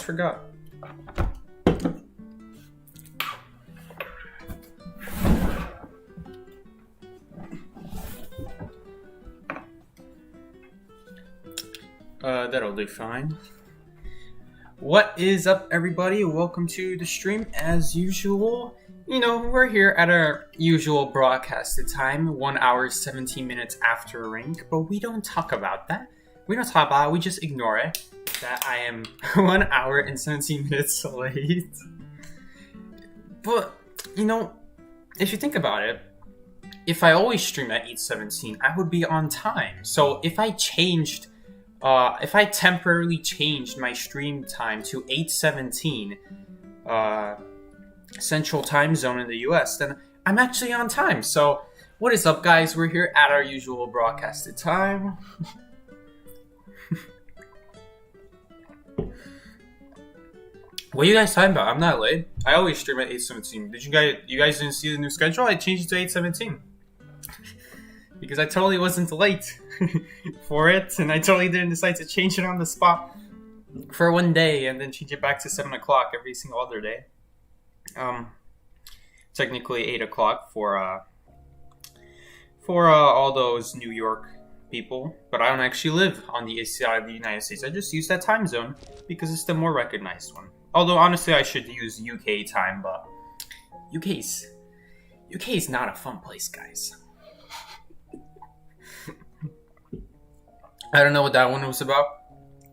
forgot. That'll do fine. What is up, everybody? Welcome to the stream. As usual, you know, we're here at our usual broadcasted time, 1 hour, 17 minutes after rank, but we don't talk about that. We don't talk about it, we just ignore it. That I am 1 hour and 17 minutes late. But, you know, if you think about it, if I always stream at 8:17, I would be on time. So if I temporarily changed my stream time to 8:17 Central Time Zone in the US, then I'm actually on time. So what is up, guys? We're here at our usual broadcasted time. What are you guys talking about? I'm not late. I always stream at 8:17. Did you guys didn't see the new schedule? I changed it to 8:17. Because I totally wasn't late for it, and I totally didn't decide to change it on the spot for one day and then change it back to 7 o'clock every single other day. Technically 8 o'clock for all those New York people, but I don't actually live on the east side of the United States. I just use that time zone because it's the more recognized one. Although honestly, I should use UK time, but UK is not a fun place, guys. I don't know what that one was about.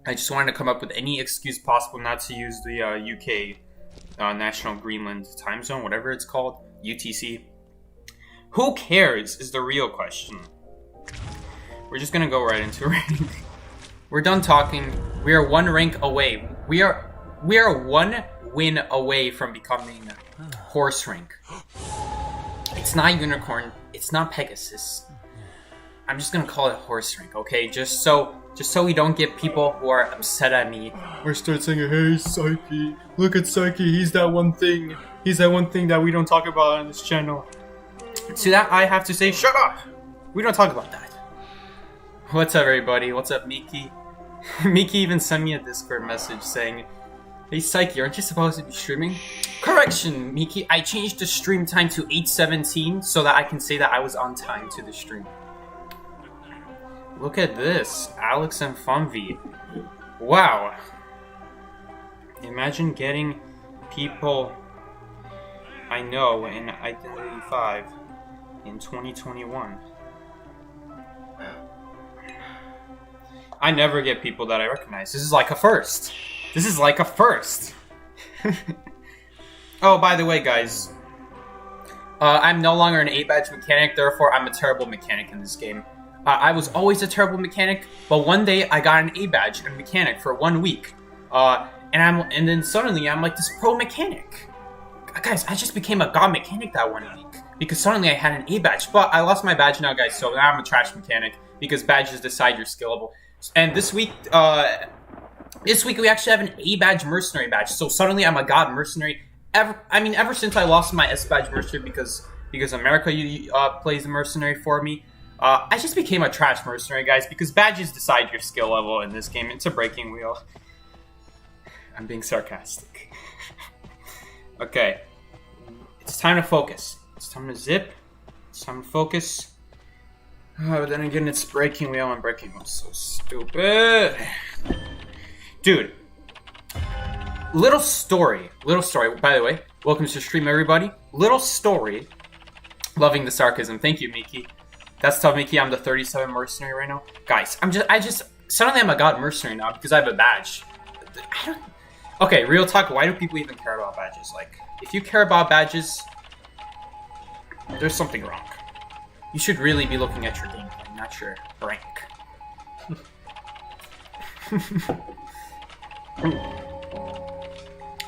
I just wanted to come up with any excuse possible not to use the UK National Greenland Time Zone, whatever it's called, UTC. Who cares is the real question. We're just gonna go right into rank. We're done talking. We are one rank away. We are one win away from becoming horse rank. It's not unicorn. It's not Pegasus. I'm just gonna call it horse rank, okay? Just so we don't get people who are upset at me or start saying, "Hey, Psyche, look at Psyche. He's that one thing. He's that one thing that we don't talk about on this channel." To that, I have to say, shut up. We don't talk about that. What's up, everybody? What's up, Miki? Miki even sent me a Discord message saying, "Hey, Psyche, aren't you supposed to be streaming?" Correction, Miki. I changed the stream time to 8:17 so that I can say that I was on time to the stream. Look at this, Alex and Funvi. Wow. Imagine getting people I know in Identity 5 in 2021. I never get people that I recognize. This is like a first. Oh, by the way, guys. I'm no longer an 8-badge mechanic, therefore I'm a terrible mechanic in this game. I was always a terrible mechanic, but one day I got an A badge and mechanic for 1 week, and then suddenly I'm like this pro mechanic. Guys, I just became a god mechanic that 1 week because suddenly I had an A badge, but I lost my badge now, guys. So now I'm a trash mechanic because badges decide your skill level. And this week we actually have an A badge mercenary badge. So suddenly I'm a god mercenary. Ever since I lost my S badge mercenary because America plays the mercenary for me. I just became a trash mercenary, guys, because badges decide your skill level in this game. It's a breaking wheel. I'm being sarcastic. Okay. It's time to focus. It's time to zip. It's time to focus. But then again, it's breaking wheel, and breaking wheel's so stupid. Dude. Little story. By the way, welcome to the stream, everybody. Little story. Loving the sarcasm. Thank you, Miki. That's tough, Mickey. I'm the 37 mercenary right now. Guys, suddenly I'm a god mercenary now because I have a badge. Okay, real talk, why do people even care about badges? Like, if you care about badges, there's something wrong. You should really be looking at your gameplay, not your rank.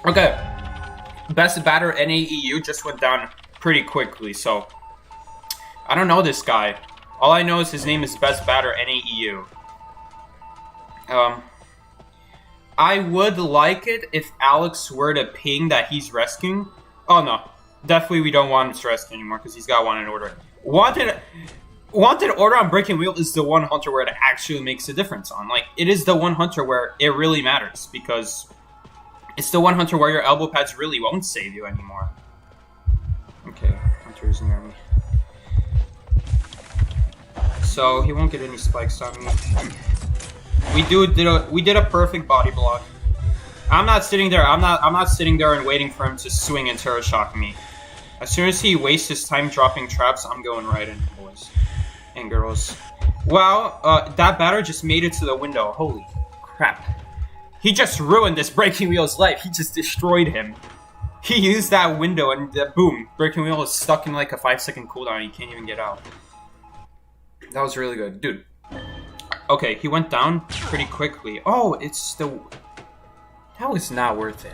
Okay. Best batter NAEU just went down pretty quickly, so I don't know this guy. All I know is his name is Best Batter NAEU. I would like it if Alex were to ping that he's rescuing. Oh no, definitely we don't want him to rescue anymore because he's got wanted order. Wanted order on Breaking Wheel is the one hunter where it actually makes a difference on. Like, it is the one hunter where it really matters because It's the one Hunter where your elbow pads really won't save you anymore. Okay, Hunter is near me. So he won't get any spikes on me. We did a perfect body block. I'm not sitting there. I'm not sitting there and waiting for him to swing and Terra Shock me. As soon as he wastes his time dropping traps, I'm going right in, boys and girls. Wow, that batter just made it to the window. Holy crap. He just ruined this Breaking Wheel's life. He just destroyed him. He used that window and boom, Breaking Wheel is stuck in like a 5-second cooldown. He can't even get out. That was really good. Dude. Okay, he went down pretty quickly. Oh, it's the... That was not worth it.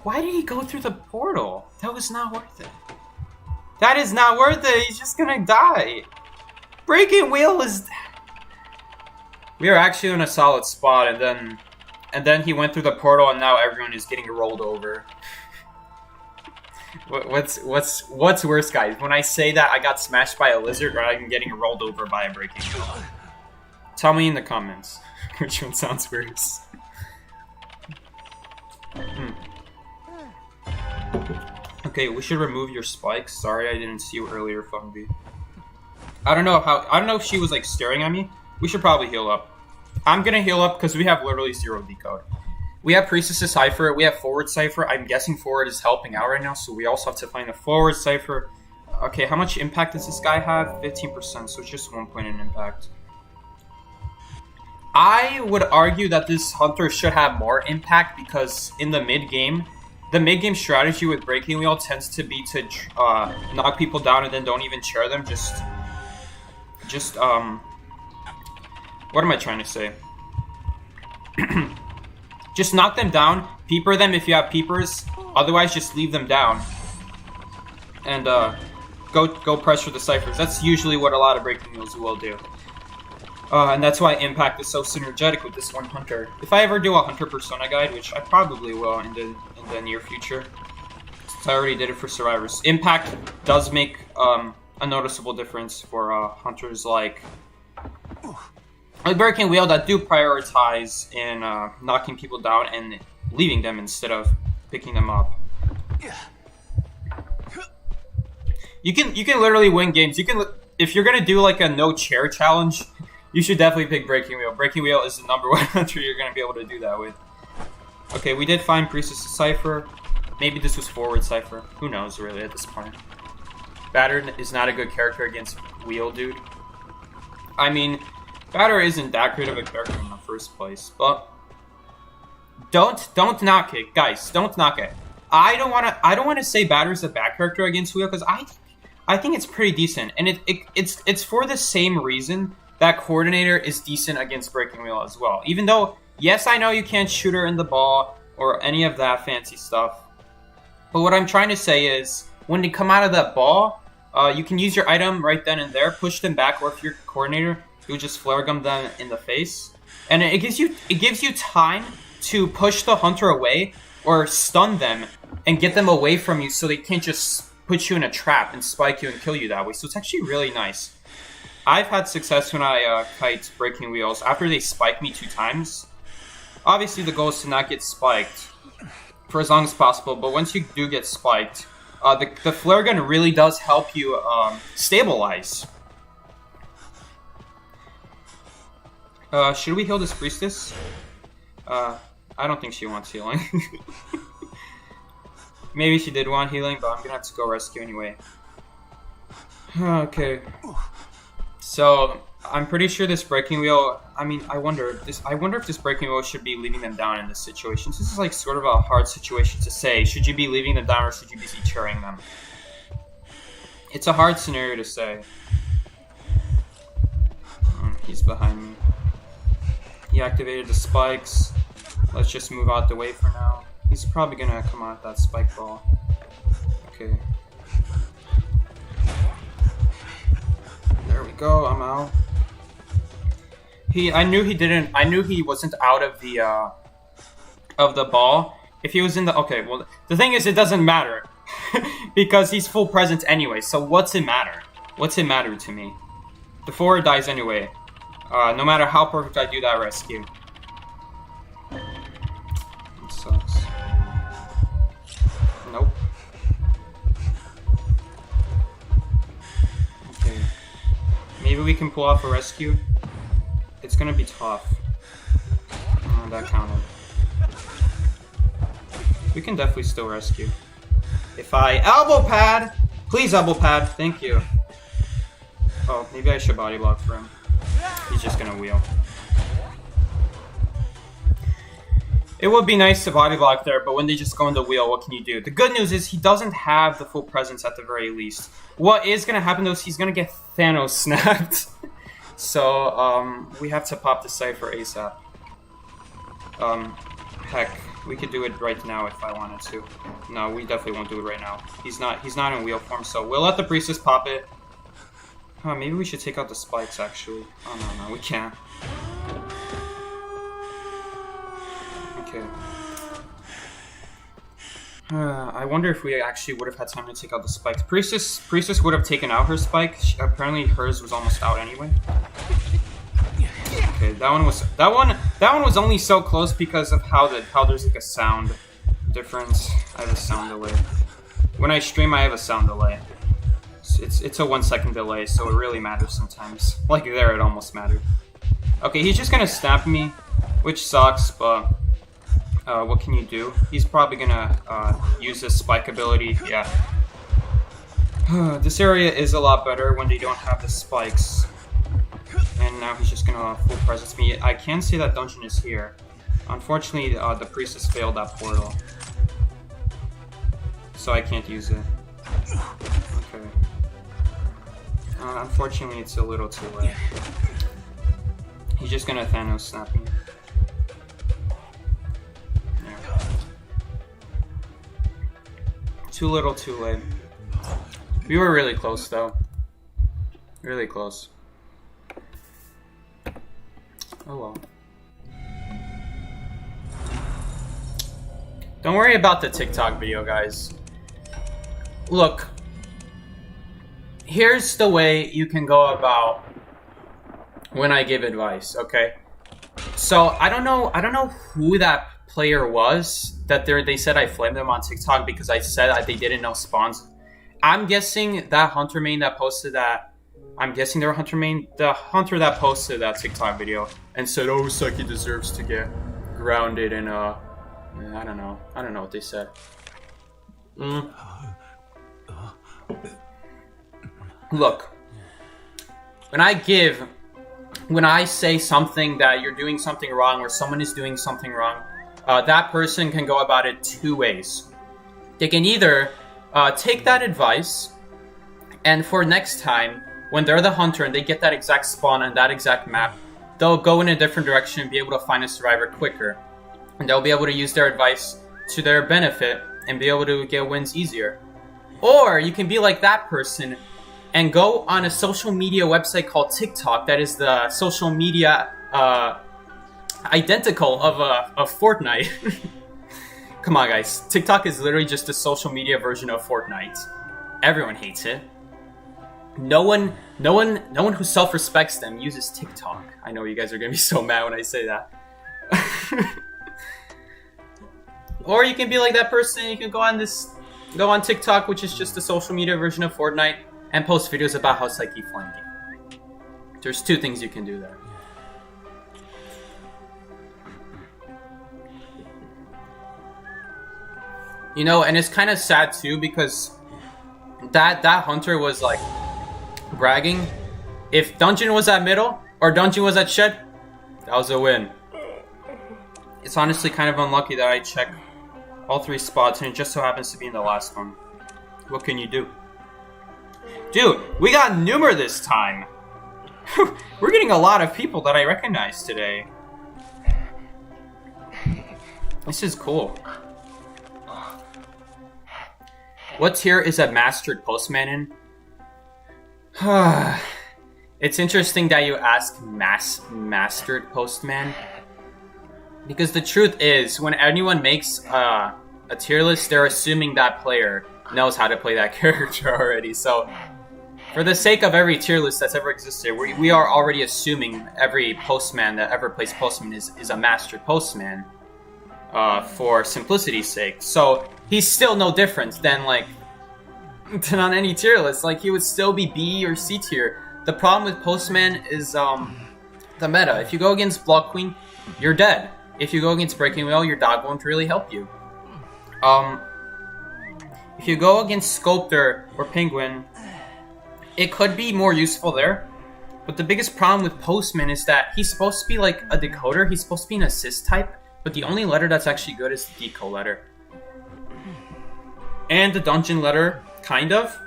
Why did he go through the portal? That was not worth it. That is not worth it. He's just gonna die. Breaking Wheel is... We are actually in a solid spot, and then he went through the portal, and now everyone is getting rolled over. What's worse, guys? When I say that I got smashed by a lizard, or I'm getting rolled over by a Breaking Wheel? Tell me in the comments which one sounds worse. Okay, we should remove your spikes. Sorry, I didn't see you earlier, Fungby. I don't know if she was like staring at me. We should probably heal up. I'm gonna heal up because we have literally 0 decode. We have Priestess's Cypher, we have Forward Cypher. I'm guessing Forward is helping out right now, so we also have to find a Forward Cypher. Okay, how much impact does this guy have? 15%, so it's just 1 point in impact. I would argue that this Hunter should have more impact because in the mid-game strategy with Breaking Wheel tends to be to knock people down and then don't even chair them. What am I trying to say? Just knock them down, peeper them if you have peepers. Otherwise, just leave them down and go pressure the ciphers. That's usually what a lot of Breaking Wheels will do. And that's why Impact is so synergetic with this one Hunter. If I ever do a Hunter Persona guide, which I probably will in the near future, since I already did it for Survivors, Impact does make a noticeable difference for Hunters like Breaking Wheel that do prioritize in knocking people down and leaving them instead of picking them up. You can literally win games. If you're gonna do like a no chair challenge, you should definitely pick Breaking Wheel. Breaking Wheel is the #1 Hunter you're gonna be able to do that with. Okay, we did find Priestess Cypher. Maybe this was Forward Cypher. Who knows really at this point. Batter is not a good character against Wheel, dude. I mean, Batter isn't that great of a character in the first place, but don't knock it, guys. Don't knock it. I don't wanna say Batter's a bad character against Wheel because I think it's pretty decent, and it's for the same reason that Coordinator is decent against Breaking Wheel as well. Even though, yes, I know you can't shoot her in the ball or any of that fancy stuff, but what I'm trying to say is when they come out of that ball, you can use your item right then and there, push them back, or if you're Coordinator, you just flare gun them in the face, and it gives you time to push the Hunter away or stun them and get them away from you so they can't just put you in a trap and spike you and kill you that way. So it's actually really nice. I've had success when I kite Breaking Wheels after they spike me 2 times. Obviously the goal is to not get spiked for as long as possible, but once you do get spiked, the flare gun really does help you stabilize. Should we heal this Priestess? I don't think she wants healing. Maybe she did want healing, but I'm gonna have to go rescue anyway. Okay. So, I'm pretty sure this Breaking Wheel... I mean, I wonder if this Breaking Wheel should be leaving them down in this situation. This is like sort of a hard situation to say. Should you be leaving them down or should you be cheering them? It's a hard scenario to say. He's behind me. He activated the spikes. Let's just move out the way for now. He's probably gonna come out that spike ball. Okay. There we go, I'm out. I knew he wasn't out of the ball. If he was in the... Okay, well, the thing is, it doesn't matter. Because he's full presence anyway, so what's it matter? What's it matter to me? The forward dies anyway. No matter how perfect I do that rescue. It sucks. Maybe we can pull off a rescue. It's gonna be tough. Oh, that counted. We can definitely still rescue. If I elbow pad, please elbow pad. Thank you. Oh, maybe I should body block for him. He's just gonna wheel. It would be nice to body block there, but when they just go in the wheel, what can you do? The good news is he doesn't have the full presence at the very least. What is gonna happen though is he's gonna get Thanos snapped. So, we have to pop the Cypher ASAP. Heck, we could do it right now if I wanted to. No, we definitely won't do it right now. He's not in wheel form, so we'll let the Priestess pop it. Maybe we should take out the spikes, actually. Oh, no, we can't. Okay. I wonder if we actually would have had time to take out the spikes. Priestess would have taken out her spike. Apparently hers was almost out anyway. Okay, that one was only so close because of how there's like a sound difference. I have a sound delay. When I stream, I have a sound delay. It's a 1 second delay, so it really matters sometimes. Like there, it almost mattered. Okay, he's just gonna snap me, which sucks, but what can you do? He's probably gonna use his spike ability. Yeah. This area is a lot better when they don't have the spikes. And now he's just gonna full presence me. I can see that dungeon is here. Unfortunately, the Priestess failed that portal. So I can't use it. Okay. Unfortunately, it's a little too late. He's just gonna Thanos snap me. Yeah. Too little, too late. We were really close, though. Really close. Oh well. Don't worry about the TikTok video, guys. Look. Here's the way you can go about when I give advice, okay? So I don't know who that player was that they said I flamed them on TikTok because I said that they didn't know spawns. I'm guessing that Hunter main that posted that. I'm guessing they're Hunter main. The Hunter that posted that TikTok video and said, "Oh, Saki deserves to get grounded," and I don't know what they said. Look, when I say something that you're doing something wrong or someone is doing something wrong, that person can go about it two ways. They can either take that advice, and for next time, when they're the hunter and they get that exact spawn and that exact map, they'll go in a different direction and be able to find a survivor quicker. And they'll be able to use their advice to their benefit and be able to get wins easier. Or you can be like that person and go on a social media website called TikTok that is the social media identical of Fortnite. Come on, guys. TikTok is literally just a social media version of Fortnite. Everyone hates it. No one who self-respects them uses TikTok. I know you guys are gonna be so mad when I say that. Or you can be like that person. You can go on TikTok, which is just a social media version of Fortnite, and post videos about how Psyche flamed you. There's two things you can do there. You know, and it's kind of sad too because that hunter was like bragging. If dungeon was at middle or dungeon was at shed, that was a win. It's honestly kind of unlucky that I check all three spots and it just so happens to be in the last one. What can you do? Dude, we got Numer this time. We're getting a lot of people that I recognize today. This is cool. What tier is a mastered postman in? It's interesting that you ask mastered postman. Because the truth is, when anyone makes a tier list, they're assuming that player knows how to play that character already. So, for the sake of every tier list that's ever existed, we are already assuming every postman that ever plays postman is a mastered postman. For simplicity's sake. So, he's still no different than on any tier list. Like, he would still be B or C tier. the problem with Postman is the meta. If you go against Block Queen, you're dead. If you go against Breaking Wheel, your dog won't really help you. If you go against Sculptor or Penguin, it could be more useful there. But the biggest problem with Postman is that he's supposed to be like a decoder. He's supposed to be an assist type, but the only letter that's actually good is the deco letter. And the dungeon letter, kind of,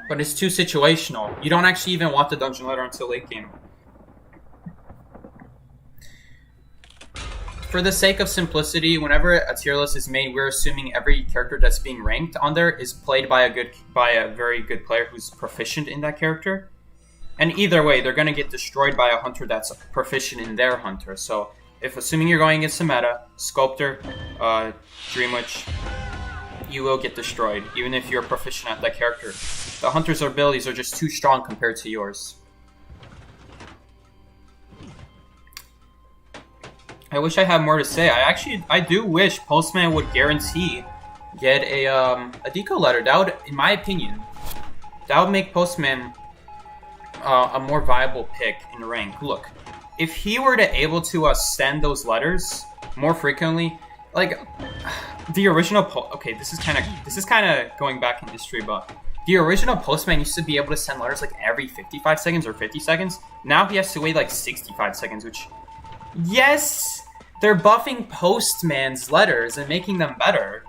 but it's too situational. You don't actually even want the dungeon letter until late game. For the sake of simplicity, whenever a tier list is made, we're assuming every character that's being ranked on there is played by a very good player who's proficient in that character. And either way, they're going to get destroyed by a hunter that's proficient in their hunter. So, if assuming you're going against the meta, Sculptor, Dream Witch, you will get destroyed, even if you're proficient at that character. The hunter's abilities are just too strong compared to yours. I wish I had more to say. I do wish Postman would guarantee get a deco letter. That would, in my opinion, that would make Postman a more viable pick in rank. Look, if he were to able to send those letters more frequently, like the original okay, this is kind of going back in history, but the original Postman used to be able to send letters like every 55 seconds or 50 seconds. Now he has to wait like 65 seconds, which, yes, they're buffing Postman's letters and making them better.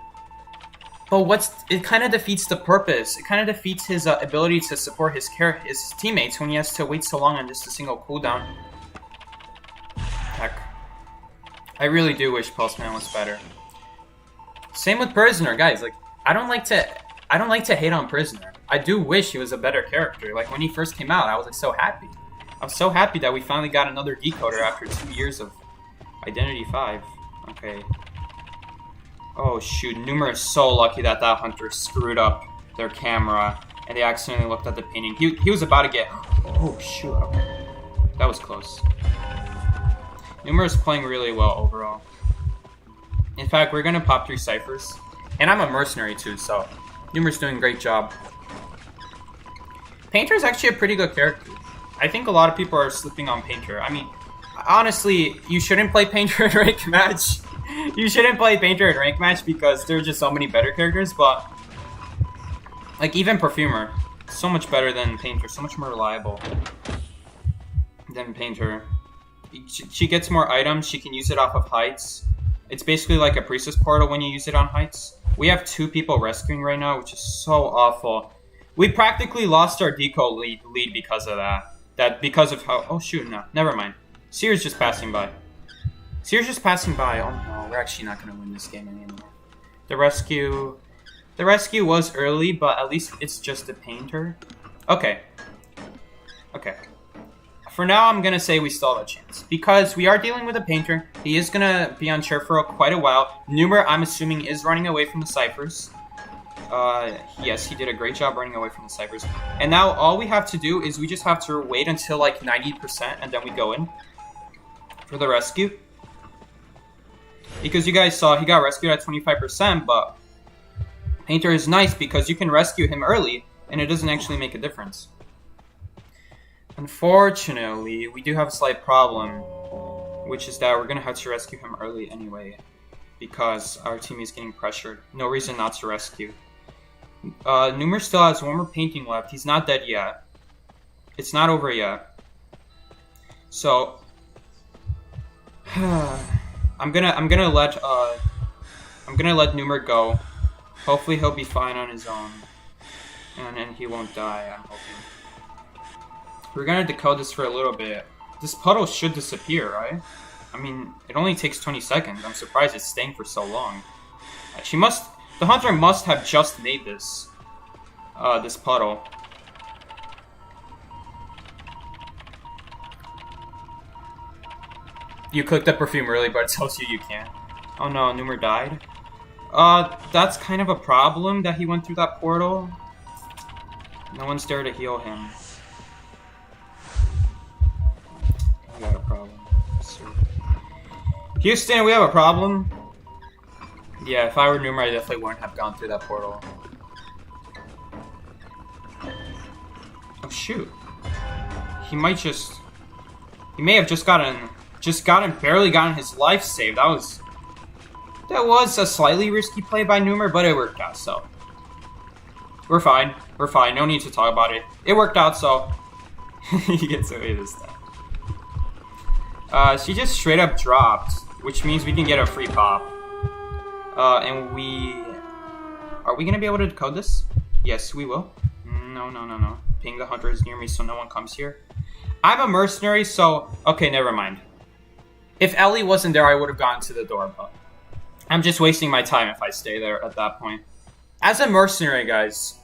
But it kind of defeats the purpose. It kind of defeats his ability to support his teammates when he has to wait so long on just a single cooldown. Heck. I really do wish Postman was better. Same with Prisoner, guys. Like, I don't like to hate on Prisoner. I do wish he was a better character. Like, when he first came out, I was like so happy. I was so happy that we finally got another decoder after 2 years of Identity 5. Okay. Oh shoot, Numer is so lucky that hunter screwed up their camera and they accidentally looked at the painting. He was about to get... Oh shoot, okay. That was close. Numer is playing really well overall. In fact, we're gonna pop 3 ciphers. And I'm a mercenary too, so Numer's doing a great job. Painter is actually a pretty good character. I think a lot of people are slipping on Painter. I mean, honestly, you shouldn't play Painter in rank match. You shouldn't play Painter in rank match because there are just so many better characters, but like even Perfumer, so much better than Painter, so much more reliable than Painter. She gets more items, she can use it off of heights. It's basically like a Priestess Portal when you use it on heights. We have 2 people rescuing right now, which is so awful. We practically lost our deco lead because of that. Because of how... Oh shoot, no, never mind. Seer's just passing by. Seer's just passing by. Oh no, we're actually not going to win this game anymore. The rescue was early, but at least it's just a Painter. Okay. Okay. For now, I'm going to say we still have a chance. Because we are dealing with a Painter. He is going to be on chair for quite a while. Numer, I'm assuming, is running away from the ciphers. Yes, he did a great job running away from the ciphers. And now all we have to do is we just have to wait until like 90% and then we go in for the rescue. Because you guys saw he got rescued at 25%, but Painter is nice because you can rescue him early and it doesn't actually make a difference. Unfortunately, we do have a slight problem, which is that we're going to have to rescue him early anyway because our team is getting pressured. No reason not to rescue. Numer still has 1 more painting left. He's not dead yet. It's not over yet. So I'm gonna let Numer go. Hopefully he'll be fine on his own, and he won't die. I'm hoping. We're gonna decode this for a little bit. This puddle should disappear, right? I mean, it only takes 20 seconds. I'm surprised it's staying for so long. The hunter must have just made this puddle. You clicked the perfume early, but it tells you can't. Oh no, Numer died. That's kind of a problem that he went through that portal. No one's there to heal him. We got a problem. Houston, we have a problem. Yeah, if I were Numer, I definitely wouldn't have gone through that portal. Oh shoot. he might just... He may have barely gotten his life saved. That was a slightly risky play by Numer, but it worked out, so... We're fine. We're fine. No need to talk about it. It worked out, so... he gets away this time. She just straight up dropped, which means we can get a free pop. And we... Are we gonna be able to decode this? Yes, we will. No. Ping the hunter is near me so no one comes here. I'm a mercenary, so... Okay, never mind. If Ellie wasn't there, I would have gone to the door, but... I'm just wasting my time if I stay there at that point. As a mercenary, guys...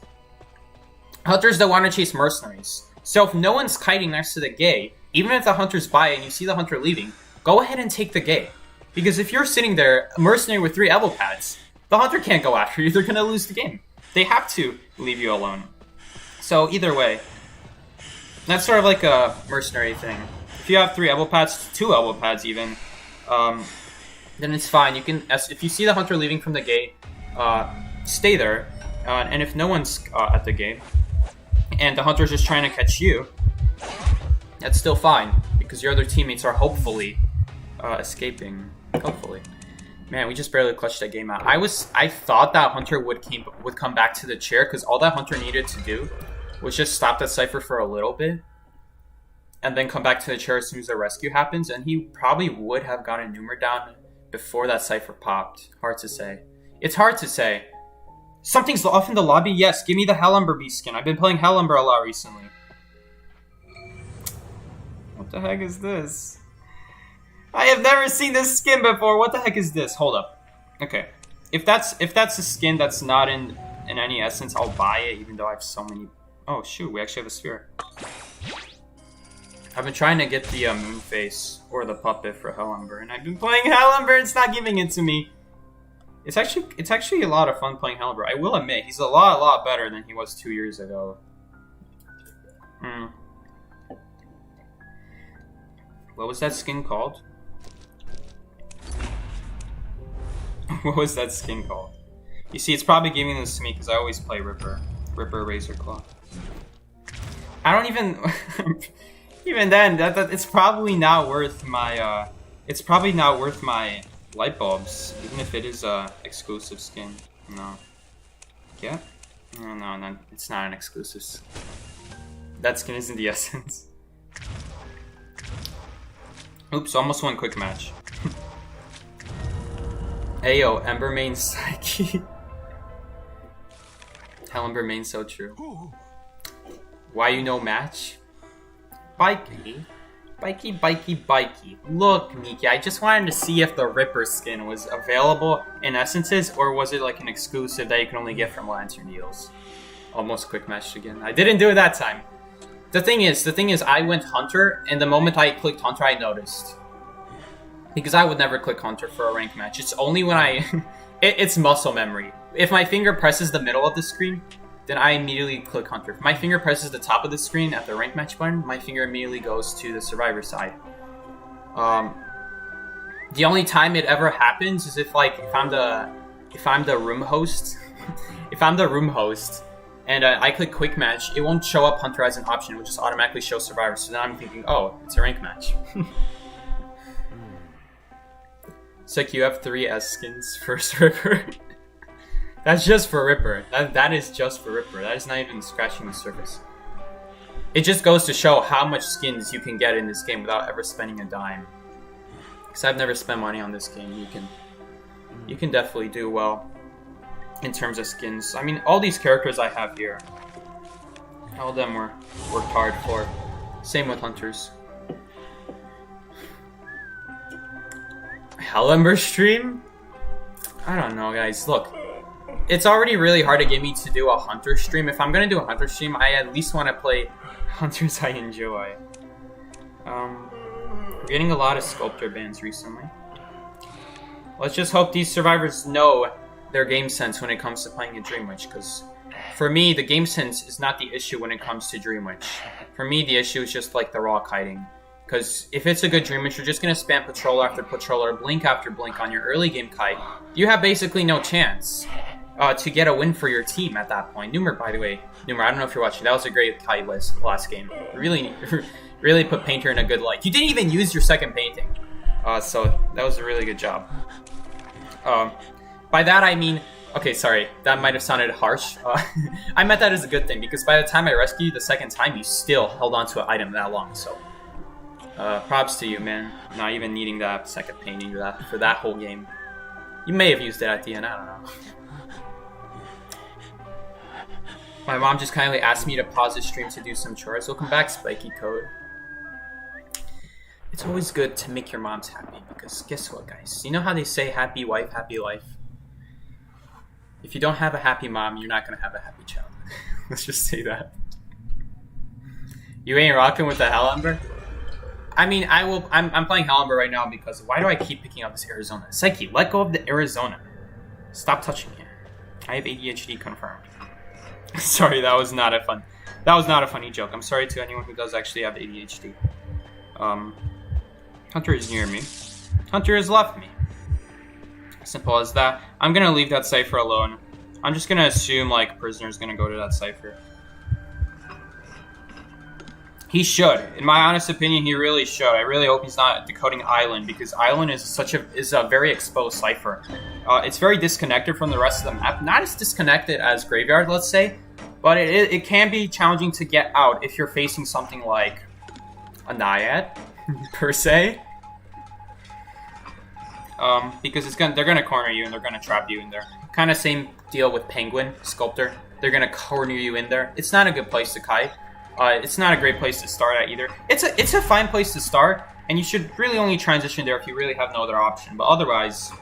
Hunters don't want to chase mercenaries. So if no one's kiting next to the gate, even if the hunter's by and you see the hunter leaving, go ahead and take the gate. Because if you're sitting there, a mercenary with 3 elbow pads, the hunter can't go after you, they're gonna lose the game. They have to leave you alone. So either way, that's sort of like a mercenary thing. If you have 3 elbow pads, 2 elbow pads even, then it's fine. You can, if you see the hunter leaving from the gate, stay there. And if no one's at the gate, and the hunter's just trying to catch you, that's still fine, because your other teammates are hopefully escaping. Hopefully. Man, we just barely clutched that game out. I thought that hunter would come back to the chair, because all that hunter needed to do was just stop that Cypher for a little bit, and then come back to the chair as soon as the rescue happens, and he probably would have gotten Numer down before that Cypher popped. Hard to say. It's hard to say. Something's off in the lobby? Yes, give me the Hellumber beast skin. I've been playing Hellumber a lot recently. What the heck is this? I have never seen this skin before. What the heck is this? Hold up. Okay. If that's a skin that's not in any essence, I'll buy it, even though I have so many... Oh, shoot. We actually have a sphere. I've been trying to get the Moonface or the Puppet for Hellumber, and I've been playing Hellumber. It's not giving it to me. It's actually a lot of fun playing Hellumber. I will admit, he's a lot better than he was 2 years ago. What was that skin called? What was that skin called? You see, it's probably giving this to me because I always play Ripper. Ripper Razor Claw. I don't even... even then, it's probably not worth my... it's probably not worth my light bulbs, even if it is a exclusive skin. No. Yeah? No, it's not an exclusive. That skin isn't the essence. Oops, almost won quick match. Ayo, Ember main Psyche. Hellumber main so true. Why you no match? Bikey. Bikey. Look, Miki, I just wanted to see if the Ripper skin was available in essences, or was it like an exclusive that you can only get from Lantern deals. Almost quick matched again. I didn't do it that time. The thing is, I went Hunter, and the moment I clicked Hunter, I noticed. Because I would never click Hunter for a rank match. It's only when I... it's muscle memory. If my finger presses the middle of the screen, then I immediately click Hunter. If my finger presses the top of the screen at the rank match button, my finger immediately goes to the survivor side. The only time it ever happens is if I'm the room host, if I'm the room host, and I click quick match, it won't show up Hunter as an option. It will just automatically show survivor. So then I'm thinking, oh, it's a rank match. It's like you have 3 S skins for Ripper. That's just for Ripper. That is just for Ripper. That is not even scratching the surface. It just goes to show how much skins you can get in this game without ever spending a dime. Because I've never spent money on this game. You can definitely do well in terms of skins. I mean, all these characters I have here, all of them were worked hard for. Same with Hunters. Hellumber stream? I don't know, guys. Look, it's already really hard to get me to do a Hunter stream. If I'm gonna do a Hunter stream, I at least want to play Hunters I enjoy. We're getting a lot of Sculptor bans recently. Let's just hope these survivors know their game sense when it comes to playing a Dream Witch, because for me, the game sense is not the issue when it comes to Dream Witch. For me, the issue is just like the raw kiting. Because if it's a good Dream Witch, you're just going to spam patrol after patrol or blink after blink on your early game kite. You have basically no chance. to get a win for your team at that point. Numer, by the way, Numer, I don't know if you're watching. That was a great Kai last game. Really, really put Painter in a good light. You didn't even use your second painting, so that was a really good job. By that I mean, okay, sorry, that might have sounded harsh. I meant that as a good thing because by the time I rescued you the second time, you still held on to an item that long. So, props to you, man. Not even needing that second painting for that whole game. You may have used it at the end. I don't know. My mom just kindly asked me to pause the stream to do some chores. Welcome back, Spiky Code. It's always good to make your moms happy because guess what, guys? You know how they say happy wife, happy life? If you don't have a happy mom, you're not going to have a happy child. Let's just say that. You ain't rocking with the Hellember? I mean, I'm playing Hellember right now because why do I keep picking up this Arizona? Psyche, let go of the Arizona. Stop touching me. I have ADHD confirmed. Sorry, that was not a funny joke. I'm sorry to anyone who does actually have ADHD. Hunter is near me. Hunter has left me. Simple as that. I'm gonna leave that cipher alone. I'm just gonna assume like Prisoner's gonna go to that cipher. He should. In my honest opinion, he really should. I really hope he's not decoding Island because Island is a very exposed cipher. It's very disconnected from the rest of the map. Not as disconnected as Graveyard, let's say, but it can be challenging to get out if you're facing something like a Naiad, per se. Because they're gonna corner you and they're gonna trap you in there. Kind of same deal with Penguin, Sculptor. They're gonna corner you in there. It's not a good place to kite. It's not a great place to start at either. It's a fine place to start, and you should really only transition there if you really have no other option. But otherwise,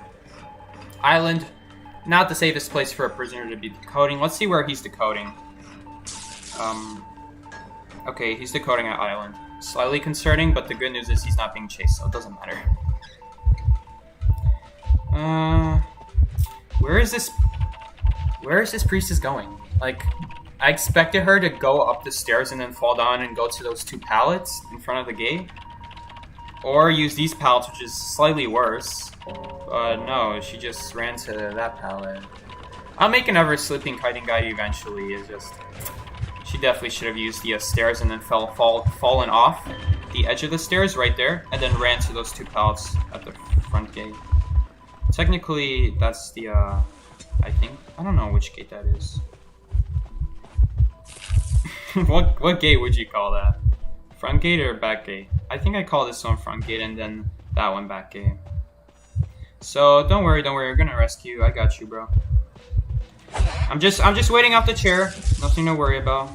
Island, not the safest place for a prisoner to be decoding. Let's see where he's decoding. Okay, he's decoding at Island. Slightly concerning, but the good news is he's not being chased, so it doesn't matter. Where is this priestess going? Like, I expected her to go up the stairs and then fall down and go to those two pallets in front of the gate. Or use these pallets, which is slightly worse. But no, she just ran to that pallet. I'll make another sleeping kiting guide eventually. It's just... She definitely should have used the stairs and then fallen off the edge of the stairs right there. And then ran to those two pallets at the front gate. Technically, that's the, I think... I don't know which gate that is. What gate would you call that? Front gate or back gate? I think I call this one front gate and then that one back gate. So don't worry, we're gonna rescue you. I got you, bro. I'm just waiting off the chair. Nothing to worry about.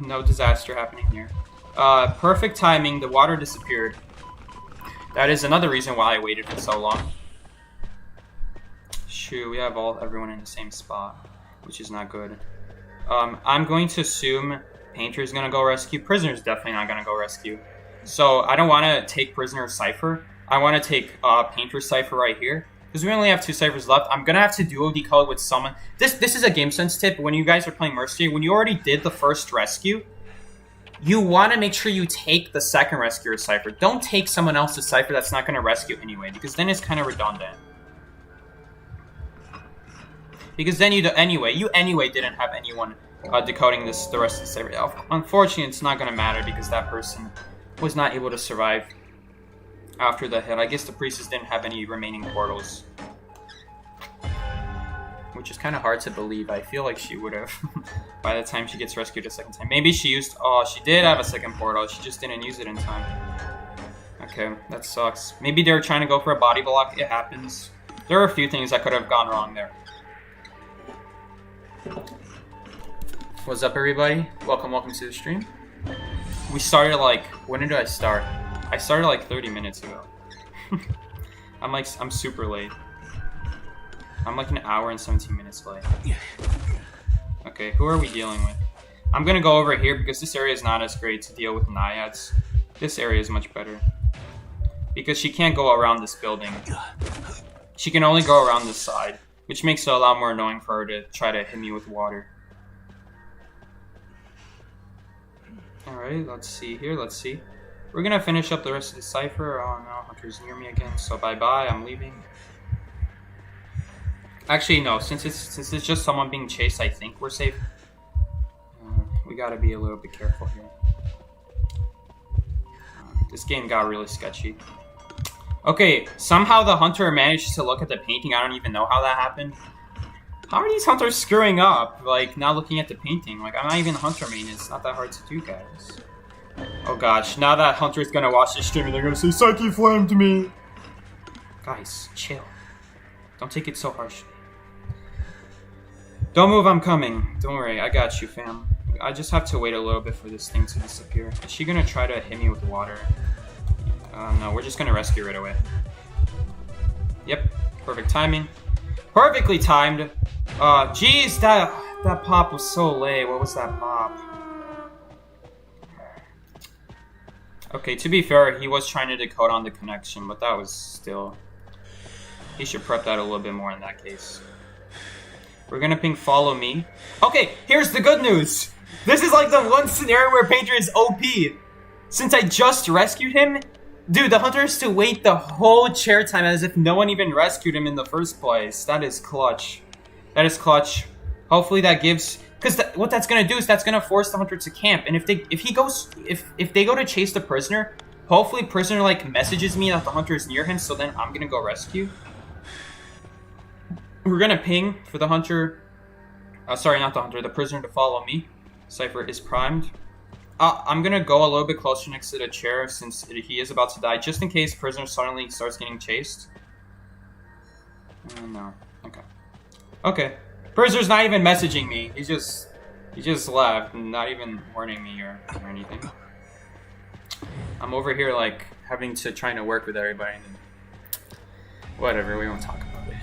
No disaster happening here. Perfect timing. The water disappeared. That is another reason why I waited for so long. Shoot, we have everyone in the same spot, which is not good. I'm going to assume Painter's gonna go rescue. Prisoner's definitely not gonna go rescue. So I don't want to take Prisoner Cypher. I want to take Painter Cypher right here. Because we only have 2 ciphers left. I'm gonna have to duo decode with someone. This is a game sense tip. When you guys are playing Mercenary, when you already did the first rescue, you want to make sure you take the second rescuer cipher. Don't take someone else's cipher that's not gonna rescue anyway, because then it's kind of redundant. Because then you anyway didn't have anyone decoding the rest of the cipher. Unfortunately, it's not gonna matter because that person was not able to survive after the hit. I guess the priestess didn't have any remaining portals. Which is kind of hard to believe. I feel like she would have by the time she gets rescued a second time. Maybe she used... Oh, she did have a second portal. She just didn't use it in time. Okay, that sucks. Maybe they were trying to go for a body block. It happens. There are a few things that could have gone wrong there. What's up, everybody? Welcome to the stream. We started like... When did I start? I started like 30 minutes ago. I'm super late. I'm like an hour and 17 minutes late. Okay, who are we dealing with? I'm gonna go over here because this area is not as great to deal with Naiads. This area is much better. Because she can't go around this building. She can only go around this side, which makes it a lot more annoying for her to try to hit me with water. Alright, let's see here, let's see. We're gonna finish up the rest of the cipher. Oh no, Hunter's near me again, so bye-bye, I'm leaving. Actually, no. Since it's just someone being chased, I think we're safe. We gotta be a little bit careful here. This game got really sketchy. Okay, somehow the hunter managed to look at the painting. I don't even know how that happened. How are these hunters screwing up? Like, not looking at the painting. Like, I'm not even a hunter main. It's not that hard to do, guys. Oh gosh, now that hunter's gonna watch this stream and they're gonna say, Psyche flamed me! Guys, chill. Don't take it so harshly. Don't move, I'm coming. Don't worry, I got you, fam. I just have to wait a little bit for this thing to disappear. Is she gonna try to hit me with water? No, we're just gonna rescue right away. Yep, perfect timing. Perfectly timed. Jeez, that pop was so late. What was that pop? Okay, to be fair, he was trying to decode on the connection, but that was still... He should prep that a little bit more in that case. We're gonna ping follow me. Okay, here's the good news. This is like the one scenario where Painter is OP. Since I just rescued him, dude, the hunter has to wait the whole chair time as if no one even rescued him in the first place. That is clutch. That is clutch. Hopefully that gives... Because what that's gonna do is that's gonna force the hunter to camp. And if they go to chase the prisoner, hopefully prisoner like messages me that the hunter is near him, so then I'm gonna go rescue. We're gonna ping for the hunter. Sorry, not the hunter. The prisoner to follow me. Cypher is primed. I'm gonna go a little bit closer next to the chair since he is about to die, just in case prisoner suddenly starts getting chased. No. Okay. Okay. Prisoner's not even messaging me. He just left, not even warning me or anything. I'm over here like having to trying to work with everybody. And whatever, we won't talk about it.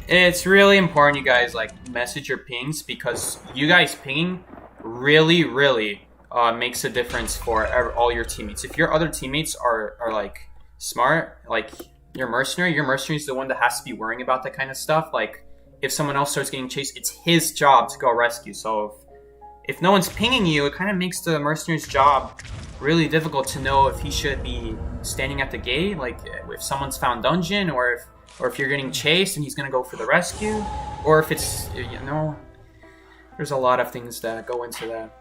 It's really important you guys like message your pings because you guys pinging really makes a difference for all your teammates. If your other teammates are like smart, like your mercenary is the one that has to be worrying about that kind of stuff. Like if someone else starts getting chased, it's his job to go rescue. So if no one's pinging you, it kind of makes the mercenary's job really difficult to know if he should be standing at the gate, like if someone's found dungeon, or if you're getting chased and he's gonna go for the rescue, or if it's, you know, there's a lot of things that go into that.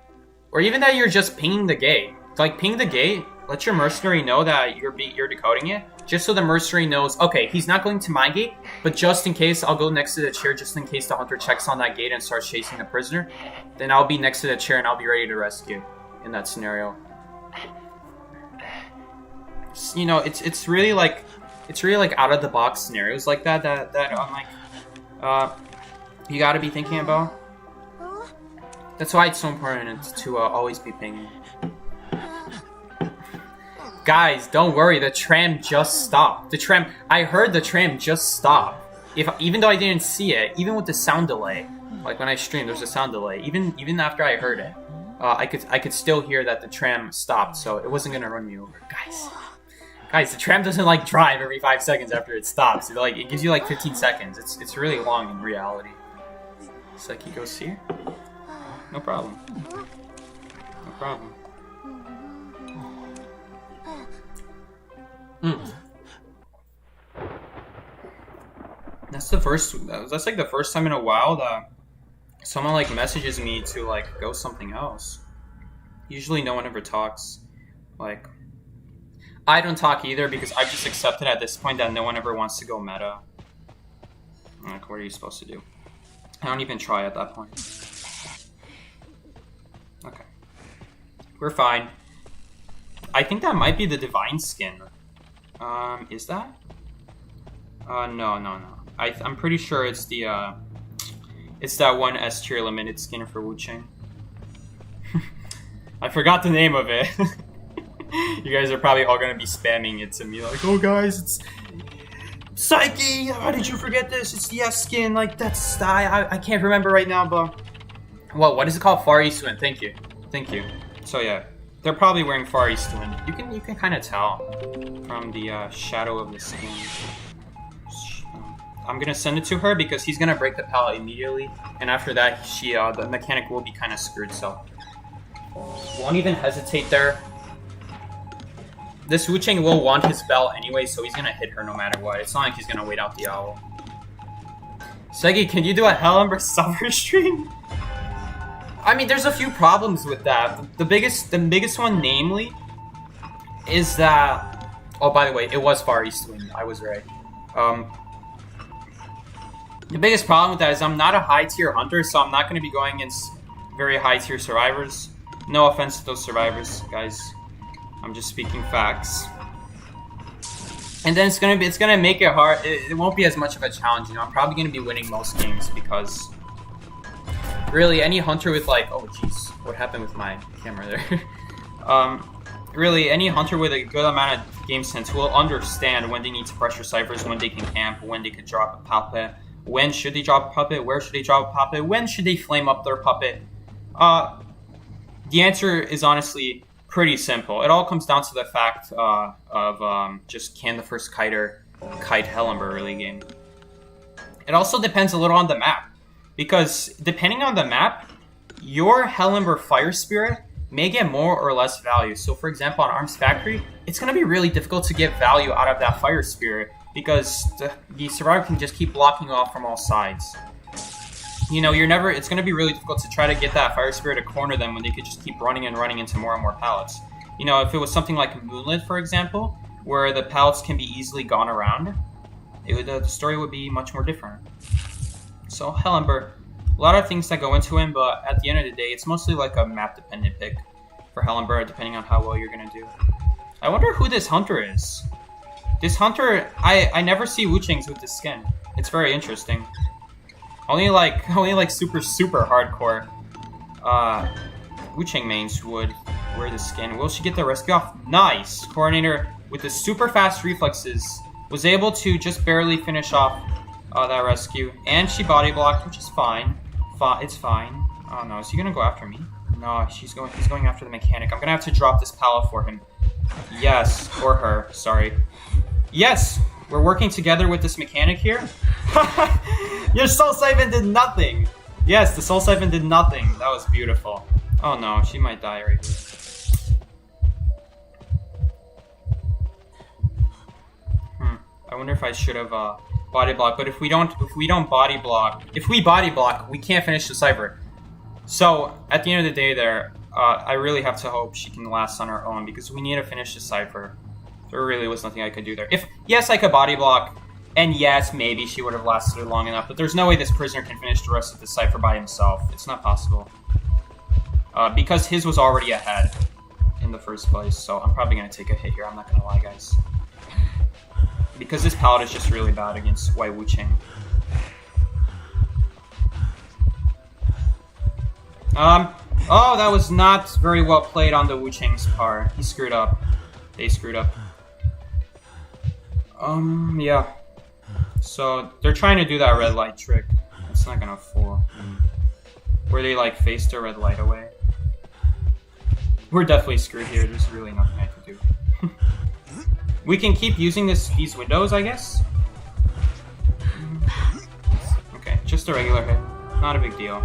Or even that you're just pinging the gate. Like ping the gate, let your mercenary know that you're decoding it, just so the mercenary knows, okay, he's not going to my gate, but just in case, I'll go next to the chair just in case the hunter checks on that gate and starts chasing the prisoner. Then I'll be next to the chair and I'll be ready to rescue in that scenario. You know, it's really like out of the box scenarios like that I'm like, you gotta be thinking about. That's why it's so important to always be pinging. Guys, don't worry, the tram just stopped. I heard the tram just stop. Even though I didn't see it, even with the sound delay, like when I streamed, there's a sound delay. Even after I heard it, I could still hear that the tram stopped, so it wasn't gonna run me over. Guys, the tram doesn't like drive every 5 seconds after it stops. It gives you like 15 seconds. It's really long in reality. Psyche goes here. No problem. No problem. That's like the first time in a while that someone like messages me to like go something else. Usually no one ever talks. Like, I don't talk either because I've just accepted at this point that no one ever wants to go meta. Like, what are you supposed to do? I don't even try at that point. Okay. We're fine. I think that might be the divine skin. Is that? No. I'm pretty sure it's the, it's that one S tier limited skin for Wu Chang. I forgot the name of it. You guys are probably all gonna be spamming it to me, like, oh guys, it's Psyche, how did you forget this? It's the S skin, like, that's, I can't remember right now, but... Well, what is it called? Far East Wind, thank you. So yeah, they're probably wearing Far East Wind. You can kind of tell from the shadow of the skin. I'm gonna send it to her because he's gonna break the pallet immediately, and after that, the mechanic will be kind of screwed, so... Won't even hesitate there. This Wu Chang will want his bell anyway, so he's gonna hit her no matter what. It's not like he's gonna wait out the owl. Segi, can you do a Hellember summer stream? I mean, there's a few problems with that. The biggest one, namely, is that... Oh, by the way, it was Far East Wind. I was right. The biggest problem with that is I'm not a high-tier hunter, so I'm not going to be going against very high-tier survivors. No offense to those survivors, guys. I'm just speaking facts. And then it's gonna make it hard. It won't be as much of a challenge, you know. I'm probably gonna be winning most games because really any hunter with like, oh jeez, what happened with my camera there? Really any hunter with a good amount of game sense will understand when they need to pressure ciphers, when they can camp, when they could drop a puppet, when should they drop a puppet, where should they drop a puppet, when should they flame up their puppet. The answer is honestly pretty simple. It all comes down to the fact of just can the first kiter kite Hellember early game. It also depends a little on the map, because depending on the map, your Hellember Fire Spirit may get more or less value. So for example, on Arms Factory, it's going to be really difficult to get value out of that Fire Spirit because the survivor can just keep blocking off from all sides. You know, it's going to be really difficult to try to get that Fire Spirit to corner them when they could just keep running and running into more and more pallets. You know, if it was something like Moonlit, for example, where the pallets can be easily gone around, the story would be much more different. So, Hellember, a lot of things that go into him, but at the end of the day, it's mostly like a map-dependent pick for Hellember, depending on how well you're going to do. I wonder who this hunter is. This hunter, I never see Wuchings with this skin. It's very interesting. Only like super hardcore Wuching mains would wear the skin. Will she get the rescue off? Nice! Coordinator with the super fast reflexes was able to just barely finish off that rescue. And she body blocked, which is fine. It's fine. Oh no, is he gonna go after me? No, he's going after the mechanic. I'm gonna have to drop this pallet for him. Yes, or her, sorry. Yes! We're working together with this mechanic here. Your Soul Siphon did nothing! Yes, the Soul Siphon did nothing. That was beautiful. Oh no, she might die right here. I wonder if I should have body blocked, but if we body block, we can't finish the cipher. So, at the end of the day there, I really have to hope she can last on her own because we need to finish the cipher. There really was nothing I could do there. Yes, I could body block, and yes, maybe she would have lasted long enough, but there's no way this prisoner can finish the rest of the cipher by himself. It's not possible. Because his was already ahead in the first place, so I'm probably going to take a hit here, I'm not going to lie, guys. Because this pallet is just really bad against White Wuching. Oh, that was not very well played on the Wuching's part. He screwed up. They screwed up. Yeah. So, they're trying to do that red light trick. It's not gonna fool. Where they, like, face the red light away. We're definitely screwed here. There's really nothing I can do. We can keep using these windows, I guess? Okay, just a regular hit. Not a big deal.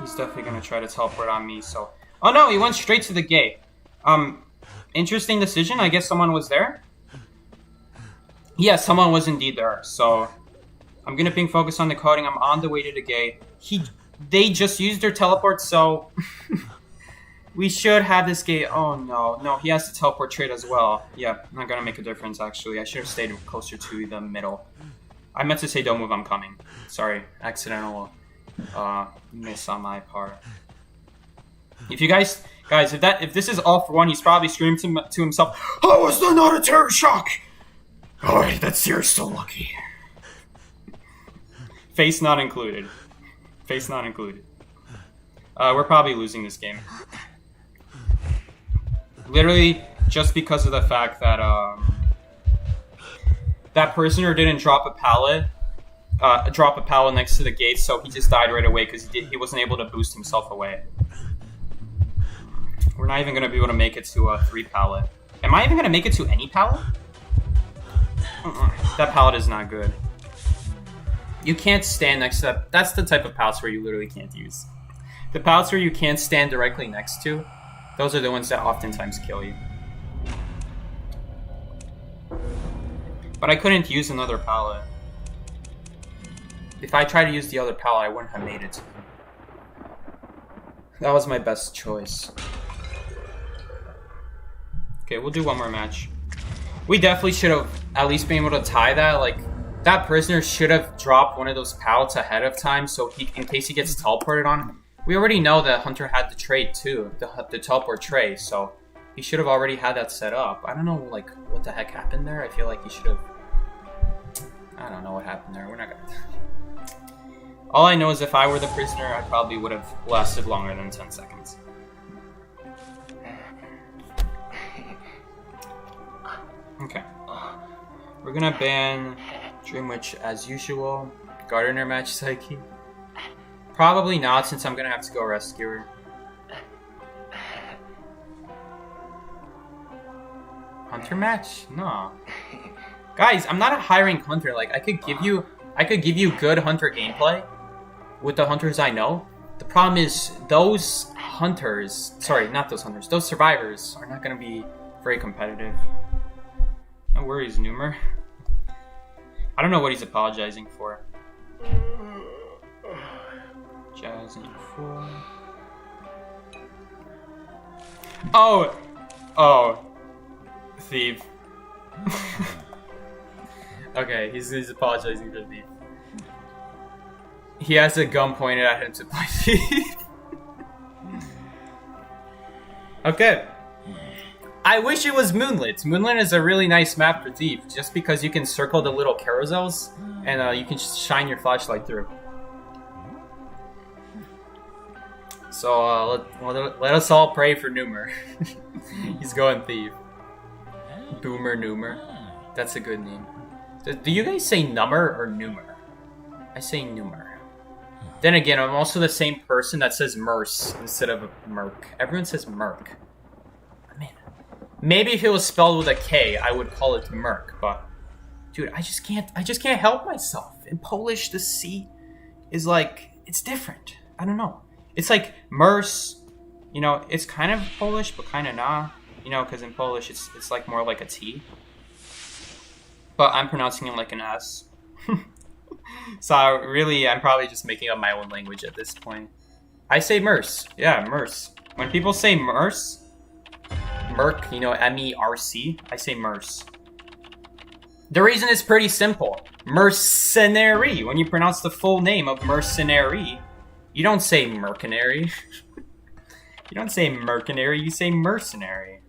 He's definitely gonna try to teleport on me, so... Oh no, he went straight to the gate. Interesting decision. I guess someone was there? Yeah, someone was indeed there, so... I'm gonna ping focus on the coding. I'm on the way to the gate. They just used their teleport, so... we should have this gate. Oh no, no, he has to teleport trade as well. Yeah, not gonna make a difference, actually. I should have stayed closer to the middle. I meant to say don't move, I'm coming. Sorry, accidental miss on my part. If you guys, if this is all for one, he's probably screamed to himself, "How was that not a terror shock?" Alright, that's you're so lucky. Face not included. Face not included. We're probably losing this game. Literally, just because of the fact that that prisoner didn't drop a pallet next to the gate, so he just died right away because he wasn't able to boost himself away. We're not even going to be able to make it to a 3 pallet. Am I even going to make it to any pallet? That pallet is not good. You can't stand next to that. That's the type of pallets where you literally can't use. The pallets where you can't stand directly next to, those are the ones that oftentimes kill you. But I couldn't use another pallet. If I tried to use the other pallet, I wouldn't have made it. That was my best choice. Okay, we'll do one more match. We definitely should have at least been able to tie that. Like, that prisoner should have dropped one of those pallets ahead of time, so in case he gets teleported on. We already know that Hunter had the trait too, the teleport tray, so he should have already had that set up. I don't know, like, what the heck happened there. I feel like he should have... I don't know what happened there. We're not gonna... All I know is if I were the prisoner, I probably would have lasted longer than 10 seconds. Okay. We're gonna ban Dream Witch as usual. Gardener match Psyche. Probably not, since I'm gonna have to go rescue her. Hunter match? No. Guys, I'm not a high rank hunter. Like, I could give you good hunter gameplay with the hunters I know. The problem is those hunters, sorry, not those hunters, those survivors are not gonna be very competitive. No worries, Numer. I don't know what he's apologizing for. Jazz and 4. Oh. Thief. Okay, he's apologizing for Thief. He has a gun pointed at him to play Thief. Okay. I wish it was Moonlit. Moonlit is a really nice map for Thief, just because you can circle the little carousels, and you can shine your flashlight through. So, let us all pray for Numer. He's going Thief. Boomer Numer. That's a good name. Do you guys say Nummer or Numer? I say Numer. Then again, I'm also the same person that says Merce instead of Merc. Everyone says Merc. I mean, maybe if it was spelled with a K, I would call it Merc, but dude, I just can't help myself. In Polish, the C is like, it's different. I don't know. It's like Merce, you know, it's kind of Polish, but kind of not, you know, because in Polish, it's like more like a T. But I'm pronouncing it like an S. So I'm probably just making up my own language at this point. I say Merce. Yeah, Merce. When people say Merce, Merc, you know, M-E-R-C, I say Merce. The reason is pretty simple. Mercenary. When you pronounce the full name of mercenary, you don't say mercenary. You don't say mercenary, you say mercenary.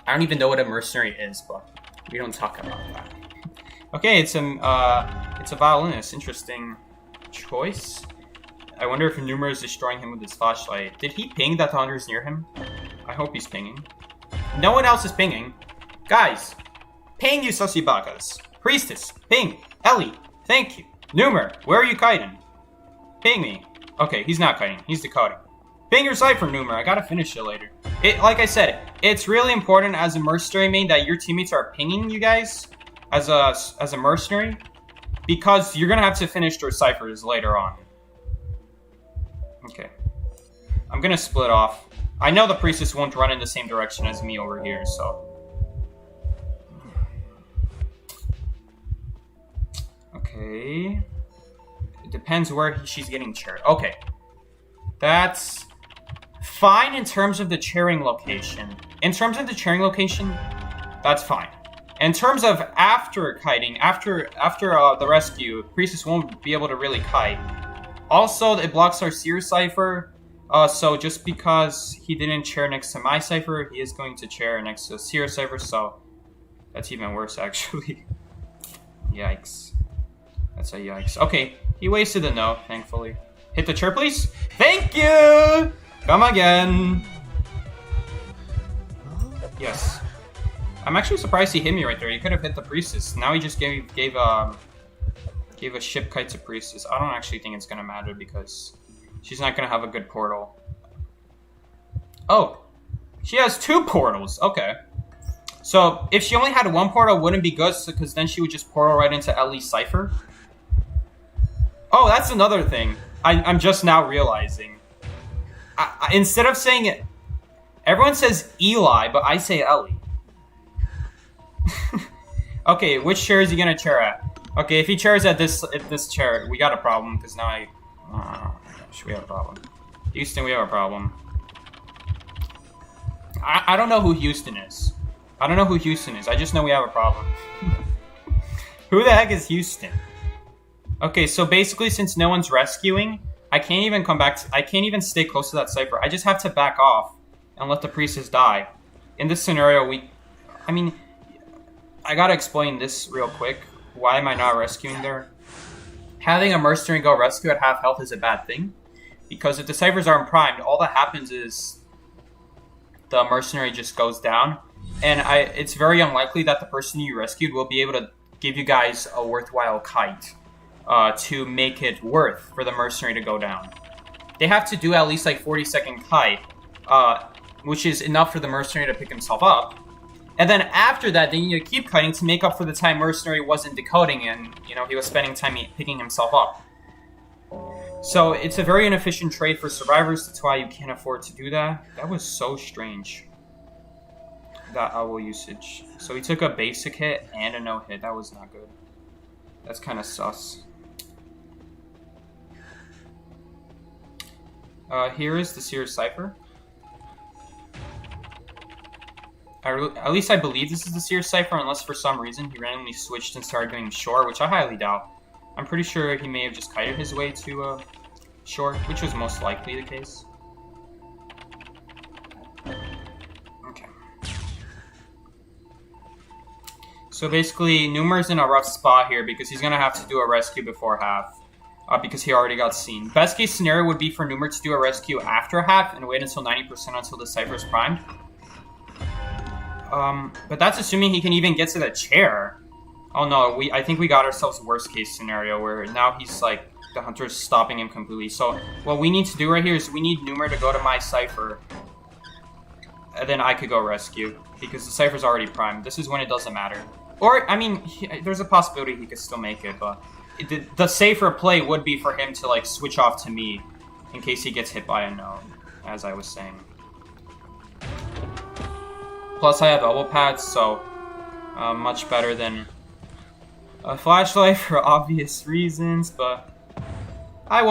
I don't even know what a mercenary is, but we don't talk about that. Okay, it's a violinist. Interesting choice. I wonder if Numer is destroying him with his flashlight. Did he ping that the hunter is near him? I hope he's pinging. No one else is pinging. Guys, ping, you sussy bakas. Priestess, ping. Ellie, thank you. Numer, where are you kiting? Ping me. Okay, he's not kiting. He's decoding. Ping your cipher, Numer. I gotta finish it later. Like I said, it's really important as a mercenary main that your teammates are pinging you guys as a mercenary, because you're gonna have to finish their ciphers later on. Okay. I'm gonna split off. I know the priestess won't run in the same direction as me over here, so. Okay. It depends where she's getting chaired. Okay. That's fine in terms of the chairing location. In terms of the chairing location, that's fine. In terms of after kiting, after the rescue, priestess won't be able to really kite. Also, it blocks our seer cipher. So just because he didn't chair next to my cipher, he is going to chair next to seer cipher. So that's even worse, actually. Yikes. That's a yikes. Okay, he wasted the no, thankfully. Hit the chair, please. Thank you. Come again. Yes. I'm actually surprised he hit me right there. He could have hit the priestess. Now he just gave a ship kite to priestess. I don't actually think it's gonna matter because she's not gonna have a good portal. Oh, she has 2 portals. Okay. So if she only had 1 portal, it wouldn't be good because then she would just portal right into Ellie's cipher. Oh, that's another thing. I'm just now realizing. Instead of saying it, everyone says Eli, but I say Ellie. Okay, which chair is he gonna chair at? Okay, if he chairs at this chair, we got a problem, because now oh my gosh, we have a problem. Houston, we have a problem. I don't know who Houston is. I don't know who Houston is. I just know we have a problem. Who the heck is Houston? Okay, so basically, since no one's rescuing, I can't even come back. I can't even stay close to that cipher. I just have to back off and let the priestess die. In this scenario, I mean, I gotta explain this real quick. Why am I not rescuing there? Having a mercenary go rescue at half health is a bad thing. Because if the ciphers aren't primed, all that happens is the mercenary just goes down. And it's very unlikely that the person you rescued will be able to give you guys a worthwhile kite to make it worth for the mercenary to go down. They have to do at least like 40-second kite, which is enough for the mercenary to pick himself up. And then after that, they need to keep kiting to make up for the time mercenary wasn't decoding and, you know, he was spending time picking himself up. So it's a very inefficient trade for survivors. That's why you can't afford to do that. That was so strange. That owl usage. So he took a basic hit and a no hit. That was not good. That's kind of sus. Here is the Seer Cipher. At least I believe this is the Seer Cipher, unless for some reason he randomly switched and started doing shore, which I highly doubt. I'm pretty sure he may have just kited his way to shore, which was most likely the case. Okay. So basically, Numer's in a rough spot here because he's going to have to do a rescue before half. Because he already got seen. Best case scenario would be for Numer to do a rescue after half and wait until 90% until the cipher is primed. But that's assuming he can even get to the chair. Oh no, I think we got ourselves worst case scenario where now he's like, the hunter's stopping him completely. So what we need to do right here is we need Numer to go to my cipher. And then I could go rescue. Because the cipher's already primed. This is when it doesn't matter. Or, I mean, there's a possibility he could still make it, but the safer play would be for him to like switch off to me in case he gets hit by a gnome, as I was saying. Plus I have elbow pads, so much better than a flashlight for obvious reasons, but I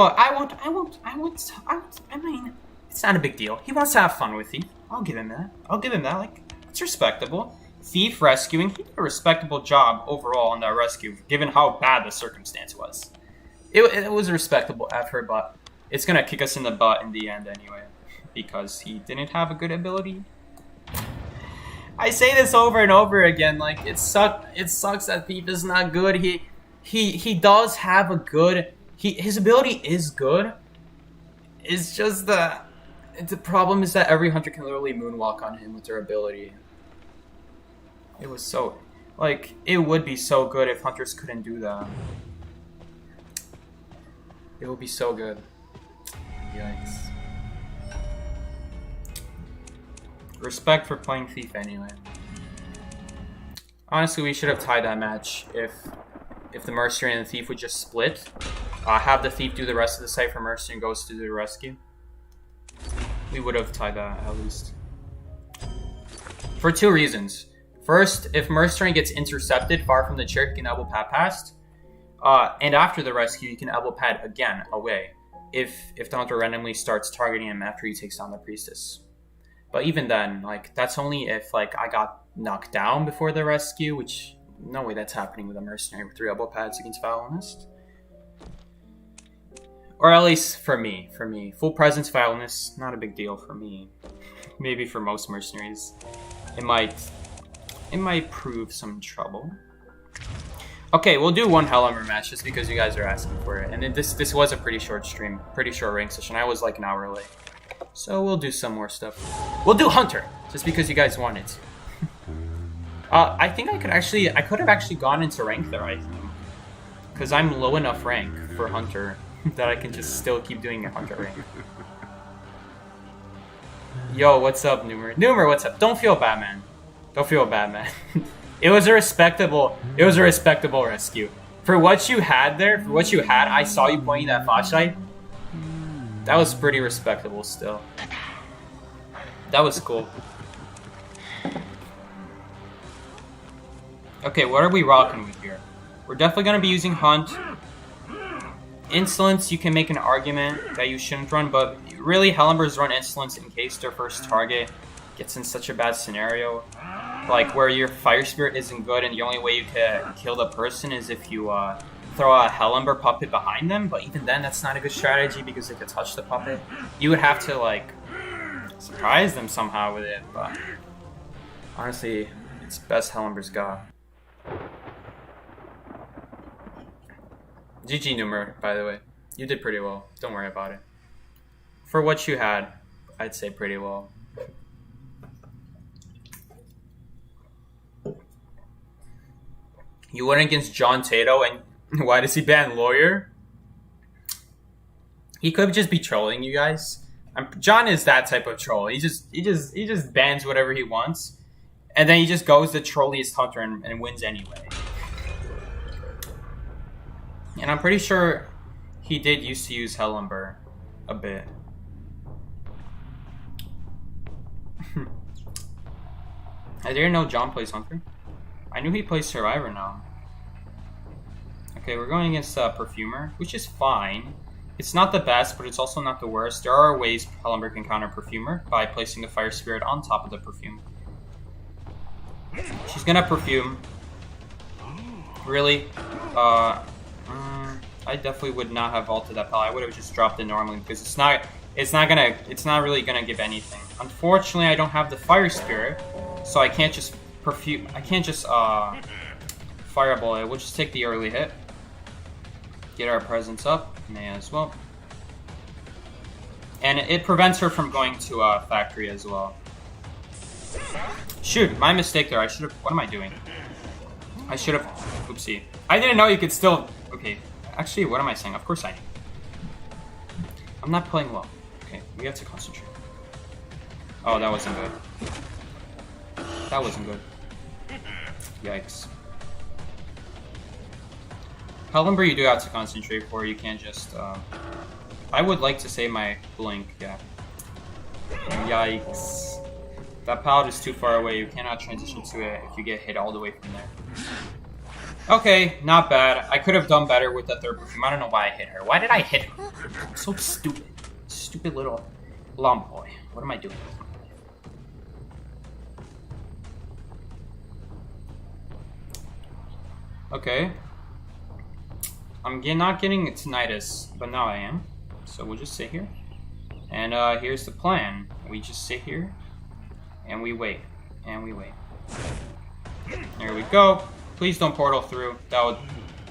mean, it's not a big deal. He wants to have fun with Thief. I'll give him that. Like, it's respectable. Thief rescuing, he did a respectable job overall on that rescue, given how bad the circumstance was. It was a respectable effort, but it's gonna kick us in the butt in the end anyway, because he didn't have a good ability. I say this over and over again, like, it sucks that Thief is not good. He does have a good, his ability is good. It's just that, the problem is that every hunter can literally moonwalk on him with their ability. It was so, like, it would be so good if hunters couldn't do that. It would be so good. Yikes. Respect for playing Thief anyway. Honestly, we should have tied that match if the Mercenary and the Thief would just split. Have the Thief do the rest of the Cypher, Mercenary goes to do the rescue. We would have tied that, at least. For two reasons. First, if Mercenary gets intercepted far from the chair, he can elbow pad past. And after the rescue, you can elbow pad again away. If the hunter randomly starts targeting him after he takes down the priestess. But even then, like, that's only if, like, I got knocked down before the rescue, which, no way that's happening with a Mercenary with 3 elbow pads against Violinist. Or at least for me. Full presence Violinist, not a big deal for me. Maybe for most Mercenaries. It might prove some trouble. Okay, we'll do one Hellhammer match just because you guys are asking for it. And this was a pretty short stream, pretty short rank session. I was like an hour late. So we'll do some more stuff. We'll do Hunter, just because you guys wanted to. I think I could have actually gone into rank there, I think. Because I'm low enough rank for Hunter that I can just still keep doing a Hunter rank. Yo, what's up, Numer? Numer, what's up? Don't feel bad, man. Don't feel bad, man. It was a respectable rescue. For what you had there, I saw you pointing that flashlight. That was pretty respectable still. That was cool. Okay, what are we rocking with here? We're definitely going to be using Hunt. Insolence, you can make an argument that you shouldn't run, but really Hellumbers run Insolence in case their first target gets in such a bad scenario. Like where your Fire Spirit isn't good and the only way you can kill the person is if you throw a Hellumber puppet behind them, but even then that's not a good strategy because they could touch the puppet. You would have to like surprise them somehow with it, but honestly, it's best Hellumber's got. GG Numer, by the way. You did pretty well. Don't worry about it. For what you had, I'd say pretty well. You went against John Tato, and why does he ban Lawyer? He could just be trolling you guys. John is that type of troll. He just bans whatever he wants, and then he just goes the trolliest hunter and wins anyway. And I'm pretty sure he did used to use Hellumber a bit. I didn't know John plays Hunter. I knew he plays Survivor now. Okay, we're going against Perfumer, which is fine. It's not the best, but it's also not the worst. There are ways Hellumber can counter Perfumer by placing the Fire Spirit on top of the Perfume. She's gonna Perfume. Really? I definitely would not have vaulted that pal. I would have just dropped it normally because it's not really gonna give anything. Unfortunately, I don't have the Fire Spirit, so I can't just Fireball it. We'll just take the early hit. Get our presence up. May as well. And it prevents her from going to Factory as well. Shoot, my mistake there. I should have... What am I doing? I should have... Oopsie. I didn't know you could still... Okay. Actually, what am I saying? Of course I knew. I'm not playing well. Okay, we have to concentrate. Oh, that wasn't good. That wasn't good. Yikes. Hellumber you do have to concentrate for. You can't just... I would like to say my blink, yeah. Yikes. That pallet is too far away. You cannot transition to it if you get hit all the way from there. Okay, not bad. I could have done better with the third perfume. I don't know why I hit her. Why did I hit her? I'm so stupid. Stupid little lump boy. What am I doing? Okay. I'm not getting tinnitus, but now I am. So we'll just sit here. And here's the plan. We just sit here. And we wait. And we wait. There we go. Please don't portal through. That would...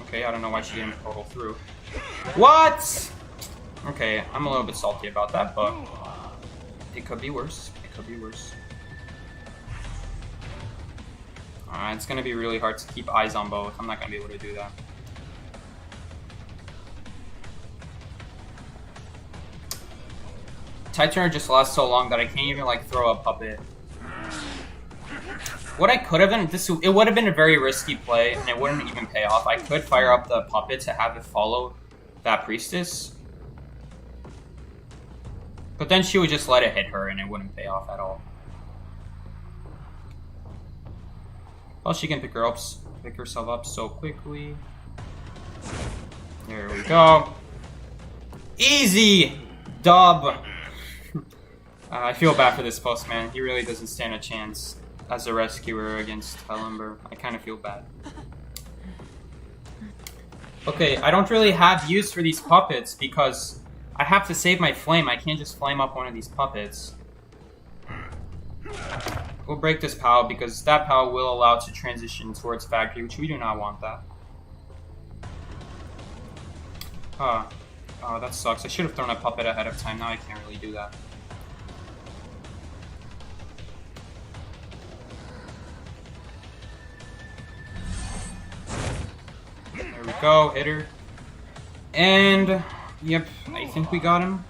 Okay, I don't know why she didn't portal through. What? Okay, I'm a little bit salty about that, but... It could be worse. It could be worse. It's gonna be really hard to keep eyes on both. I'm not gonna be able to do that. Titan just lasts so long that I can't even like throw a puppet. What I could have done, it would have been a very risky play, and it wouldn't even pay off. I could fire up the puppet to have it follow that priestess. But then she would just let it hit her, and it wouldn't pay off at all. Well, she can pick herself up so quickly. There we go. Easy! Dub! I feel bad for this postman. He really doesn't stand a chance as a rescuer against Hellumber. I kind of feel bad. Okay, I don't really have use for these puppets because I have to save my flame. I can't just flame up one of these puppets. We'll break this POW because that POW will allow it to transition towards Factory, which we do not want that. Oh, that sucks. I should have thrown a puppet ahead of time. Now I can't really do that. There we go, hit her. And, yep, I think we got him.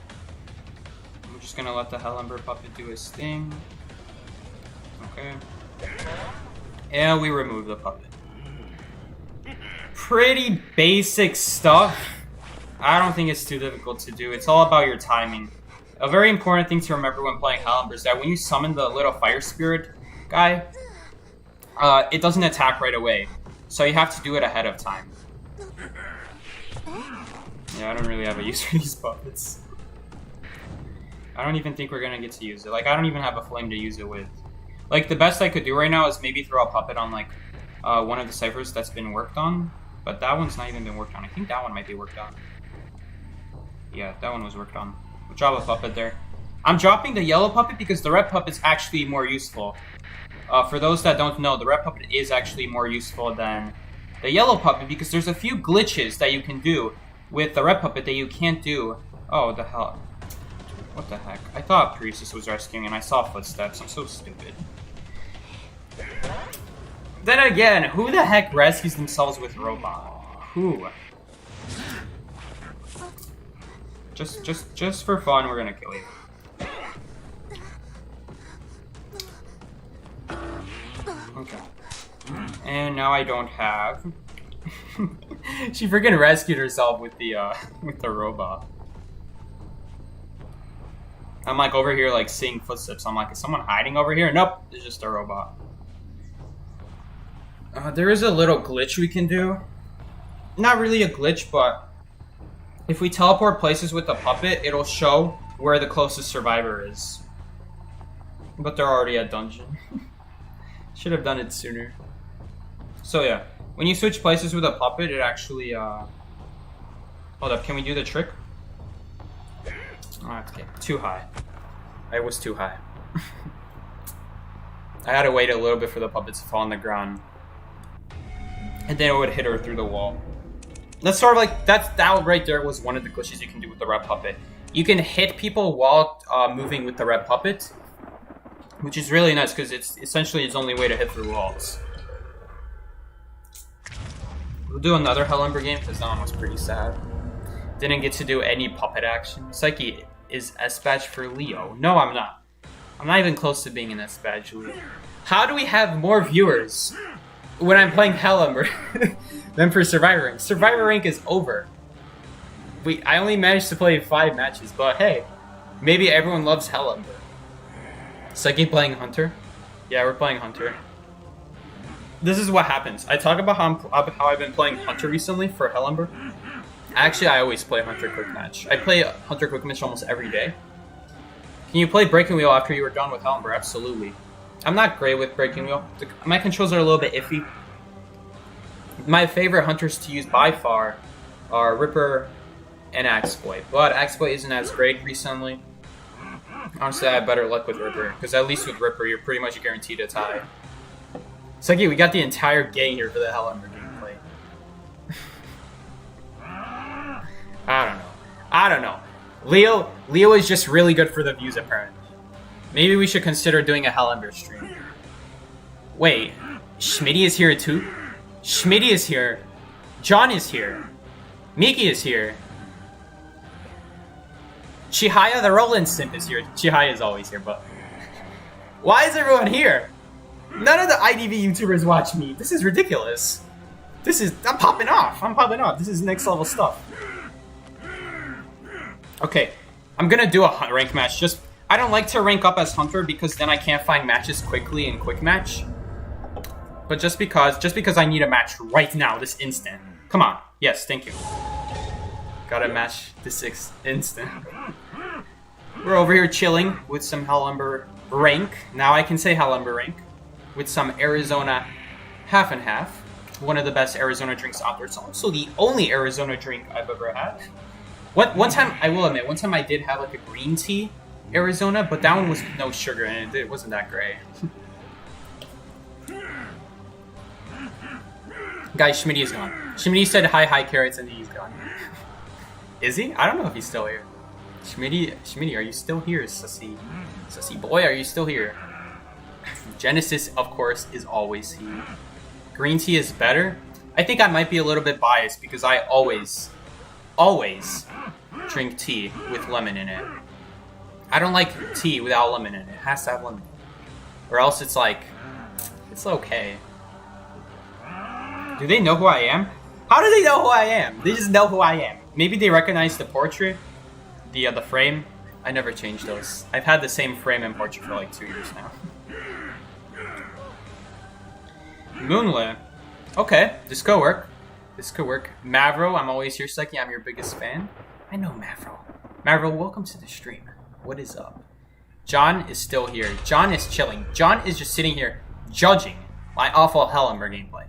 I'm just gonna let the Hellumber puppet do his thing. Okay. And we remove the puppet. Pretty basic stuff. I don't think it's too difficult to do. It's all about your timing. A very important thing to remember when playing Hellumber is that when you summon the little Fire Spirit guy, it doesn't attack right away. So you have to do it ahead of time. Yeah, I don't really have a use for these puppets. I don't even think we're gonna get to use it. Like, I don't even have a flame to use it with. Like, the best I could do right now is maybe throw a puppet on, like, one of the ciphers that's been worked on. But that one's not even been worked on. I think that one might be worked on. Yeah, that one was worked on. We'll drop a puppet there. I'm dropping the yellow puppet because the red puppet's actually more useful. For those that don't know, the red puppet is actually more useful than the yellow puppet because there's a few glitches that you can do with the red puppet that you can't do. Oh, the hell. What the heck? I thought Paresis was rescuing and I saw footsteps. I'm so stupid. Then again, who the heck rescues themselves with robot? Who? Just for fun, we're gonna kill you. Okay. And now I don't have. She freaking rescued herself with the robot. I'm like over here like seeing footsteps. I'm like, is someone hiding over here? Nope, it's just a robot. There is a little glitch we can do. Not really a glitch, but if we teleport places with the puppet, it'll show where the closest survivor is. But they're already at dungeon. Should have done it sooner. So yeah, when you switch places with a puppet, it actually, Hold up, can we do the trick? Oh, okay, too high. I was too high. I had to wait a little bit for the puppet to fall on the ground. And then it would hit her through the wall. That's sort of like, that right there was one of the glitches you can do with the red puppet. You can hit people while moving with the red puppet, which is really nice because it's essentially its only way to hit through walls. We'll do another Hellumber game because that one was pretty sad. Didn't get to do any puppet action. Psyche is S-Badge for Leo. No, I'm not. I'm not even close to being an S-Badge Leo. How do we have more viewers when I'm playing Hellumber than for Survivor Rank? Survivor Rank is over. I only managed to play 5 matches, but hey, maybe everyone loves Hellumber. Psyche playing Hunter? Yeah, we're playing Hunter. This is what happens. I talk about how I've been playing Hunter recently for Hellumber. Actually, I always play Hunter Quick Match. I play Hunter Quick Match almost every day. Can you play Breaking Wheel after you were done with Hellumber? Absolutely. I'm not great with Breaking Wheel. My controls are a little bit iffy. My favorite Hunters to use by far are Ripper and Axeboy. But Axeboy isn't as great recently. Honestly, I have better luck with Ripper. Because at least with Ripper, you're pretty much guaranteed a tie. So yeah, we got the entire gang here for the Hellumber gameplay. I don't know. Leo is just really good for the views, apparently. Maybe we should consider doing a Hellumber stream. Wait, Schmitty is here too? Schmitty is here. John is here. Miki is here. Chihaya the Roland Simp is here. Chihaya is always here, but... Why is everyone here? None of the IDV YouTubers watch me. This is ridiculous. I'm popping off. This is next level stuff. Okay, I'm gonna do a rank match. I don't like to rank up as Hunter because then I can't find matches quickly in Quick Match. But just because I need a match right now, this instant. Come on. Yes, thank you. Got a match this instant. We're over here chilling with some Hellumber rank. Now I can say Hellumber rank. With some Arizona half and half. One of the best Arizona drinks out there. It's also the only Arizona drink I've ever had. One time, I will admit, one time I did have like a green tea Arizona, but that one was no sugar in it. It wasn't that great. Guys, Schmitty is gone. Schmitty said hi carrots and he's gone. Is he? I don't know if he's still here. Schmitty, are you still here, sussy? Sussy boy, are you still here? Genesis, of course, is always here. Green tea is better. I think I might be a little bit biased because I always drink tea with lemon in it. I don't like tea without lemon in it. It has to have lemon. Or else it's like, it's okay. Do they know who I am? How do they know who I am? They just know who I am. Maybe they recognize the portrait, the frame. I never changed those. I've had the same frame and portrait for like 2 years now. Moonlit. Okay, this could work. This could work. Mavro, I'm always here, Psyche. I'm your biggest fan. I know Mavro. Mavro, welcome to the stream. What is up? John is still here. John is chilling. John is just sitting here judging my awful Hellenberg gameplay.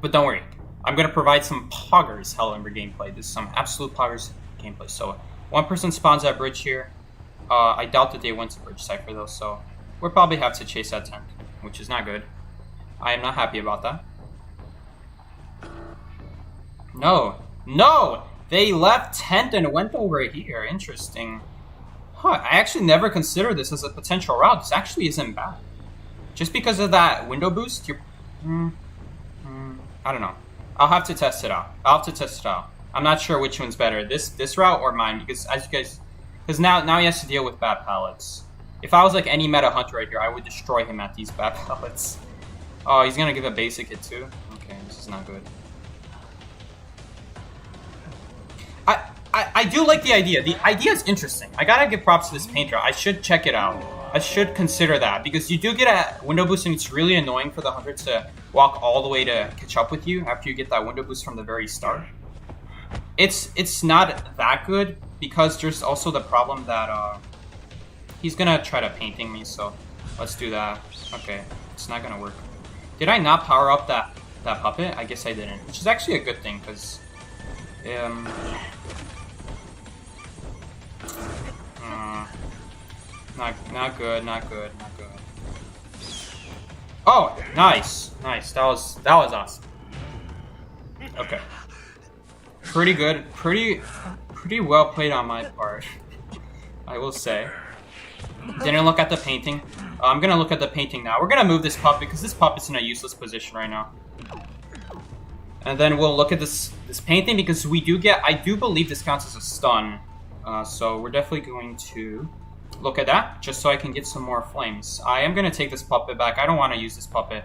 But don't worry. I'm going to provide some poggers Hellenberg gameplay. This is some absolute poggers gameplay. So, one person spawns at bridge here. I doubt that they went to bridge cipher though, so we'll probably have to chase that tent, which is not good. I am not happy about that. No! They left tent and went over here. Interesting. Huh, I actually never considered this as a potential route. This actually isn't bad. Just because of that window boost, you're... I don't know. I'll have to test it out. I'm not sure which one's better, this route or mine, because as you guys... Because now he has to deal with bad pallets. If I was like any meta hunter right here, I would destroy him at these bad pallets. Oh, he's gonna give a basic hit too? Okay, this is not good. I do like the idea. The idea is interesting. I gotta give props to this painter. I should check it out. I should consider that, because you do get a window boost, and it's really annoying for the hunter to walk all the way to catch up with you after you get that window boost from the very start. It's not that good, because there's also the problem that he's gonna try to painting me, so let's do that. Okay, it's not gonna work. Did I not power up that puppet? I guess I didn't, which is actually a good thing, because not good. Oh, nice. That was awesome. Okay. Pretty good. Pretty well played on my part, I will say. Didn't look at the painting. I'm gonna look at the painting now. We're gonna move this puppet, because this puppet's in a useless position right now. And then we'll look at this painting, because I do believe this counts as a stun. So we're definitely going to look at that, just so I can get some more flames. I am gonna take this puppet back. I don't want to use this puppet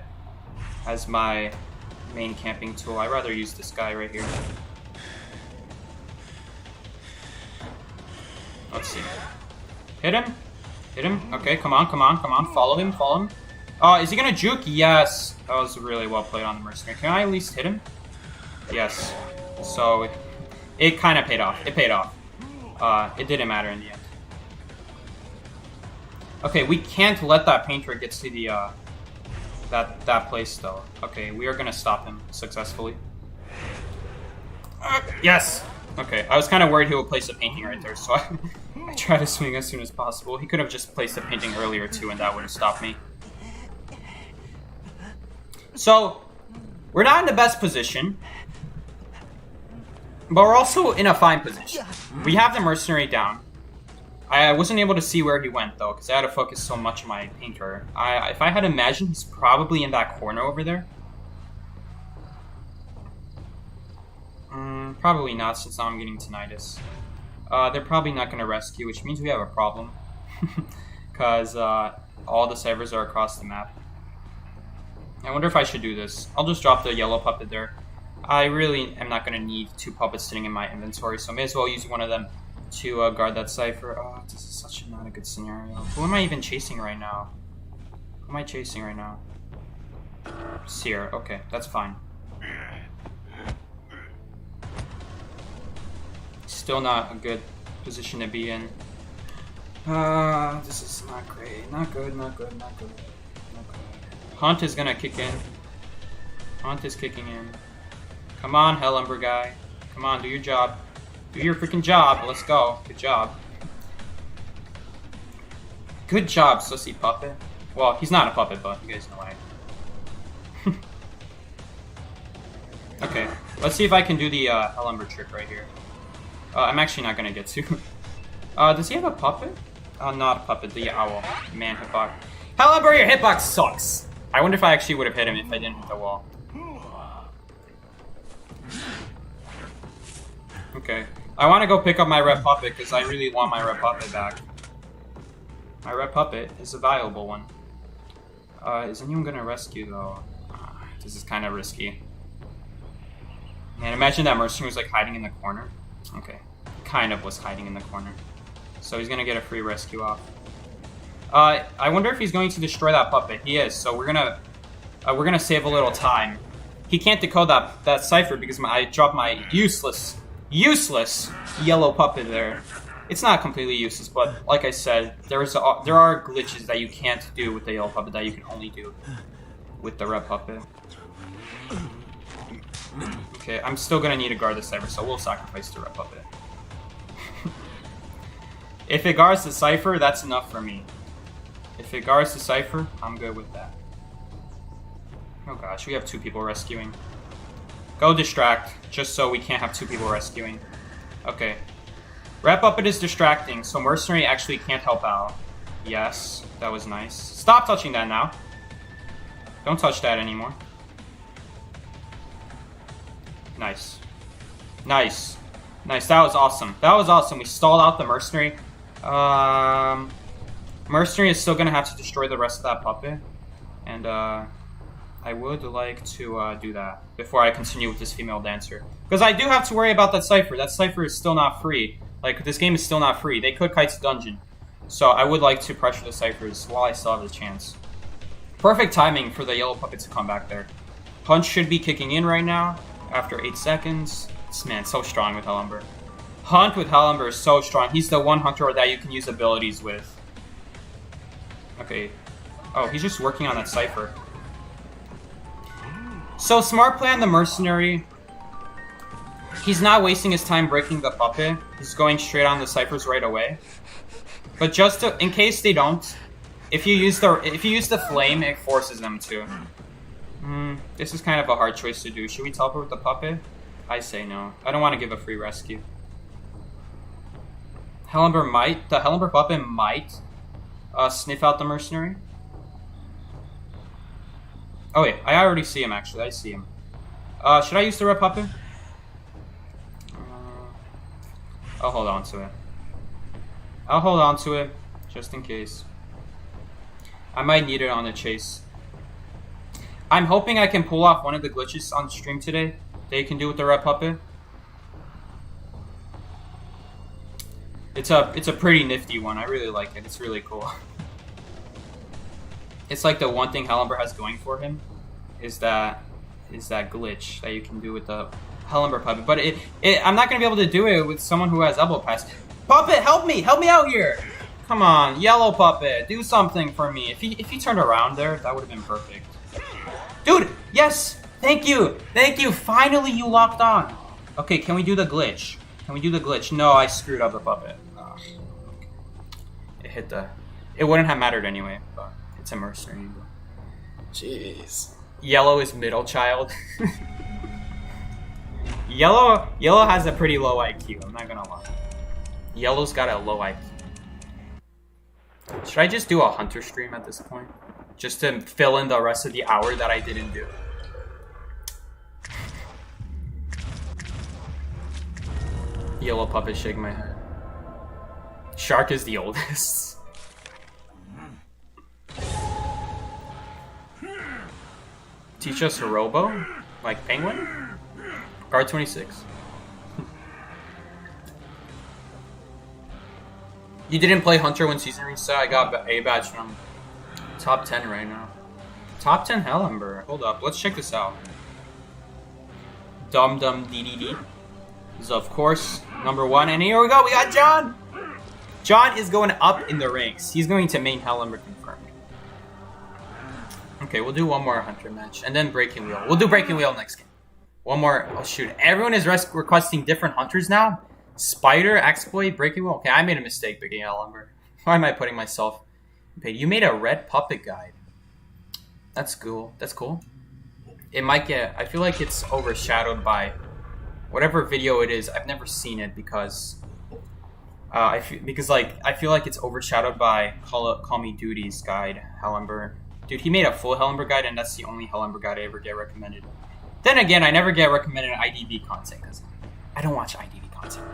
as my main camping tool. I'd rather use this guy right here. Let's see. Hit him. Okay, come on. Follow him. Is he gonna juke? Yes. That was really well played on the mercenary. Can I at least hit him? Yes. So, it kind of paid off. It didn't matter in the end. Okay, we can't let that painter get to the, that place, though. Okay, we are gonna stop him successfully. Yes! Okay, I was kind of worried he would place a painting right there, so I tried to swing as soon as possible. He could have just placed a painting earlier, too, and that would have stopped me. So, we're not in the best position, but we're also in a fine position. We have the mercenary down. I wasn't able to see where he went, though, because I had to focus so much on my painter. If I had imagined, he's probably in that corner over there. Probably not, since now I'm getting tinnitus. They're probably not going to rescue, which means we have a problem. Because all the ciphers are across the map. I wonder if I should do this. I'll just drop the yellow puppet there. I really am not going to need 2 puppets sitting in my inventory, so I may as well use one of them to guard that cipher. Oh, this is such not a good scenario. Who am I even chasing right now? Who am I chasing right now? Seer. Okay, that's fine. Still not a good position to be in. This is not great. Not good. Hunt is gonna kick in. Hunt is kicking in. Come on, Hellenberg guy. Come on, do your job. Do your freaking job. Let's go. Good job. Good job, sussy puppet. Well, he's not a puppet, but you guys know why. Okay, let's see if I can do the Hellenberg trick right here. I'm actually not gonna get to. Does he have a puppet? Not a puppet, the owl. Man, hitbox. Hellenberg, your hitbox sucks! I wonder if I actually would have hit him if I didn't hit the wall. Okay. I want to go pick up my red puppet, because I really want my red puppet back. My red puppet is a valuable one. Is anyone gonna rescue, though? This is kind of risky. Man, imagine that mercenary was, like, hiding in the corner. Okay. Kind of was hiding in the corner. So he's gonna get a free rescue off. I wonder if he's going to destroy that puppet. He is, so we're gonna save a little time. He can't decode that cipher because I dropped my useless yellow puppet there. It's not completely useless, but like I said, there are glitches that you can't do with the yellow puppet that you can only do with the red puppet. Okay, I'm still gonna need to guard the cipher, so we'll sacrifice the red puppet. If it guards the cipher, that's enough for me. If it guards the cipher, I'm good with that. Oh gosh, we have 2 people rescuing. Go distract, just so we can't have 2 people rescuing. Okay. Red puppet is distracting, so mercenary actually can't help out. Yes, that was nice. Stop touching that now. Don't touch that anymore. Nice. Nice. Nice, that was awesome. That was awesome. We stalled out the mercenary. Mercenary is still gonna have to destroy the rest of that puppet. And, I would like to do that before I continue with this female dancer. Because I do have to worry about that cipher. That cipher is still not free. Like, this game is still not free. They could kite to dungeon. So I would like to pressure the ciphers while I still have the chance. Perfect timing for the yellow puppet to come back there. Punch should be kicking in right now after 8 seconds. This man's so strong with Hellember. Hunt with Hellember is so strong. He's the one hunter that you can use abilities with. Okay. Oh, he's just working on that cipher. So, smart play on the mercenary. He's not wasting his time breaking the puppet. He's going straight on the ciphers right away. But just to, in case they don't, if you use the flame, it forces them to. This is kind of a hard choice to do. Should we teleport with the puppet? I say no. I don't want to give a free rescue. The Hellember puppet might sniff out the mercenary. Oh wait, I already see him actually. I see him. Should I use the red puppet? I'll hold on to it. I'll hold on to it, just in case. I might need it on the chase. I'm hoping I can pull off one of the glitches on stream today that you can do with the red puppet. It's a pretty nifty one. I really like it. It's really cool. It's like the one thing Hellember has going for him is that glitch that you can do with the Hellember puppet. But I'm not gonna be able to do it with someone who has elbow pass. Puppet, help me out here! Come on, yellow puppet, do something for me. If he turned around there, that would have been perfect. Dude, yes, thank you. Finally, you locked on. Okay, can we do the glitch? No, I screwed up the puppet. Oh. It hit the. It wouldn't have mattered anyway. But it's a mercenary. Jeez. Yellow is middle child. Yellow has a pretty low IQ, I'm not gonna lie. Yellow's got a low IQ. Should I just do a hunter stream at this point? Just to fill in the rest of the hour that I didn't do. Yellow puppet shake my head. Shark is the oldest. Teach us a robo? Like penguin? Guard 26. You didn't play Hunter when season reset? I got A badge from top 10 right now. Top 10 Hellember. Hold up, let's check this out. Dum Dum DDD is of course number 1, and here we go, we got John! John is going up in the ranks. He's going to main Hellember confirmed. Okay, we'll do one more Hunter match, and then Breaking Wheel. We'll do Breaking Wheel next game. One more, oh shoot, everyone is requesting different Hunters now? Spider, Exploit, Breaking Wheel? Okay, I made a mistake picking Hellember. Why am I putting myself in pain? You made a red puppet guide. That's cool. It might get, I feel like it's overshadowed by whatever video it is. I've never seen it because I feel like it's overshadowed by Call Me Duty's guide, Hellember. Dude, he made a full Hellember guide, and that's the only Hellember guide I ever get recommended. Then again, I never get recommended IDV content because I don't watch IDV content.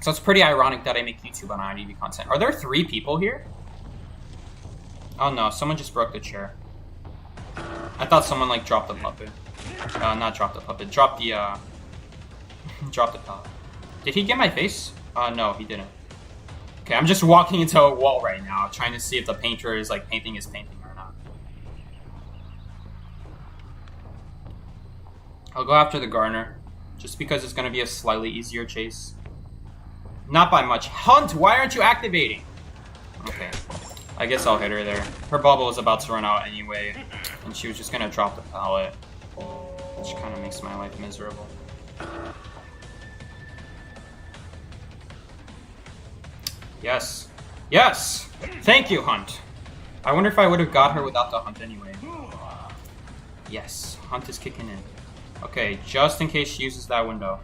So it's pretty ironic that I make YouTube on IDV content. Are there 3 people here? Oh no, someone just broke the chair. I thought someone like dropped the puppet. Not dropped the puppet, dropped the dropped the puppet. Did he get my face? No, he didn't. Okay, I'm just walking into a wall right now, trying to see if the painter is like painting his painting or not. I'll go after the Gardener, just because it's going to be a slightly easier chase. Not by much. Hunt, why aren't you activating? Okay. I guess I'll hit her there. Her bubble is about to run out anyway, and she was just going to drop the pallet, which kind of makes my life miserable. Yes. Yes! Thank you, Hunt. I wonder if I would have got her without the Hunt anyway. Yes, Hunt is kicking in. Okay, just in case she uses that window.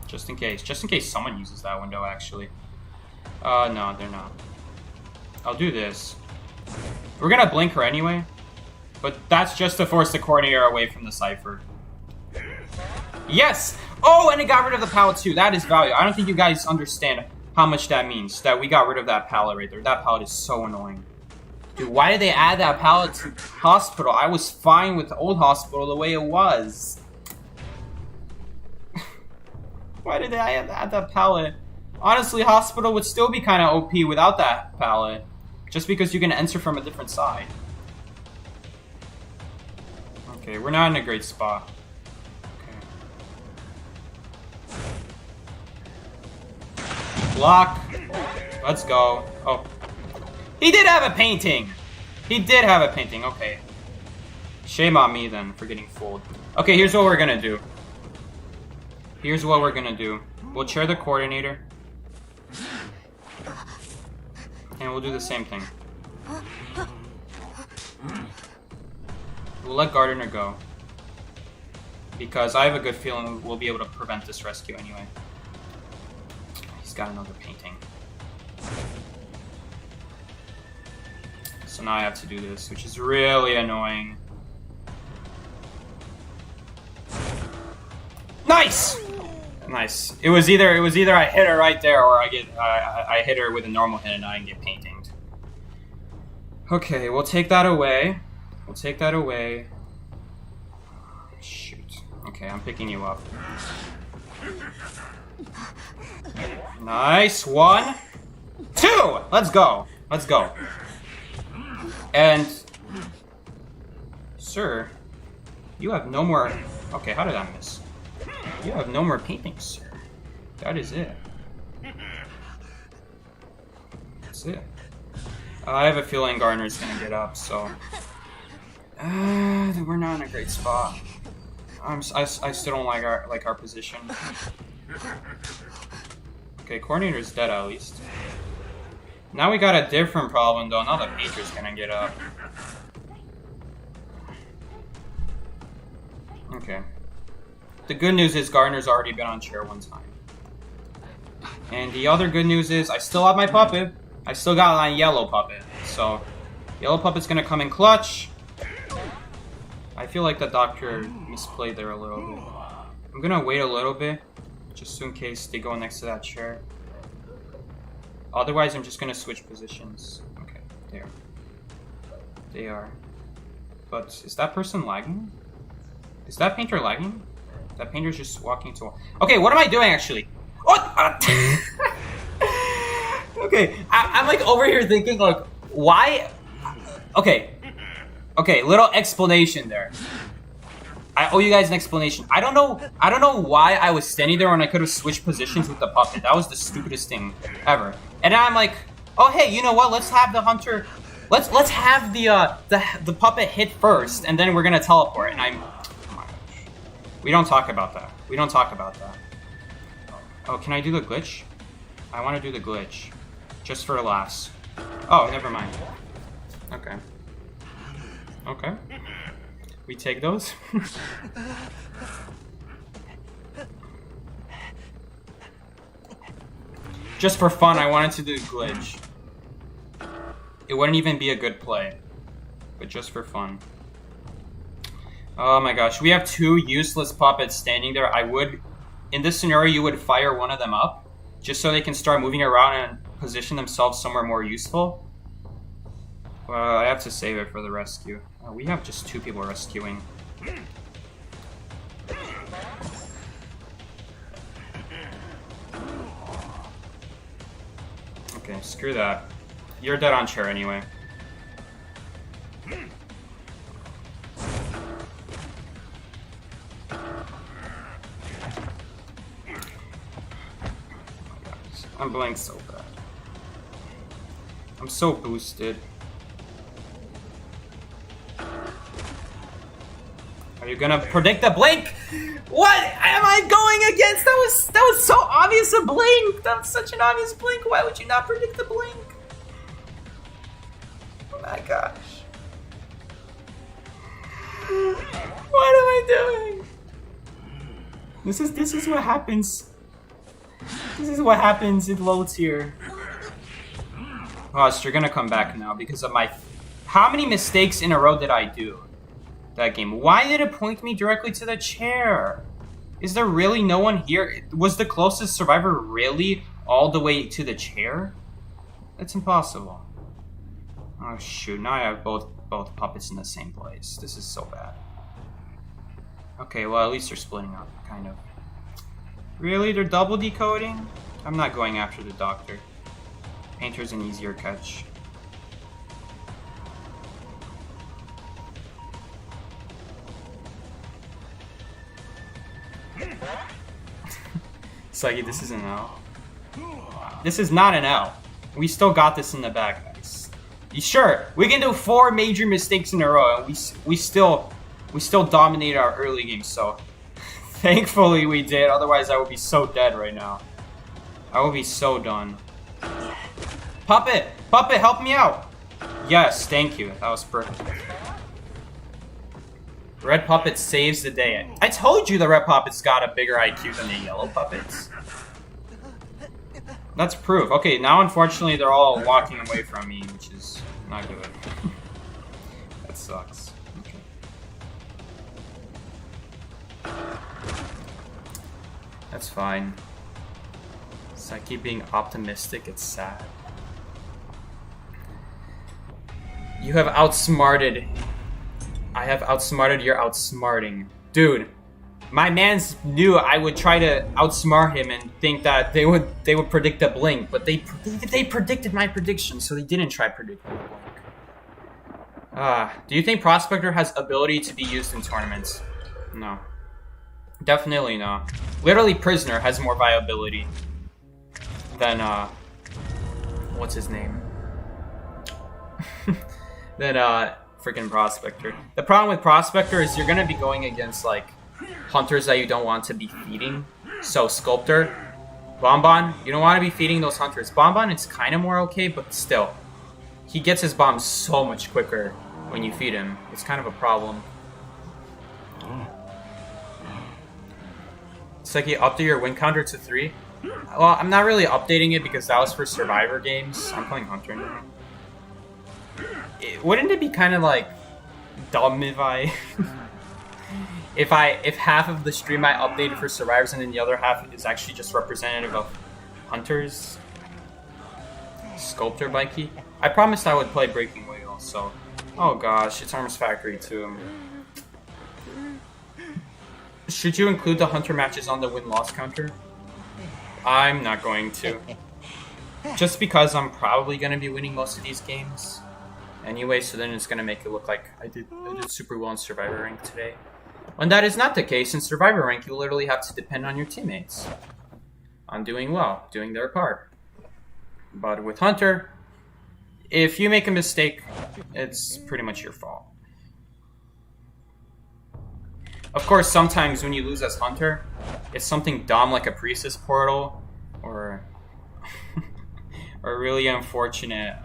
Just in case. Just in case someone uses that window, actually. No, they're not. I'll do this. We're gonna blink her anyway. But that's just to force the Coordinator away from the Cypher. Yes! Oh, and it got rid of the pallet too. That is value. I don't think you guys understand how much that means. That we got rid of that pallet right there. That pallet is so annoying. Dude, why did they add that pallet to Hospital? I was fine with the old Hospital the way it was. Why did they add that pallet? Honestly, Hospital would still be kind of OP without that pallet. Just because you can enter from a different side. Okay, we're not in a great spot. Okay. Block. Let's go. Oh. He did have a painting! He did have a painting, okay. Shame on me then for getting fooled. Okay, here's what we're gonna do. Here's what we're gonna do. We'll chair the Coordinator. And we'll do the same thing. We'll let Gardener go. Because I have a good feeling we'll be able to prevent this rescue anyway. He's got another painting. So now I have to do this, which is really annoying. Nice! Nice. It was either I hit her right there or I hit her with a normal hit and I get paintinged. Okay, we'll take that away. We'll take that away. Shoot. Okay, I'm picking you up. Nice. 1, 2! Let's go. Let's go. And... Sir, you have no more... Okay, how did I miss? You have no more paintings, sir. That is it. That's it. I have a feeling Gardener's gonna get up, so... we're not in a great spot. I still don't like our position. Okay, Coordinator's dead at least. Now we got a different problem though. Now the Painter's gonna get up. Okay. The good news is Gardener's already been on chair one time. And the other good news is I still have my puppet. I still got my yellow puppet. So, yellow puppet's gonna come in clutch. I feel like the doctor misplayed there a little bit. I'm gonna wait a little bit, just in case they go next to that chair. Otherwise, I'm just gonna switch positions. Okay, there. They are. But is that person lagging? Is that Painter lagging? That Painter's just walking to... Okay, what am I doing actually? Oh! Okay, I'm like over here thinking like, why? Okay. Okay, little explanation there. I owe you guys an explanation. I don't know why I was standing there when I could have switched positions with the puppet. That was the stupidest thing ever. And I'm like, oh hey, you know what? Let's have the hunter. Let's have the puppet hit first, and then we're gonna teleport. And I'm. Oh my gosh. We don't talk about that. We don't talk about that. Oh, can I do the glitch? I want to do the glitch, just for laughs. Oh, never mind. Okay. Okay. We take those. Just for fun, I wanted to do the glitch. It wouldn't even be a good play, but just for fun. Oh my gosh, we have two useless puppets standing there. I would, in this scenario, you would fire one of them up, just so they can start moving around and position themselves somewhere more useful. Well, I have to save it for the rescue. We have just two people rescuing. Okay, screw that. You're dead on chair anyway. I'm blank so bad. I'm so boosted. Are you gonna predict a blink? What am I going against? That was so obvious a blink. That was such an obvious blink. Why would you not predict the blink? Oh my gosh. What am I doing? This is what happens. This is what happens. It loads here. Gosh, you're gonna come back now because of my... How many mistakes in a row did I do that game? Why did it point me directly to the chair? Is there really no one here? Was the closest survivor really all the way to the chair? That's impossible. Oh shoot, now I have both puppets in the same place. This is so bad. Okay, well at least they're splitting up, kind of. Really? They're double decoding? I'm not going after the doctor. Painter's an easier catch. Sagi, this is an L. This is not an L. We still got this in the bag, guys. Sure, we can do 4 major mistakes in a row, and we still dominate our early game. So, thankfully we did. Otherwise, I would be so dead right now. I would be so done. Puppet, help me out. Yes, thank you. That was perfect. Red Puppet saves the day. I told you the Red Puppet's got a bigger IQ than the Yellow Puppets. That's proof. Okay, now unfortunately they're all walking away from me, which is not good. That sucks. Okay. That's fine. So I keep being optimistic, it's sad. You have outsmarted. I have outsmarted your outsmarting. Dude, my mans knew I would try to outsmart him and think that they would predict a blink, but they predicted my prediction, so they didn't try predicting a blink. Do you think Prospector has ability to be used in tournaments? No. Definitely not. Literally, Prisoner has more viability than, what's his name? Than, freaking Prospector. The problem with Prospector is you're gonna be going against, like, hunters that you don't want to be feeding. So, Sculptor, Bonbon, you don't want to be feeding those hunters. Bonbon, it's kind of more okay, but still. He gets his bombs so much quicker when you feed him. It's kind of a problem. It's like you update your win counter to 3. Well, I'm not really updating it because that was for Survivor games. I'm playing Hunter now. Wouldn't it be kind of like dumb if I if half of the stream I updated for Survivors and then the other half is actually just representative of Hunters? Sculptor Bikey? I promised I would play Breaking Wheel, so... Oh gosh, it's Arms Factory too. Should you include the Hunter matches on the win-loss counter? I'm not going to. Just because I'm probably going to be winning most of these games. Anyway, so then it's going to make it look like I did super well in Survivor Rank today. When that is not the case, in Survivor Rank, you literally have to depend on your teammates. On doing well, doing their part. But with Hunter, if you make a mistake, it's pretty much your fault. Of course, sometimes when you lose as Hunter, it's something dumb like a Priestess Portal, or or really unfortunate,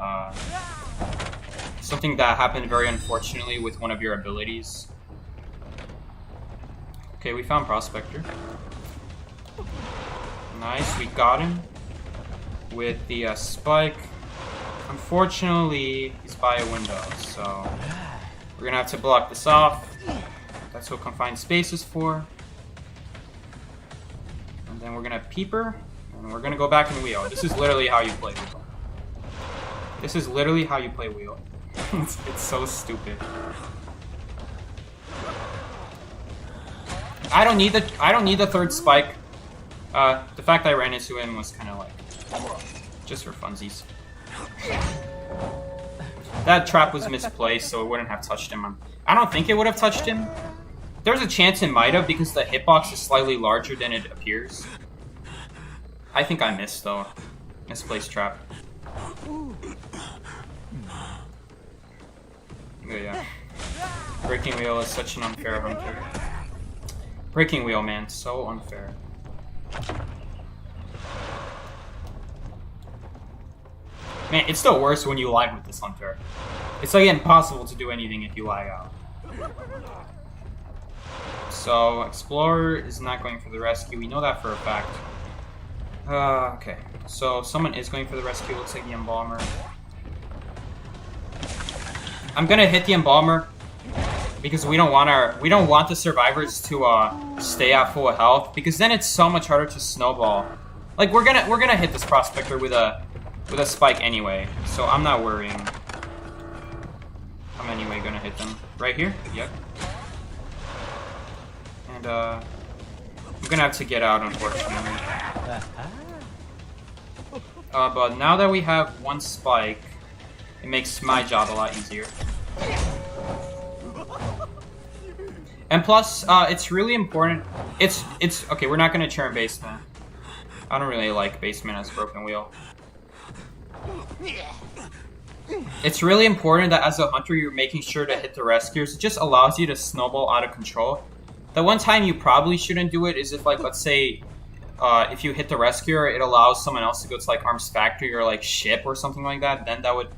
something that happened very unfortunately with one of your abilities. Okay, we found Prospector. Nice, we got him with the spike. Unfortunately, he's by a window, so we're gonna have to block this off. That's what confined space is for. And then we're gonna peeper, and we're gonna go back and wheel. This is literally how you play wheel. This is literally how you play wheel. It's so stupid. I don't need the third spike. The fact I ran into him was kind of like just for funsies. That trap was misplaced, so it wouldn't have touched him. I don't think it would have touched him. There's a chance it might have because the hitbox is slightly larger than it appears. I think I missed though. Misplaced trap. But yeah. Breaking Wheel is such an unfair hunter. Breaking Wheel, man, so unfair. Man, it's still worse when you lag with this hunter. It's like impossible to do anything if you lag out. So, Explorer is not going for the rescue. We know that for a fact. Okay. So, someone is going for the rescue. Looks like the Embalmer. I'm gonna hit the Embalmer because we don't want the survivors to stay at full health, because then it's so much harder to snowball. Like we're gonna hit this prospector with a spike anyway, so I'm not worrying. I'm anyway gonna hit them right here. Yep. And I'm gonna have to get out, unfortunately. But now that we have one spike, it makes my job a lot easier. And plus, it's really important. It's okay. We're not gonna churn basement. I don't really like basement as broken wheel. It's really important that as a hunter, you're making sure to hit the rescuers. It just allows you to snowball out of control. The one time you probably shouldn't do it is if, like, let's say, if you hit the rescuer, it allows someone else to go to, like, Arms Factory or, like, ship or something like that. Then that would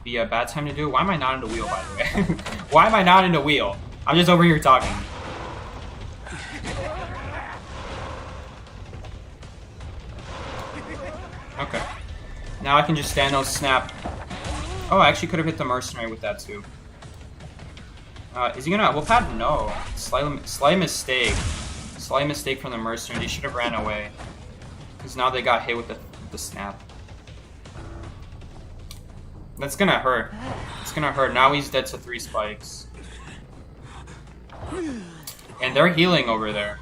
be a bad time to do. Why am I not in the wheel, by the way? Why am I not in the wheel? I'm just over here talking. Okay. Now I can just stand those snap. Oh, I actually could have hit the mercenary with that too. Is he gonna? Wolfpad? No. Slight mistake. Slight mistake from the mercenary. They should have ran away. Because now they got hit with the snap. That's gonna hurt. It's gonna hurt. Now he's dead to 3 spikes. And they're healing over there.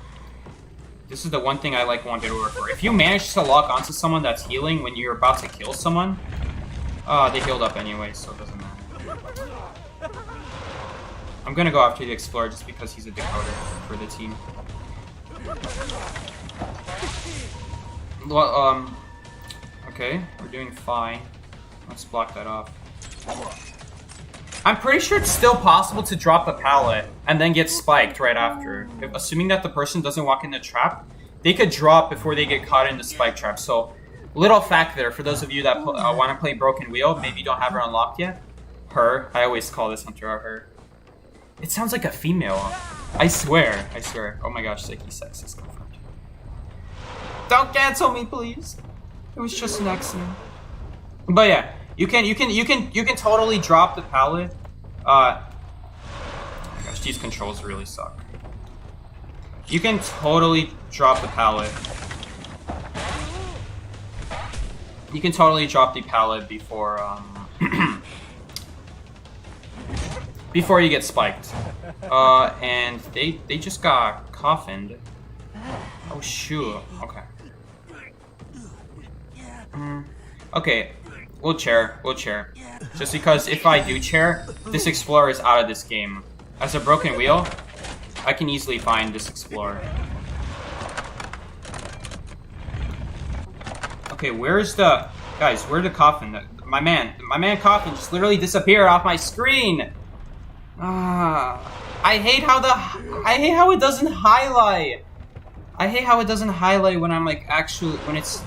This is the one thing I like Wanted Order for. If you manage to lock onto someone that's healing when you're about to kill someone, they healed up anyway, so it doesn't matter. I'm gonna go after the Explorer just because he's a decoder for the team. Well, okay, we're doing fine. Let's block that off. I'm pretty sure it's still possible to drop a pallet and then get spiked right after. Assuming that the person doesn't walk in the trap, they could drop before they get caught in the spike trap. So, little fact there for those of you that want to play Broken Wheel, maybe you don't have her unlocked yet. Her. I always call this hunter her. It sounds like a female. I swear. I swear. Oh my gosh, Psyche sex is confirmed. Don't cancel me, please. It was just an accident. But yeah, you can totally drop the pallet. Oh my gosh, these controls really suck. You can totally drop the pallet. You can totally drop the pallet before before you get spiked. And they just got coffined. Oh shoot. Okay. Okay. We'll chair. Just because if I do chair, this Explorer is out of this game. As a Broken Wheel, I can easily find this Explorer. Okay, where's the... Guys, where's the coffin? My man coffin just literally disappeared off my screen! I hate how it doesn't highlight! I hate how it doesn't highlight when I'm like actually... when it's...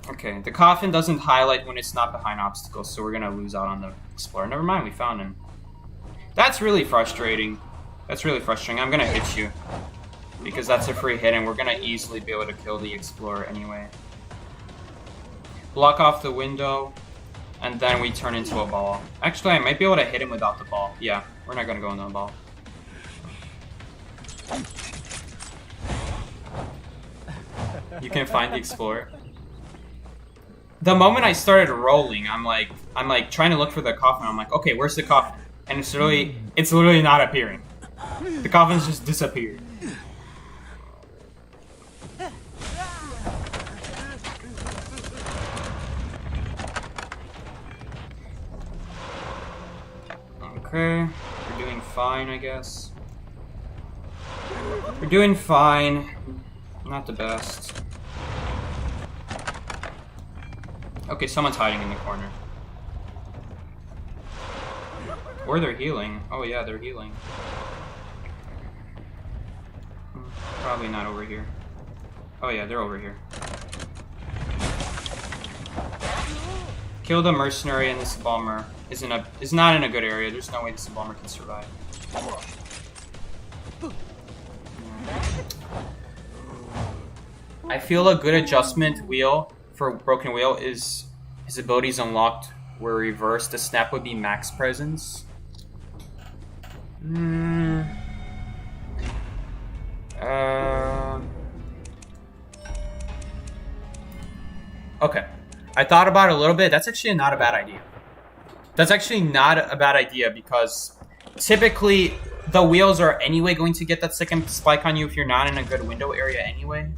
Okay, the coffin doesn't highlight when it's not behind obstacles, so we're gonna lose out on the Explorer. Never mind, we found him. That's really frustrating. That's really frustrating. I'm gonna hit you. Because that's a free hit, and we're gonna easily be able to kill the Explorer anyway. Block off the window, and then we turn into a ball. Actually, I might be able to hit him without the ball. Yeah, we're not gonna go into the ball. You can find the Explorer. The moment I started rolling, I'm like trying to look for the coffin. I'm like, okay, where's the coffin? And it's literally not appearing. The coffin's just disappeared. Okay, we're doing fine, I guess. We're doing fine. Not the best. Okay, someone's hiding in the corner. Or they're healing. Oh yeah, they're healing. Probably not over here. Oh yeah, they're over here. Kill the mercenary, and this bomber is not in a good area. There's no way this bomber can survive. I feel a good adjustment wheel for Broken Wheel is his abilities unlocked were reversed. The snap would be max presence. Okay. I thought about it a little bit. That's actually not a bad idea. That's actually not a bad idea because typically the wheels are anyway going to get that second spike on you if you're not in a good window area anyway.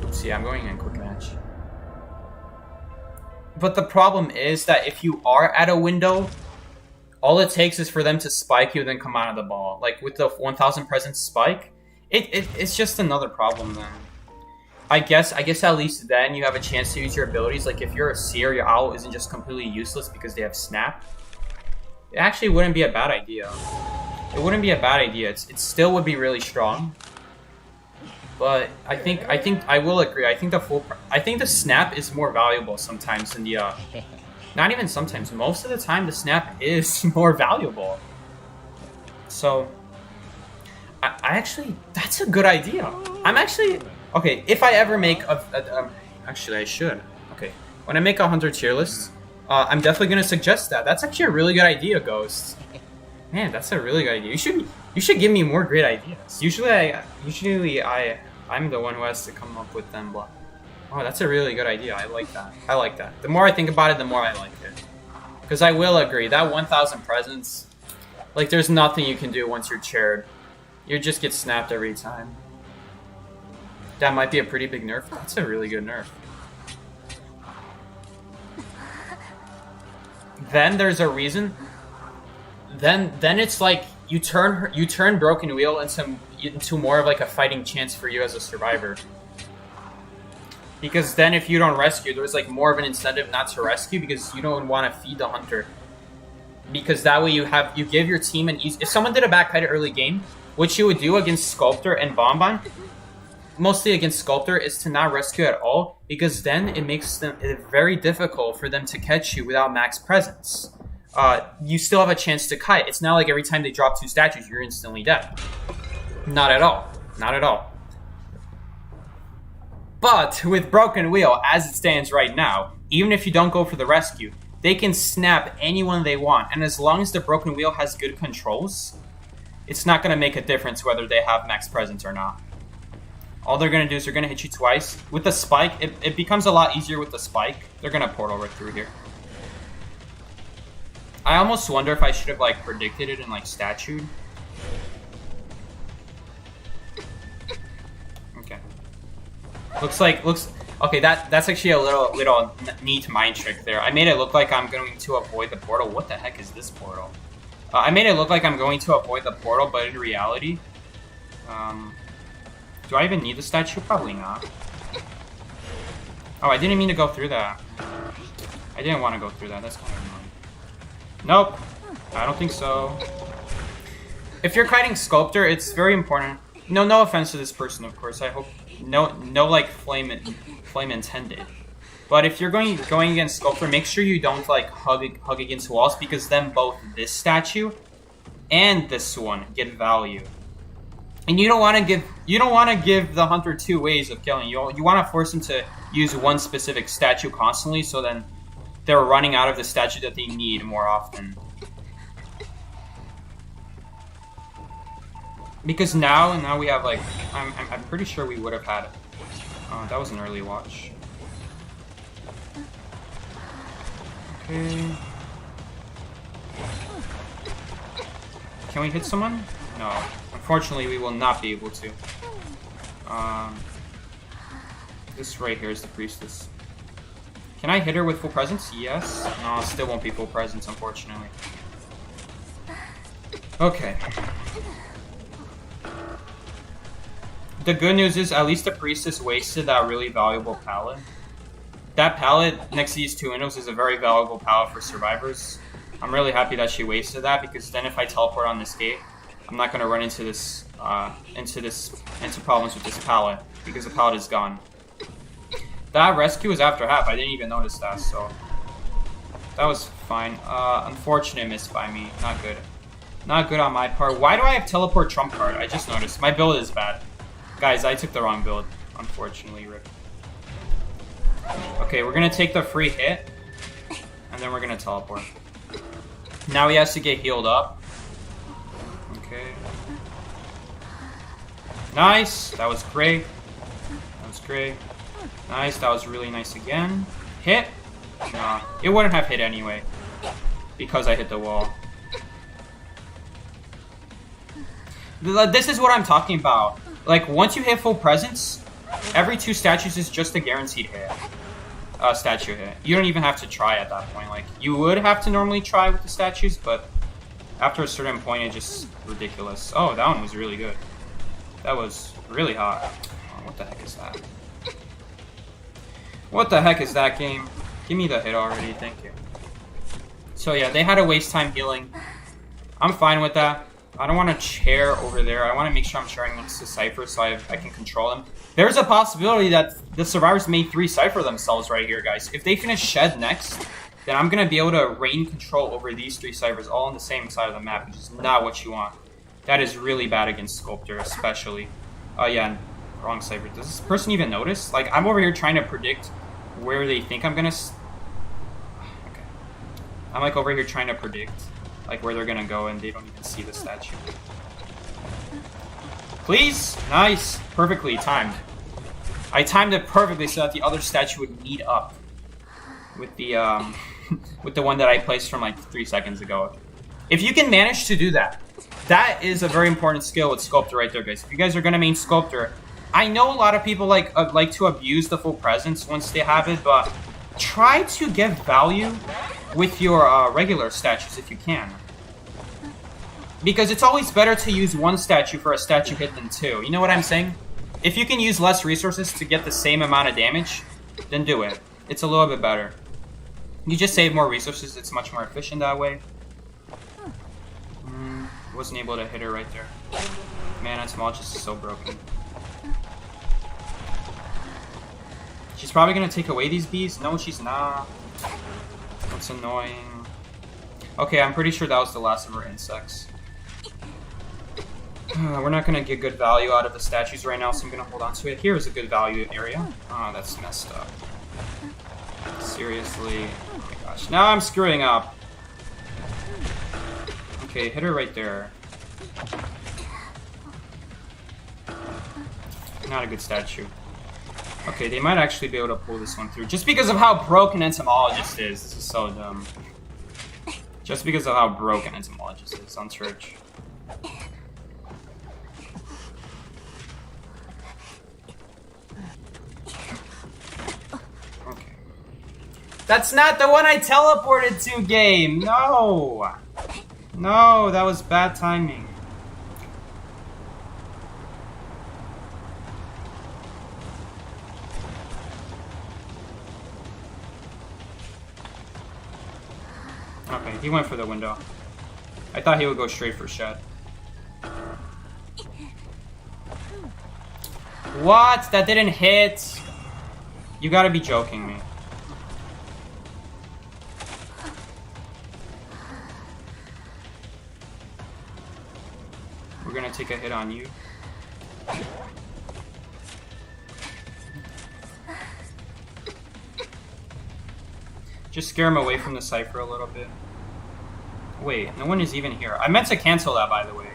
Oops, yeah, I'm going in quick match. But the problem is that if you are at a window, all it takes is for them to spike you and then come out of the ball. Like with the 1000 presence spike, it's just another problem then. I guess at least then you have a chance to use your abilities. Like if you're a seer, your owl isn't just completely useless because they have snap. It actually wouldn't be a bad idea. It wouldn't be a bad idea. It still would be really strong. But I think I will agree. I think the snap is more valuable sometimes than the not even sometimes. Most of the time the snap is more valuable. So I actually, that's a good idea. I'm actually okay, if I ever make actually I should. Okay. When I make a hunter tier list, I'm definitely gonna suggest that. That's actually a really good idea, Ghost. Man, that's a really good idea. You should give me more great ideas. Usually I'm the one who has to come up with them, but oh, that's a really good idea. I like that. I like that. The more I think about it, the more I like it. Because I will agree, that 1000 presence, like there's nothing you can do once you're chaired. You just get snapped every time. That might be a pretty big nerf. That's a really good nerf. Then there's a reason. Then it's like you turn Broken Wheel into more of like a fighting chance for you as a survivor. Because then if you don't rescue, there's like more of an incentive not to rescue because you don't want to feed the hunter. Because that way you give your team an easy. If someone did a back kite early game, what you would do against Sculptor and Bonbon, mostly against Sculptor, is to not rescue at all, because then it makes it very difficult for them to catch you without max presence. You still have a chance to kite. It's not like every time they drop 2 statues, you're instantly dead. Not at all. Not at all. But with Broken Wheel, as it stands right now, even if you don't go for the rescue, they can snap anyone they want. And as long as the Broken Wheel has good controls, it's not going to make a difference whether they have max presence or not. All they're going to do is they're going to hit you twice. With the spike, it becomes a lot easier with the spike. They're going to portal right through here. I almost wonder if I should have like predicted it and like statued. Okay. Looks okay, that's actually a little neat mind trick there. I made it look like I'm going to avoid the portal. What the heck is this portal? I made it look like I'm going to avoid the portal, but in reality, do I even need the statue? Probably not. Oh, I didn't mean to go through that. I didn't want to go through that. That's kind of annoying. Nope. I don't think so. If you're kiting Sculptor, it's very important. No offense to this person, of course. I hope no like flame intended. But if you're going against Sculptor, make sure you don't like hug against walls, because then both this statue and this one get value. And you don't want to give the hunter 2 ways of killing. You want to force them to use one specific statue constantly, so then they're running out of the statue that they need more often. Because now we have like I'm pretty sure we would have had. Oh, that was an early watch. Okay. Can we hit someone? No. Unfortunately, we will not be able to. This right here is the priestess. Can I hit her with full presence? Yes. No, still won't be full presence, unfortunately. Okay. the good news is at least the priestess wasted that really valuable pallet. That pallet next to these two windows is a very valuable pallet for survivors. I'm really happy that she wasted that, because then if I teleport on this gate, I'm not going to run into this, into problems with this pallet, because the pallet is gone. That rescue was after half. I didn't even notice that, so that was fine. Unfortunate miss by me. Not good. Not good on my part. Why do I have teleport trump card? I just noticed. My build is bad. Guys, I took the wrong build. Unfortunately, Rip. Okay, we're gonna take the free hit, and then we're gonna teleport. Now he has to get healed up. Okay. Nice. That was great. That was great. Nice. That was really nice again. Hit. Nah, it wouldn't have hit anyway, because I hit the wall. This is what I'm talking about. Like, once you hit full presence, every 2 statues is just a guaranteed hit. Statue hit. You don't even have to try at that point. Like, you would have to normally try with the statues, but after a certain point, it's just ridiculous. Oh, that one was really good. That was really hot. Oh, what the heck is that? What the heck is that game? Give me the hit already, thank you. So yeah, they had to waste time healing. I'm fine with that. I don't want to chair over there. I want to make sure I'm sharing next to Cypher so I can control him. There's a possibility that the survivors may 3 Cypher themselves right here, guys. If they finish Shed next, then I'm going to be able to reign control over these 3 Cyphers all on the same side of the map, which is not what you want. That is really bad against Sculptor, especially. Oh yeah, wrong Cypher. Does this person even notice? Like, I'm over here trying to predict where they think I'm going to... Okay. I'm like over here trying to predict like where they're gonna go, and they don't even see the statue. Please? Nice. Perfectly timed. I timed it perfectly so that the other statue would meet up with the with the one that I placed from like 3 seconds ago. If you can manage to do that, that is a very important skill with Sculptor right there, guys. If you guys are gonna main Sculptor, I know a lot of people like to abuse the full presence once they have it, but try to get value with your regular statues if you can. Because it's always better to use 1 statue for a statue hit than 2. You know what I'm saying? If you can use less resources to get the same amount of damage, then do it. It's a little bit better. You just save more resources, it's much more efficient that way. Wasn't able to hit her right there. Man, that small just is so broken. She's probably gonna take away these bees? No, she's not. That's annoying. Okay, I'm pretty sure that was the last of her insects. We're not gonna get good value out of the statues right now, so I'm gonna hold on to it. Here's a good value area. Oh, that's messed up. Seriously. Oh my gosh. Now I'm screwing up. Okay, hit her right there. Not a good statue. Okay, they might actually be able to pull this one through. Just because of how broken Entomologist is. This is so dumb. Just because of how broken Entomologist is on Church. Okay. That's not the one I teleported to, game! No! No, that was bad timing. Okay, he went for the window. I thought he would go straight for Shed. What? That didn't hit? You gotta be joking me. We're gonna take a hit on you. Just scare him away from the Cypher a little bit. Wait, no one is even here. I meant to cancel that, by the way.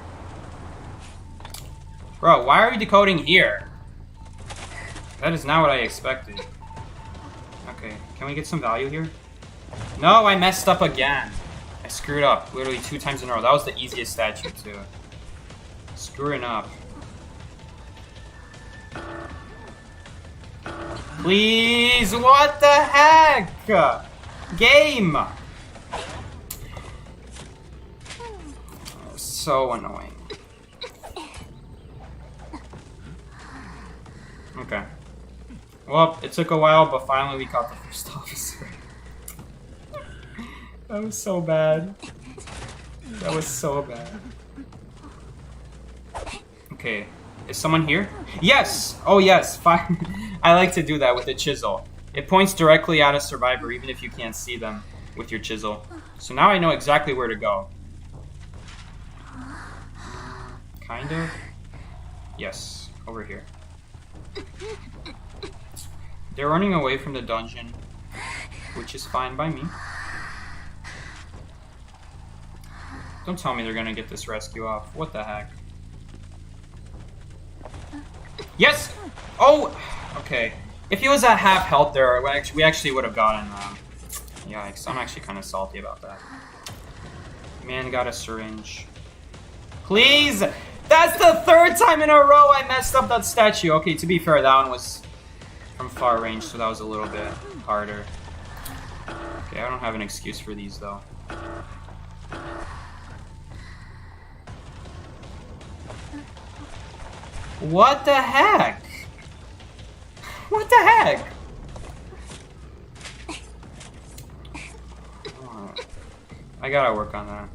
Bro, why are you decoding here? That is not what I expected. Okay, can we get some value here? No, I messed up again. I screwed up literally 2 times in a row. That was the easiest statue, too. Screwing up. Please, what the heck? Game! Oh, so annoying. Okay. Well, it took a while, but finally we caught the first officer. That was so bad. That was so bad. Okay. Is someone here? Yes! Oh yes, fine. I like to do that with a chisel. It points directly at a survivor, even if you can't see them with your chisel. So now I know exactly where to go. Kind of. Yes, over here. They're running away from the dungeon, which is fine by me. Don't tell me they're gonna get this rescue off. What the heck? Yes! Oh! Okay. If he was at half health there, we actually would have gotten yikes. I'm actually kind of salty about that. Man got a syringe. Please! That's the third time in a row I messed up that statue. Okay, to be fair, that one was from far range, so that was a little bit harder. Okay, I don't have an excuse for these, though. What the heck? What the heck? Oh, I gotta work on that.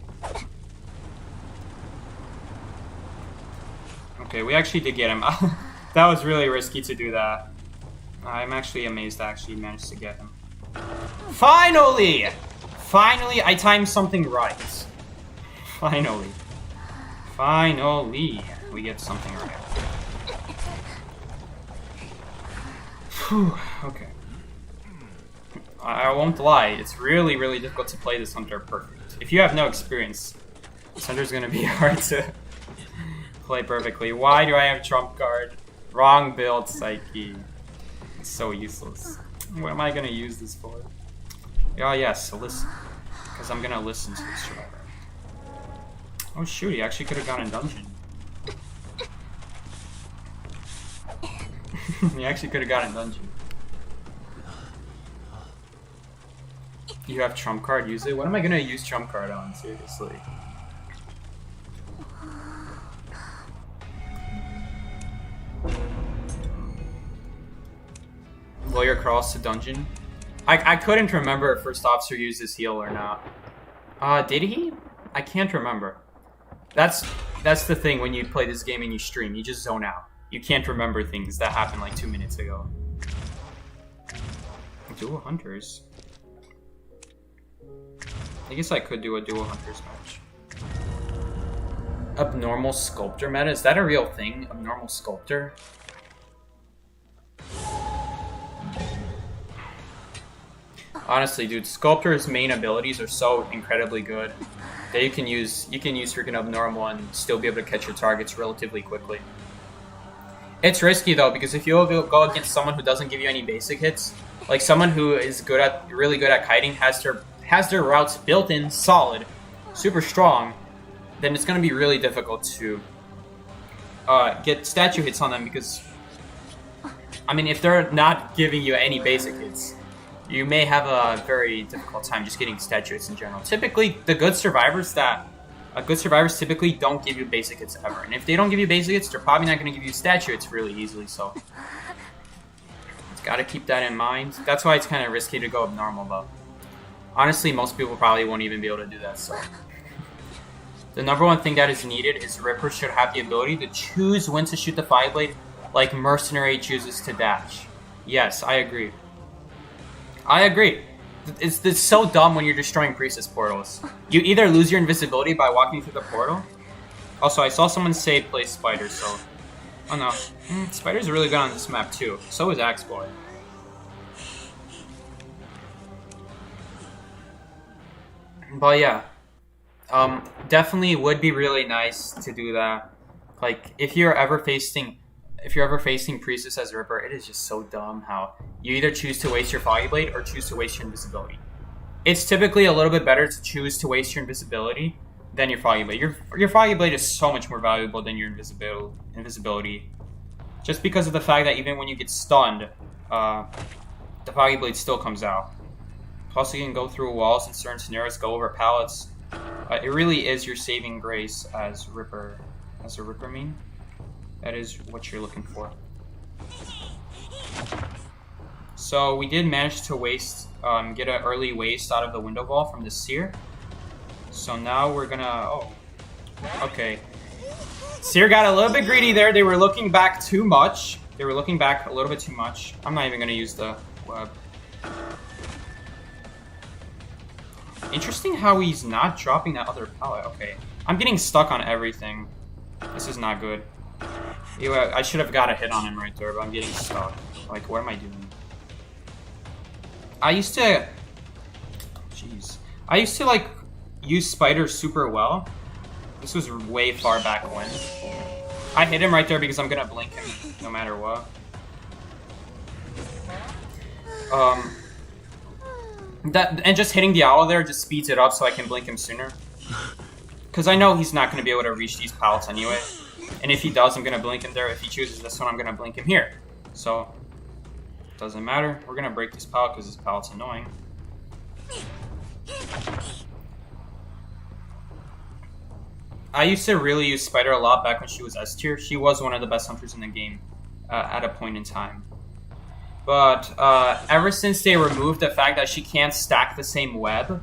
Okay, we actually did get him. That was really risky to do that. I'm actually amazed I actually managed to get him. Finally! Finally, I timed something right. Finally. Finally, we get something right. Whew, okay. I won't lie, it's really, really difficult to play this Hunter perfect. If you have no experience, this Hunter's gonna be hard to play perfectly. Why do I have trump card? Wrong build, Psyche. It's so useless. What am I gonna use this for? Oh yes, listen. Because I'm gonna listen to this survivor. Oh shoot, he actually could have gone in dungeon. He actually could have gotten dungeon. You have trump card, use it? What am I gonna use trump card on, seriously? Lawyer crawls to dungeon. I couldn't remember if first officer used his heal or not. Did he? I can't remember. That's the thing when you play this game and you stream, you just zone out. You can't remember things that happened like 2 minutes ago. Dual Hunters. I guess I could do a Dual Hunters match. Abnormal Sculptor meta? Is that a real thing? Abnormal Sculptor? Honestly, dude, Sculptor's main abilities are so incredibly good that you can use freaking Abnormal and still be able to catch your targets relatively quickly. It's risky though, because if you go against someone who doesn't give you any basic hits, like someone who is really good at kiting, has their routes built in, solid, super strong, then it's going to be really difficult to get statue hits on them, because, I mean, if they're not giving you any basic hits, you may have a very difficult time just getting statue hits in general. Typically, the good survivors typically don't give you basic hits ever. And if they don't give you basic hits, they're probably not going to give you statue hits really easily, so got to keep that in mind. That's why it's kind of risky to go abnormal, though. Honestly, most people probably won't even be able to do that, so. The number one thing that is needed is Ripper should have the ability to choose when to shoot the Fire Blade, like Mercenary chooses to dash. Yes, I agree. I agree. It's so dumb when you're destroying Priestess portals. You either lose your invisibility by walking through the portal. Also, I saw someone say play Spider, so... Oh no. Spider's really good on this map too. So is Axeboy. But yeah. Definitely would be really nice to do that. Like, if you're ever facing Priestess as Ripper, it is just so dumb how you either choose to waste your Foggy Blade or choose to waste your invisibility. It's typically a little bit better to choose to waste your invisibility than your Foggy Blade. Your Foggy Blade is so much more valuable than your invisibility. Just because of the fact that even when you get stunned, the Foggy Blade still comes out. Plus you can go through walls in certain scenarios, go over pallets. It really is your saving grace as Ripper. As a Ripper mean? That is what you're looking for. So we did manage to get an early waste out of the window ball from the Seer. So now we're gonna, oh, okay. Seer got a little bit greedy there. They were looking back too much. They were looking back a little bit too much. I'm not even gonna use the web. Interesting how he's not dropping that other pallet. Okay, I'm getting stuck on everything. This is not good. I should have got a hit on him right there, but I'm getting stuck. Like, what am I doing? I used to like use spiders super well. This was way far back when. I hit him right there because I'm gonna blink him no matter what. And just hitting the owl there just speeds it up so I can blink him sooner. Because I know he's not gonna be able to reach these pallets anyway. And if he does, I'm gonna blink him there. If he chooses this one, I'm gonna blink him here. So doesn't matter. We're gonna break this pallet because this pallet's annoying. I used to really use Spider a lot back when she was S tier. She was one of the best hunters in the game at a point in time. But ever since they removed the fact that she can't stack the same web,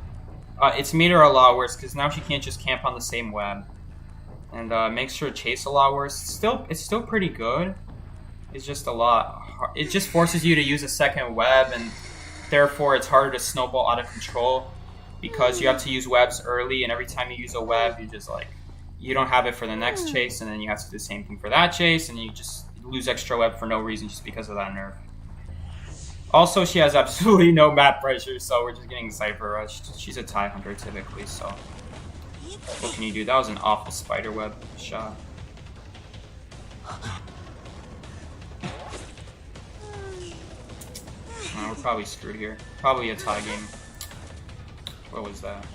it's made her a lot worse because now she can't just camp on the same web. And makes her chase a lot worse. It's still pretty good. It's just a lot. It just forces you to use a second web, and therefore it's harder to snowball out of control because you have to use webs early, and every time you use a web, you don't have it for the next chase, and then you have to do the same thing for that chase, and you just lose extra web for no reason just because of that nerf. Also, she has absolutely no map pressure, so we're just getting Cypher rushed. She's a TIE hunter typically, so what can you do? That was an awful spider web shot. Oh, we're probably screwed here. Probably a tie game. What was that?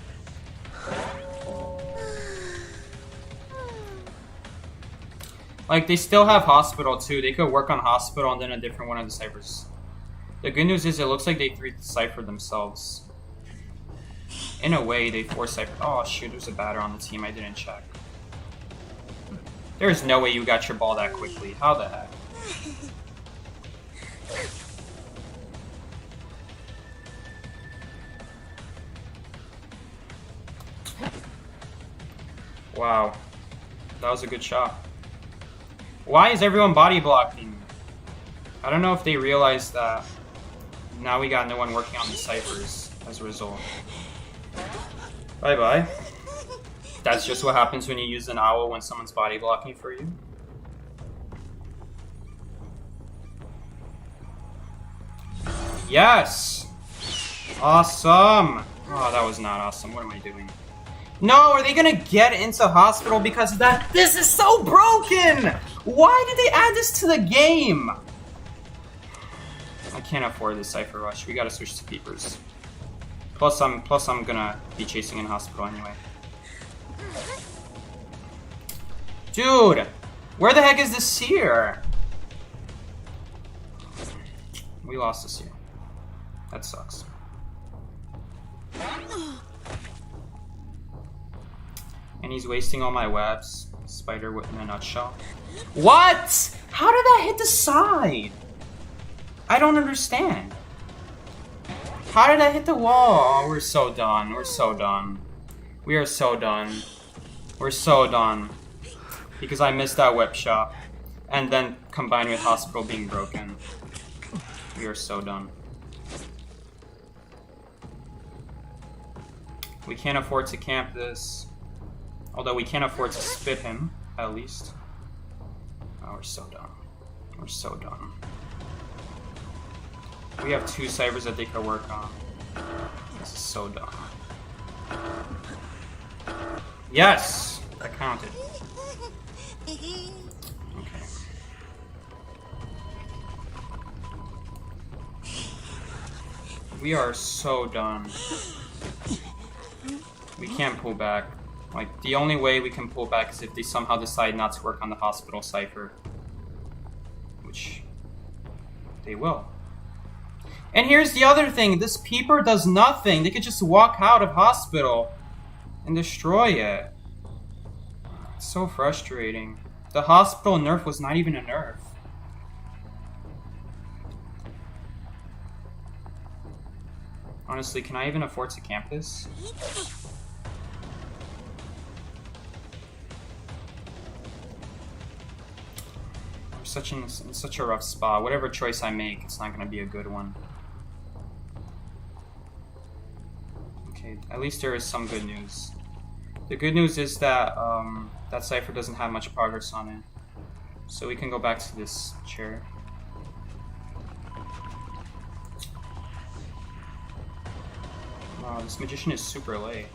Like, they still have Hospital, too. They could work on Hospital and then a different one of the Cyphers. The good news is it looks like they 3-Cypher themselves. In a way, they 4-Cypher. Oh, shoot, there's a batter on the team. I didn't check. There's no way you got your ball that quickly. How the heck? Wow. That was a good shot. Why is everyone body blocking? I don't know if they realized that now we got no one working on the ciphers as a result. Bye-bye. That's just what happens when you use an owl when someone's body blocking for you. Yes! Awesome! Oh, that was not awesome. What am I doing? No, are they gonna get into Hospital because of that? This is so broken! Why did they add this to the game? I can't afford this Cypher Rush. We gotta switch to Peepers. Plus I'm gonna be chasing in Hospital anyway. Dude! Where the heck is the Seer? We lost the Seer. That sucks. And he's wasting all my webs. Spider in a nutshell. What? How did that hit the side? I don't understand. How did that hit the wall? Oh, we're so done. We're so done. We are so done. We're so done. Because I missed that web shot. And then combined with Hospital being broken. We are so done. We can't afford to camp this. Although we can't afford to spit him, at least. Oh, we're so done. We're so done. We have 2 Cyphers that they could work on. This is so dumb. Yes! That counted. Okay. We are so done. We can't pull back. Like, the only way we can pull back is if they somehow decide not to work on the Hospital Cypher. Which they will. And here's the other thing. This Peeper does nothing. They could just walk out of Hospital and destroy it. It's so frustrating. The Hospital nerf was not even a nerf. Honestly, can I even afford to camp this? I'm in such a rough spot. Whatever choice I make, it's not going to be a good one. Okay, at least there is some good news. The good news is that that cipher doesn't have much progress on it. So we can go back to this chair. Wow, this magician is super late.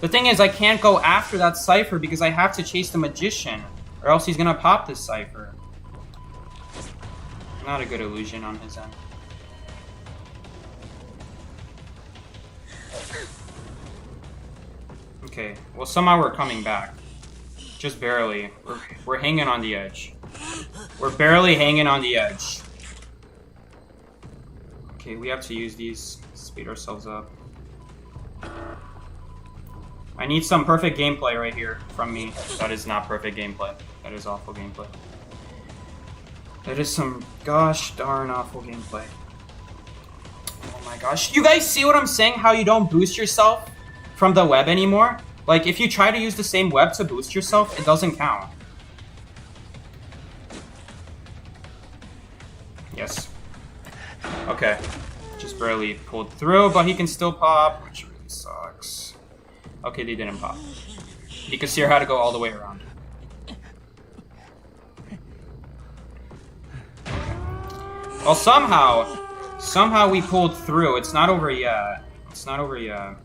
The thing is, I can't go after that cipher because I have to chase the magician, or else he's gonna pop this cipher. Not a good illusion on his end. Okay, well somehow we're coming back. Just barely. We're hanging on the edge. We're barely hanging on the edge. Okay, we have to use these. Speed ourselves up. I need some perfect gameplay right here from me. That is not perfect gameplay. That is awful gameplay. That is some gosh darn awful gameplay. Oh my gosh. You guys see what I'm saying? How you don't boost yourself from the web anymore? Like, if you try to use the same web to boost yourself, it doesn't count. Yes. Okay. Just barely pulled through, but he can still pop, which really sucks. Okay, they didn't pop. You can see how to go all the way around. Okay. Well, somehow we pulled through. It's not over yet. It's not over yet.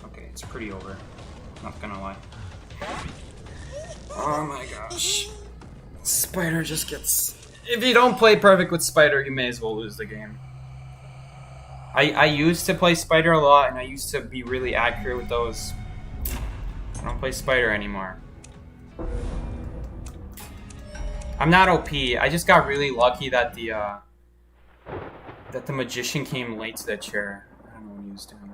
Okay, it's pretty over. Not gonna lie. Oh my gosh. Spider just gets... If you don't play perfect with Spider, you may as well lose the game. I used to play Spider a lot, and I used to be really accurate with those. I don't play Spider anymore. I'm not OP. I just got really lucky that the magician came late to the chair. I don't know what he was doing.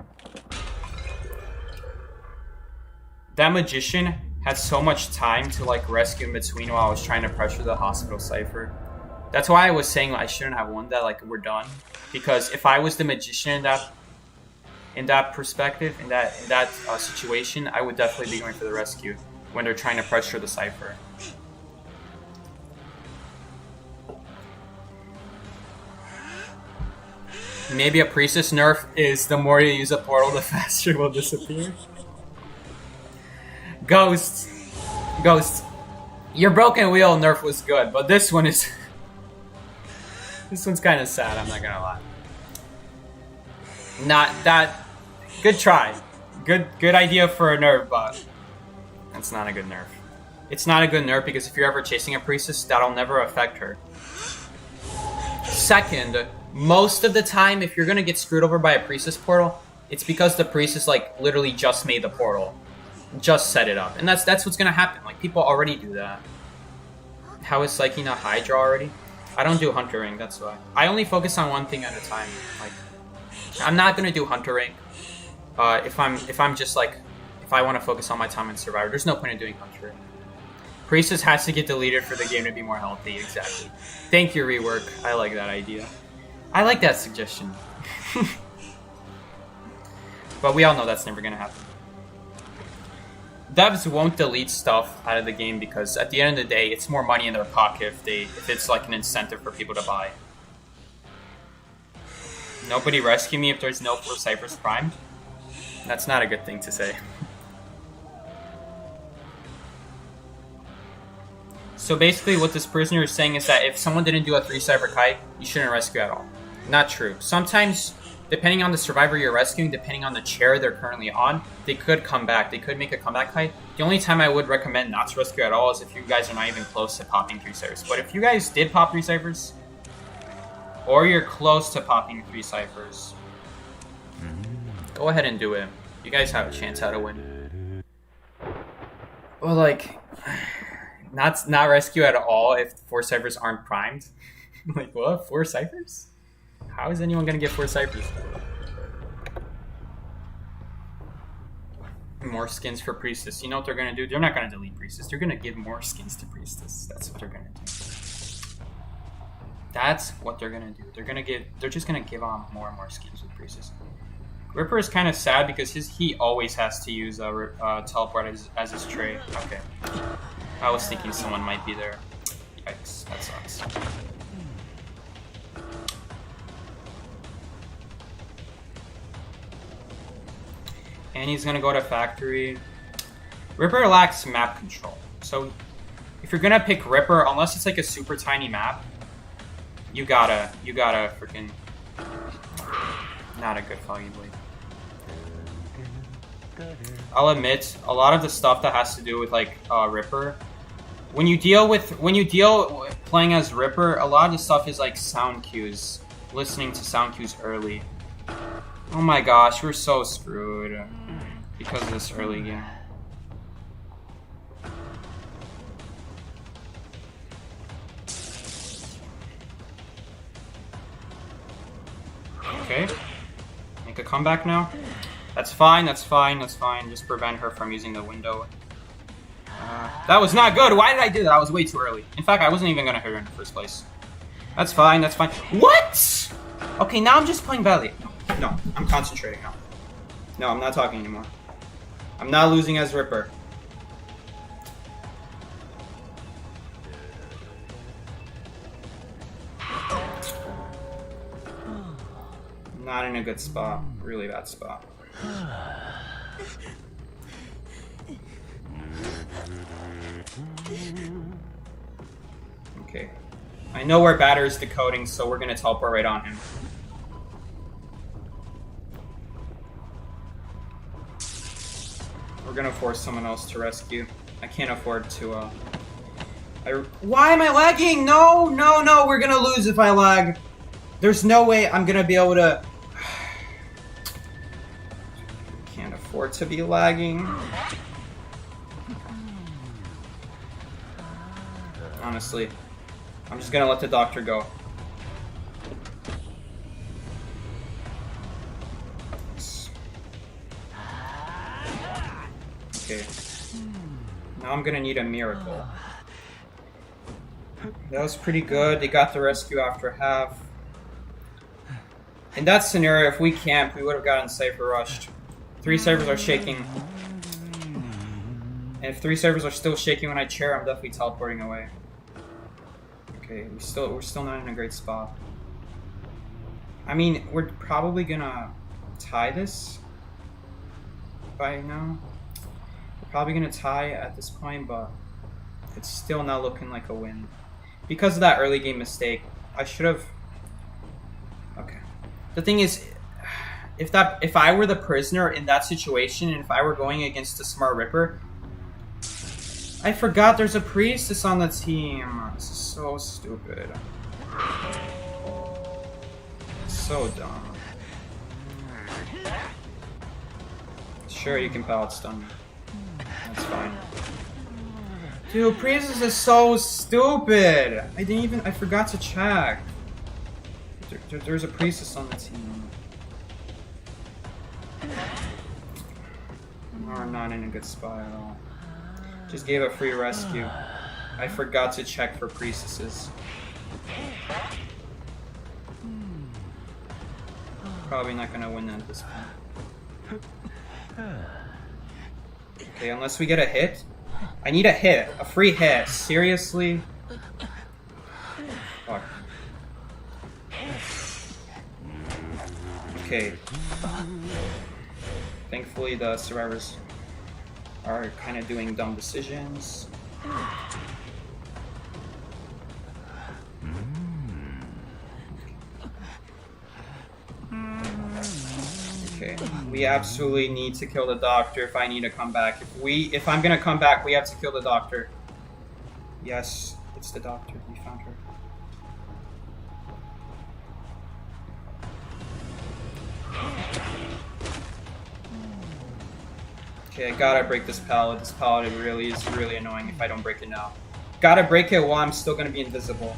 That magician had so much time to like rescue in between while I was trying to pressure the hospital cipher. That's why I was saying I shouldn't have won that. Like, we're done. Because if I was the magician in that perspective, in that situation, I would definitely be going for the rescue when they're trying to pressure the cipher. Maybe a priestess nerf is the more you use a portal, the faster it will disappear. Ghost, your broken wheel nerf was good, but this one is. This one's kind of sad, I'm not gonna lie. Not that... Good try. Good idea for a nerf, but... That's not a good nerf. It's not a good nerf because if you're ever chasing a priestess, that'll never affect her. Second, most of the time, if you're gonna get screwed over by a priestess portal, it's because the priestess, like, literally just made the portal. Just set it up. And that's what's gonna happen. Like, people already do that. How is Psyche not Hydra already? I don't do Hunter Ring, that's why. I only focus on one thing at a time. Like, I'm not gonna do Hunter Ring. If I'm just like, if I want to focus all my time on Survivor, there's no point in doing Hunter Ring. Priestess has to get deleted for the game to be more healthy. Exactly. Thank you, Rework. I like that idea. I like that suggestion. But we all know that's never gonna happen. Devs won't delete stuff out of the game because at the end of the day, it's more money in their pocket if it's like an incentive for people to buy. Nobody rescue me if there's no 4 Cyphers primed? That's not a good thing to say. So basically what this prisoner is saying is that if someone didn't do a 3 Cypher kite, you shouldn't rescue at all. Not true. Sometimes, depending on the survivor you're rescuing, depending on the chair they're currently on, they could come back. They could make a comeback kite. The only time I would recommend not to rescue at all is if you guys are not even close to popping 3 Cyphers. But if you guys did pop 3 Cyphers, or you're close to popping 3 Cyphers, go ahead and do it. You guys have a chance at a win. Well, like, not rescue at all if 4 Cyphers aren't primed. Like, what? 4 Cyphers? How is anyone gonna get 4 Cyphers? More skins for Priestess. You know what they're gonna do? They're not gonna delete Priestess. They're gonna give more skins to Priestess. That's what they're gonna do. That's what they're gonna do. They're just gonna give on more and more schemes with Priestess. Ripper is kind of sad because he always has to use teleport as his trait. Okay. I was thinking someone might be there. Yikes, that sucks. And he's gonna go to factory. Ripper lacks map control, so if you're gonna pick Ripper, unless it's like a super tiny map, you gotta freaking not a good Foggy Blade. I'll admit, a lot of the stuff that has to do with like Ripper, when you deal with playing as Ripper, a lot of the stuff is like sound cues, listening to sound cues early. Oh my gosh, we're so screwed because of this early game. Okay, make a comeback now. That's fine, that's fine, that's fine. Just prevent her from using the window. That was not good. Why did I do that? I was way too early. In fact, I wasn't even gonna hit her in the first place. That's fine, that's fine. What? Okay, now I'm just playing badly. No, I'm concentrating now. No, I'm not talking anymore. I'm not losing as Ripper. Not in a good spot. Really bad spot. Okay. I know where Batter is decoding, so we're gonna teleport right on him. We're gonna force someone else to rescue. I can't afford to, why am I lagging? No, no, no, we're gonna lose if I lag. There's no way I'm gonna be able to... Can't afford to be lagging. Honestly, I'm just gonna let the doctor go. Okay. Now I'm gonna need a miracle. That was pretty good. They got the rescue after half. In that scenario, if we camped, we would have gotten Cypher rushed. 3 servers are shaking. And if 3 servers are still shaking when I chair, I'm definitely teleporting away. Okay, we're still not in a great spot. I mean, we're probably gonna tie this by now. We're probably gonna tie at this point, but it's still not looking like a win. Because of that early game mistake, I should have... Okay. The thing is, if I were the prisoner in that situation, and if I were going against a smart Ripper, I forgot there's a priestess on the team. This is so stupid. So dumb. Sure, you can pallet stun me. That's fine. Dude, priestess is so stupid. I forgot to check. There's a priestess on the team. We're not in a good spot at all. Just gave a free rescue. I forgot to check for priestesses. Probably not gonna win at this point. Okay, unless we get a hit. I need a hit. A free hit. Seriously? Fuck. Okay. Thankfully the survivors are kind of doing dumb decisions. Okay, we absolutely need to kill the doctor if I need to come back. If I'm gonna come back, we have to kill the doctor. Yes, it's the doctor. We found her. Okay, I gotta break this pallet. This pallet really is really annoying if I don't break it now. Gotta break it while I'm still gonna be invisible.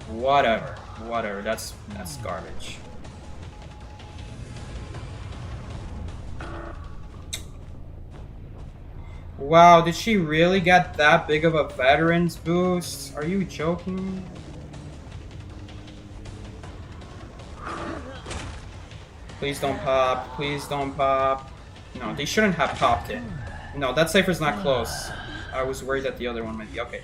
Whatever. That's garbage. Wow, did she really get that big of a veteran's boost? Are you joking? Please don't pop. Please don't pop. No, they shouldn't have popped it. No, that cipher's not close. I was worried that the other one might be. Okay.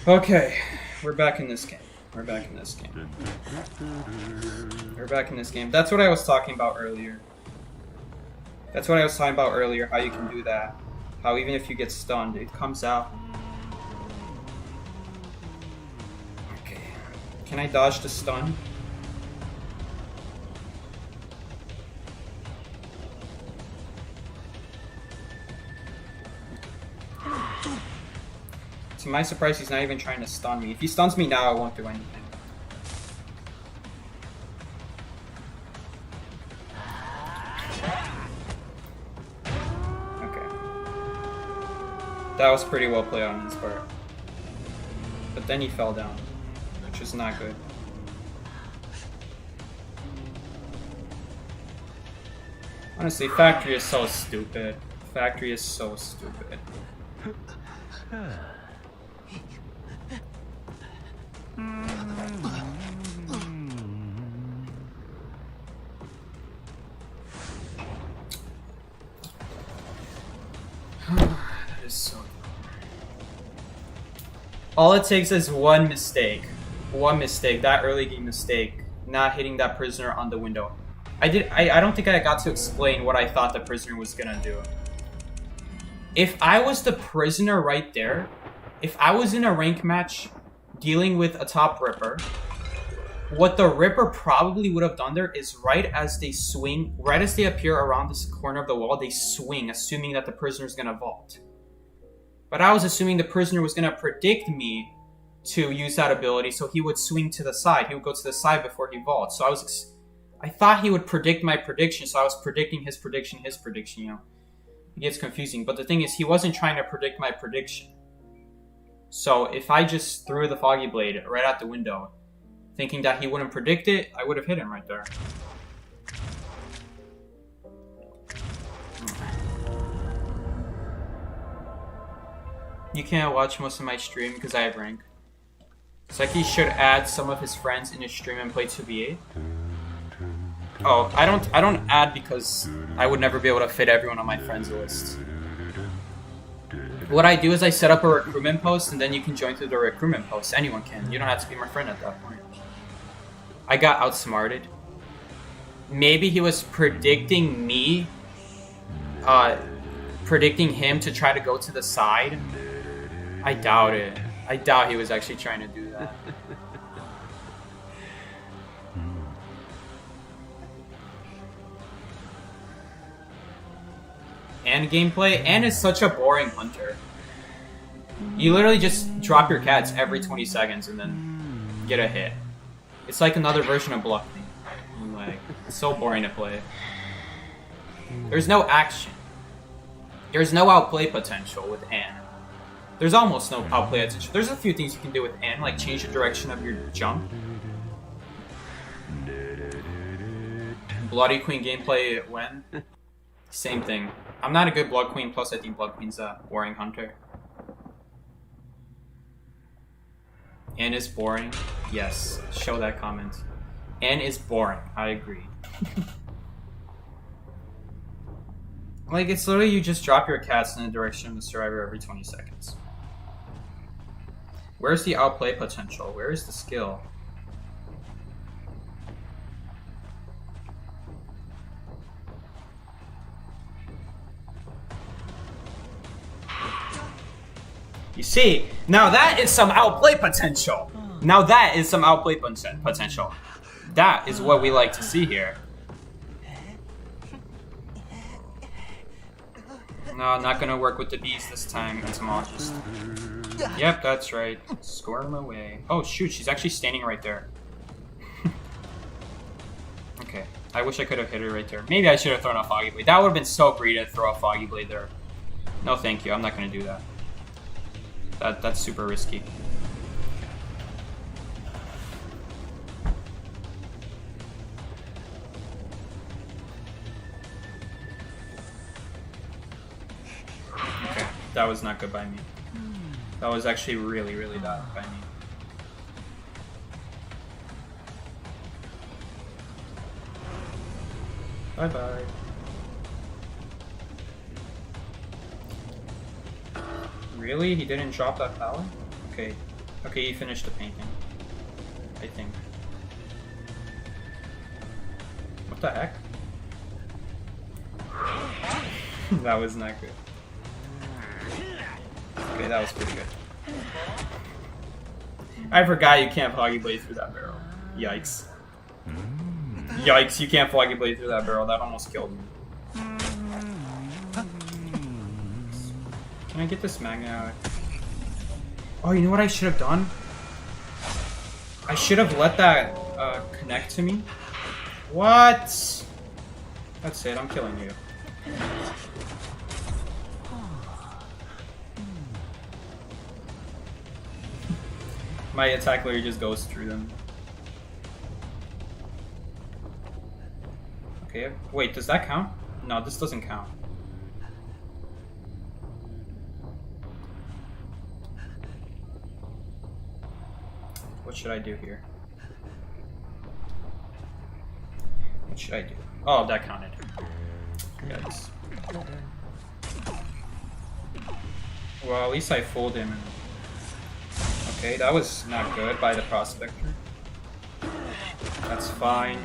Okay. We're back in this game. We're back in this game. We're back in this game. That's what I was talking about earlier. That's what I was talking about earlier, how you can do that. How even if you get stunned, it comes out. Okay. Can I dodge the stun? To my surprise, he's not even trying to stun me. If he stuns me now, I won't do anything. Okay. That was pretty well played on his part. But then he fell down, which is not good. Honestly, Factory is so stupid. Factory is so stupid. That is so dumb. All it takes is one mistake. One mistake. That early game mistake. Not hitting that prisoner on the window. I don't think I got to explain what I thought the prisoner was gonna do. If I was the prisoner right there, if I was in a rank match dealing with a top Ripper, what the Ripper probably would have done there is right as they swing, right as they appear around this corner of the wall, they swing, assuming that the prisoner is gonna vault. But I was assuming the prisoner was gonna predict me to use that ability, so he would swing to the side. He would go to the side before he vaults. So I thought he would predict my prediction, so I was predicting his prediction, you know. It gets confusing, but the thing is, he wasn't trying to predict my prediction. So if I just threw the Foggy Blade right out the window, thinking that he wouldn't predict it, I would have hit him right there. You can't watch most of my stream because I have rank. Seki should add some of his friends in his stream and play 2v8. Oh, I don't add because I would never be able to fit everyone on my friends list. What I do is I set up a recruitment post and then you can join through the recruitment post. Anyone can. You don't have to be my friend at that point. I got outsmarted. Maybe he was predicting me, predicting him to try to go to the side. I doubt it. I doubt he was actually trying to do that. And gameplay, and is such a boring hunter. You literally just drop your cats every 20 seconds and then get a hit. It's like another version of bluffing. Like, it's so boring to play. There's no action. There's no outplay potential with Anne. There's almost no outplay potential. There's a few things you can do with Anne, like change the direction of your jump. Bloody Queen gameplay when? Same thing. I'm not a good Blood Queen, plus I think Blood Queen's a boring hunter. Anne is boring? Yes. Show that comment. Anne is boring. I agree. Like, it's literally you just drop your cats in the direction of the survivor every 20 seconds. Where's the outplay potential? Where is the skill? You see, now that is some outplay potential. Now that is some outplay potential. That is what we like to see here. No, not gonna work with the bees this time, entomologist. Yep, that's right. Score him away. Oh shoot, she's actually standing right there. Okay, I wish I could have hit her right there. Maybe I should have thrown a Foggy Blade. That would have been so greedy to throw a Foggy Blade there. No thank you, I'm not gonna do that. That's super risky. That was not good by me. That was actually really, really bad by me. Bye-bye. Really? He didn't drop that power? Okay. Okay, he finished the painting. I think. What the heck? That was not good. Okay, that was pretty good. I forgot you can't Foggy Blade through that barrel. Yikes. Yikes, you can't Foggy Blade through that barrel. That almost killed me. Can I get this magnet out? Oh, you know what I should have done? I should have let that connect to me. What? That's it, I'm killing you. My attack layer just goes through them. Okay, wait, does that count? No, this doesn't count. What should I do here? What should I do? Oh, that counted. Yikes. Well, at least I fooled him. Okay, that was not good by the Prospector. That's fine.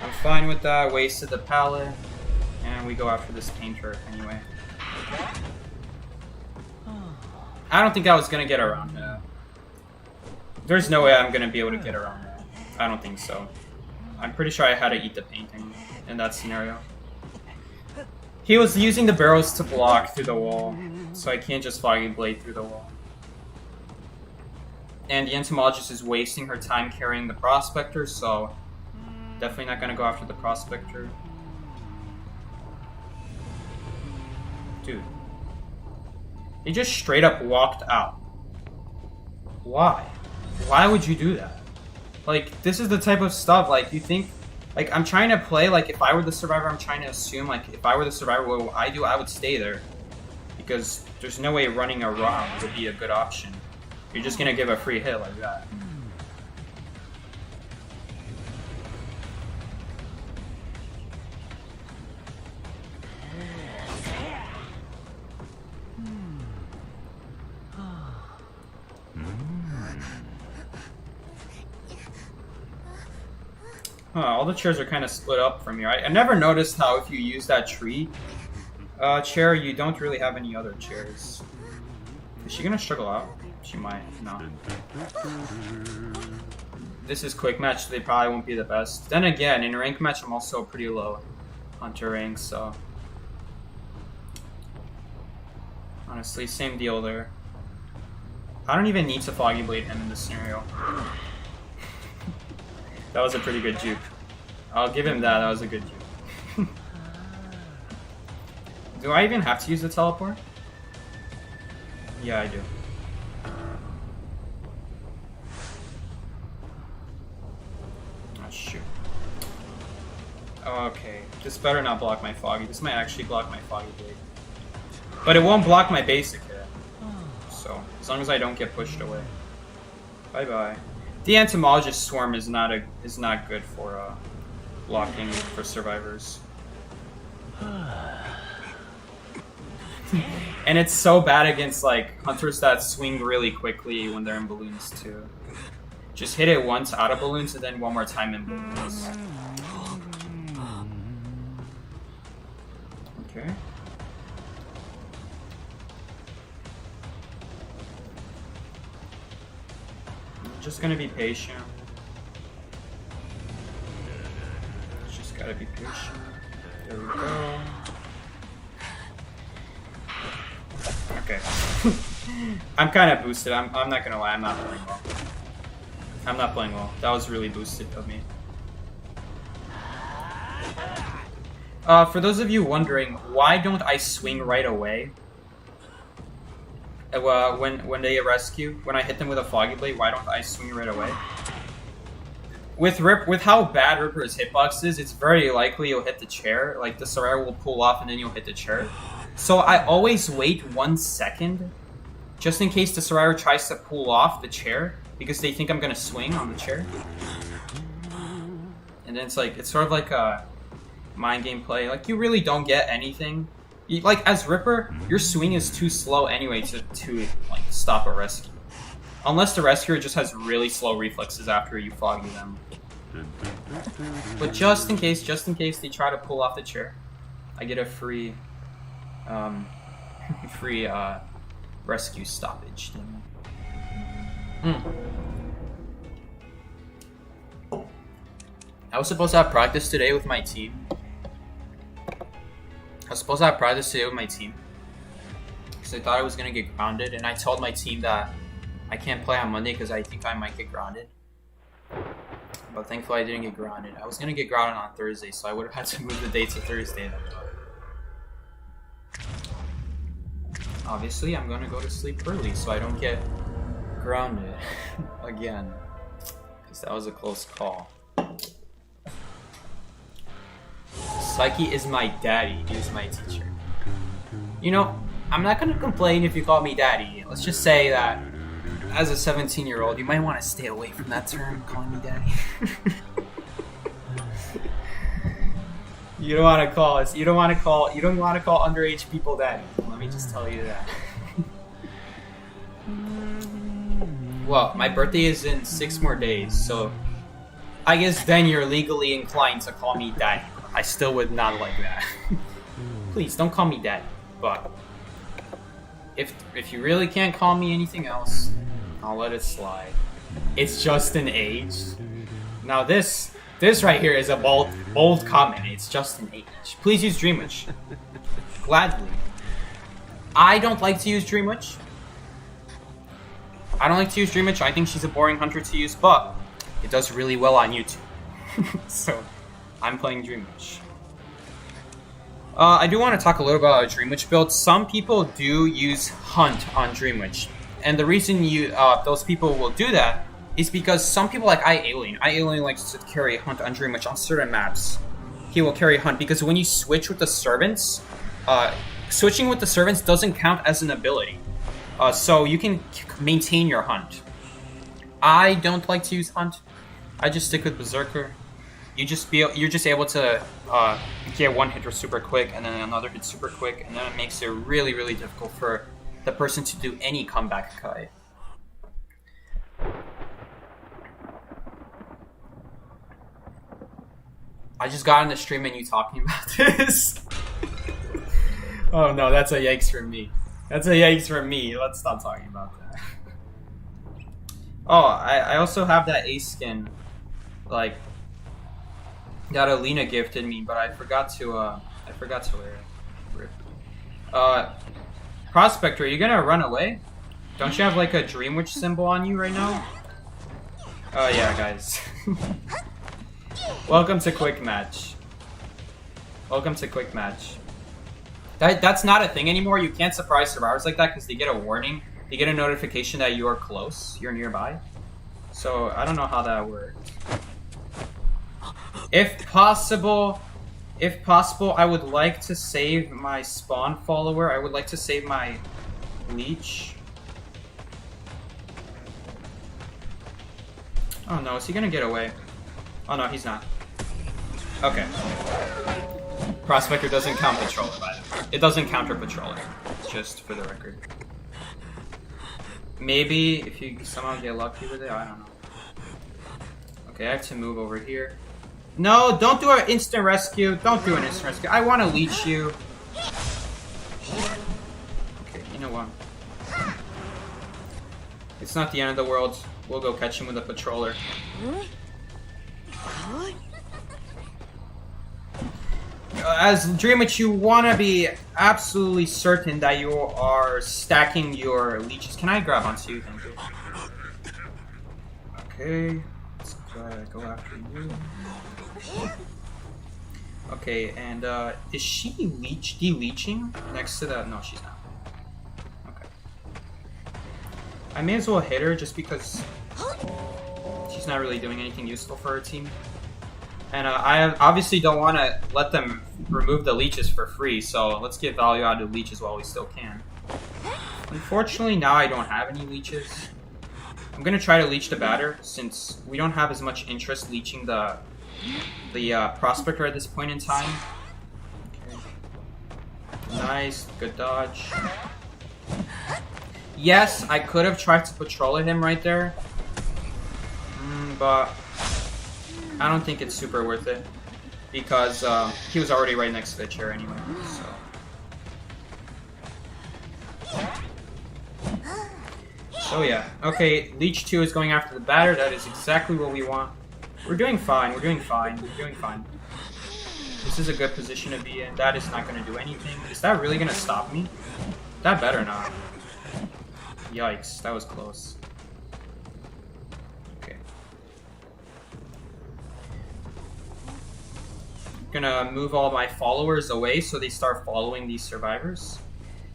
I'm fine with that. Wasted the pallet. And we go after this painter anyway. I don't think I was gonna get around that. There's no way I'm gonna be able to get around that. I don't think so. I'm pretty sure I had to eat the painting in that scenario. He was using the barrels to block through the wall, so I can't just Foggy Blade through the wall. And the Entomologist is wasting her time carrying the Prospector, so definitely not gonna go after the Prospector. Dude. He just straight up walked out. Why? Why would you do that? Like, this is the type of stuff, like, you think... Like, I'm trying to play, like, if I were the survivor, I'm trying to assume, like, if I were the survivor, what would I do? I would stay there. Because there's no way running around would be a good option. You're just gonna give a free hit like that. All the chairs are kind of split up from here. I never noticed how if you use that tree chair, you don't really have any other chairs. Is she gonna struggle out? She might. No. This is quick match, so they probably won't be the best. Then again, in rank match, I'm also pretty low Hunter rank, so... Honestly, same deal there. I don't even need to Foggy Blade him in this scenario. That was a pretty good juke. I'll give him that, that was a good juke. Do I even have to use the teleport? Yeah, I do. Oh, shoot. Okay, this better not block my Foggy. This might actually block my Foggy Blade. But it won't block my basic hit. So, as long as I don't get pushed away. Bye-bye. The Entomologist Swarm is not good for blocking for survivors. And it's so bad against like hunters that swing really quickly when they're in balloons too. Just hit it once out of balloons and then one more time in balloons. Okay. Just gonna be patient. Just gotta be patient. There we go. Okay. I'm kind of boosted. I'm not gonna lie. I'm not playing well. I'm not playing well. That was really boosted of me. For those of you wondering, why don't I swing right away? When they rescue, when I hit them with a Foggy Blade, why don't I swing right away? With how bad Ripper's hitbox is, it's very likely you'll hit the chair. Like the survivor will pull off and then you'll hit the chair. So I always wait 1 second, just in case the survivor tries to pull off the chair, because they think I'm gonna swing on the chair. And then it's like, it's sort of like a mind game play. Like, you really don't get anything. Like, as Ripper, your swing is too slow anyway to like, stop a rescue. Unless the rescuer just has really slow reflexes after you foggy them. But just in case they try to pull off the chair, I get a free rescue stoppage thing. I was supposed to have practice today with my team. Because I thought I was gonna get grounded, and I told my team that I can't play on Monday because I think I might get grounded. But thankfully I didn't get grounded. I was gonna get grounded on Thursday, so I would have had to move the date to Thursday. Obviously, I'm gonna go to sleep early so I don't get grounded again. Because that was a close call. Psyche is my daddy. He is my teacher. You know, I'm not gonna complain if you call me daddy. Let's just say that as a 17-year-old, you might want to stay away from that term, calling me daddy. You don't want to call underage people daddy. Let me just tell you that. Well, my birthday is in 6 more days, so I guess then you're legally inclined to call me daddy. I still would not like that. Please don't call me daddy. But if you really can't call me anything else, I'll let it slide. It's just an age. Now this right here is a bold comment. It's just an age. Please use Dreamwitch. Gladly. I don't like to use Dreamwitch. I think she's a boring hunter to use, but it does really well on YouTube. So I'm playing Dreamwitch. I do want to talk a little about a Dreamwitch build. Some people do use Hunt on Dreamwitch. And the reason those people will do that is because some people like iAlien likes to carry Hunt on Dreamwitch on certain maps. He will carry Hunt because when you switch with the servants, switching with the servants doesn't count as an ability. So you can maintain your Hunt. I don't like to use Hunt. I just stick with Berserker. You're just able to get one hit super quick and then another hit super quick, and then it makes it really, really difficult for the person to do any comeback Kai. I just got on the stream and you talking about this. Oh no, that's a yikes for me. Let's stop talking about that. Oh, I also have that ace skin, like, that Alina gifted me, but I forgot to wear it. Prospector, are you gonna run away? Don't you have like a Dreamwitch symbol on you right now? Oh yeah, guys. Welcome to Quick Match. That's not a thing anymore. You can't surprise survivors like that because they get a warning. They get a notification that you are close, you're nearby. So I don't know how that works. If possible, I would like to save my spawn follower. I would like to save my leech. Oh no, is he gonna get away? Oh no, he's not. Okay. Prospector doesn't count Patroller, by the way. It doesn't counter Patroller, just for the record. Maybe if you somehow get lucky with it, I don't know. Okay, I have to move over here. No, don't do an instant rescue. Don't do an instant rescue. I want to leech you. Okay, you know what? It's not the end of the world. We'll go catch him with a Patroller. As Dreamwitch, you want to be absolutely certain that you are stacking your leeches. Can I grab onto you? Thank you. Okay, let's go after you. Okay, and is she de-leeching next to the... No, she's not. Okay. I may as well hit her just because she's not really doing anything useful for her team. And I obviously don't want to let them remove the leeches for free, so let's get value out of the leeches while we still can. Unfortunately, now I don't have any leeches. I'm going to try to leech the batter, since we don't have as much interest leeching the prospector at this point in time. Okay. Nice, good dodge. Yes, I could have tried to patrol at him right there, but I don't think it's super worth it, because he was already right next to the chair anyway, so yeah. Okay, Leech 2 is going after the batter. That is exactly what we want. We're doing fine, we're doing fine, we're doing fine. This is a good position to be in. That is not going to do anything. Is that really going to stop me? That better not. Yikes, that was close. Okay. Gonna move all my followers away so they start following these survivors.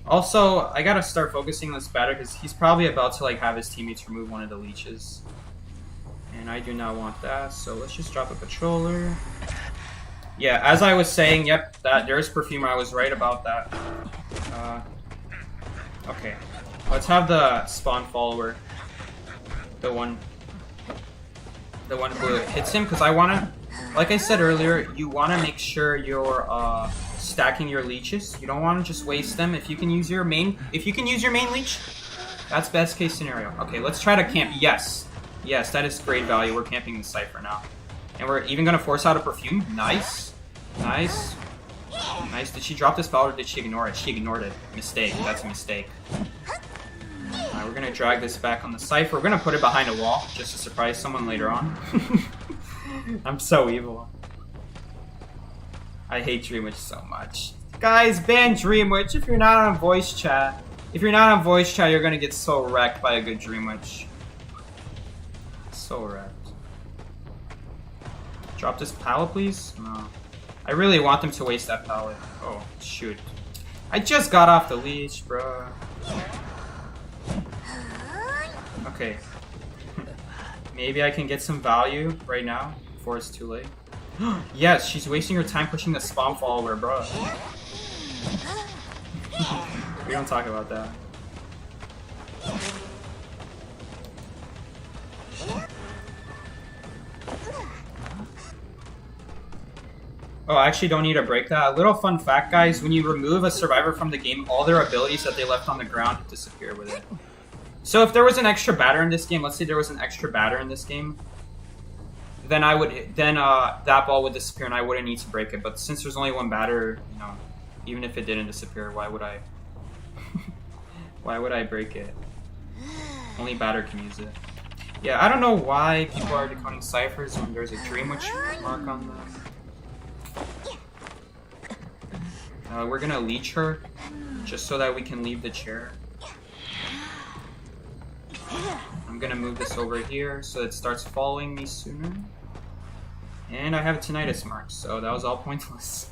Also, I gotta start focusing on this batter because he's probably about to like have his teammates remove one of the leeches. And I do not want that, so let's just drop a patroller. Yeah, as I was saying, yep, there's Perfumer. I was right about that. Okay. Let's have the spawn follower. The one who hits him, because I want to, like I said earlier, you want to make sure you're stacking your leeches. You don't want to just waste them. If you can use your main leech, that's best case scenario. Okay, let's try to camp. Yes, that is great value. We're camping the Cypher now, and we're even gonna force out a Perfume. Nice. Did she drop this ball or did she ignore it? She ignored it. Mistake. That's a mistake. Alright, we're gonna drag this back on the Cypher. We're gonna put it behind a wall just to surprise someone later on. I'm so evil. I hate Dreamwitch so much. Guys, ban Dreamwitch if you're not on voice chat. If you're not on voice chat, you're gonna get so wrecked by a good Dreamwitch. So wrecked. Drop this pallet, please? No. I really want them to waste that pallet. Oh, shoot. I just got off the leash, bro. Okay. Maybe I can get some value right now before it's too late. Yes, she's wasting her time pushing the spawn follower, bro. We don't talk about that. Oh, I actually don't need to break that. A little fun fact, guys, when you remove a survivor from the game, all their abilities that they left on the ground disappear with it. So if there was an extra batter in this game, let's say there was an extra batter in this game, then that ball would disappear and I wouldn't need to break it. But since there's only one batter, you know, even if it didn't disappear, why would I why would I break it? Only batter can use it. Yeah, I don't know why people are decoding ciphers when there's a Dreamwitch mark on them. We're gonna leech her just so that we can leave the chair. I'm gonna move this over here so it starts following me sooner. And I have a tinnitus mark, so that was all pointless.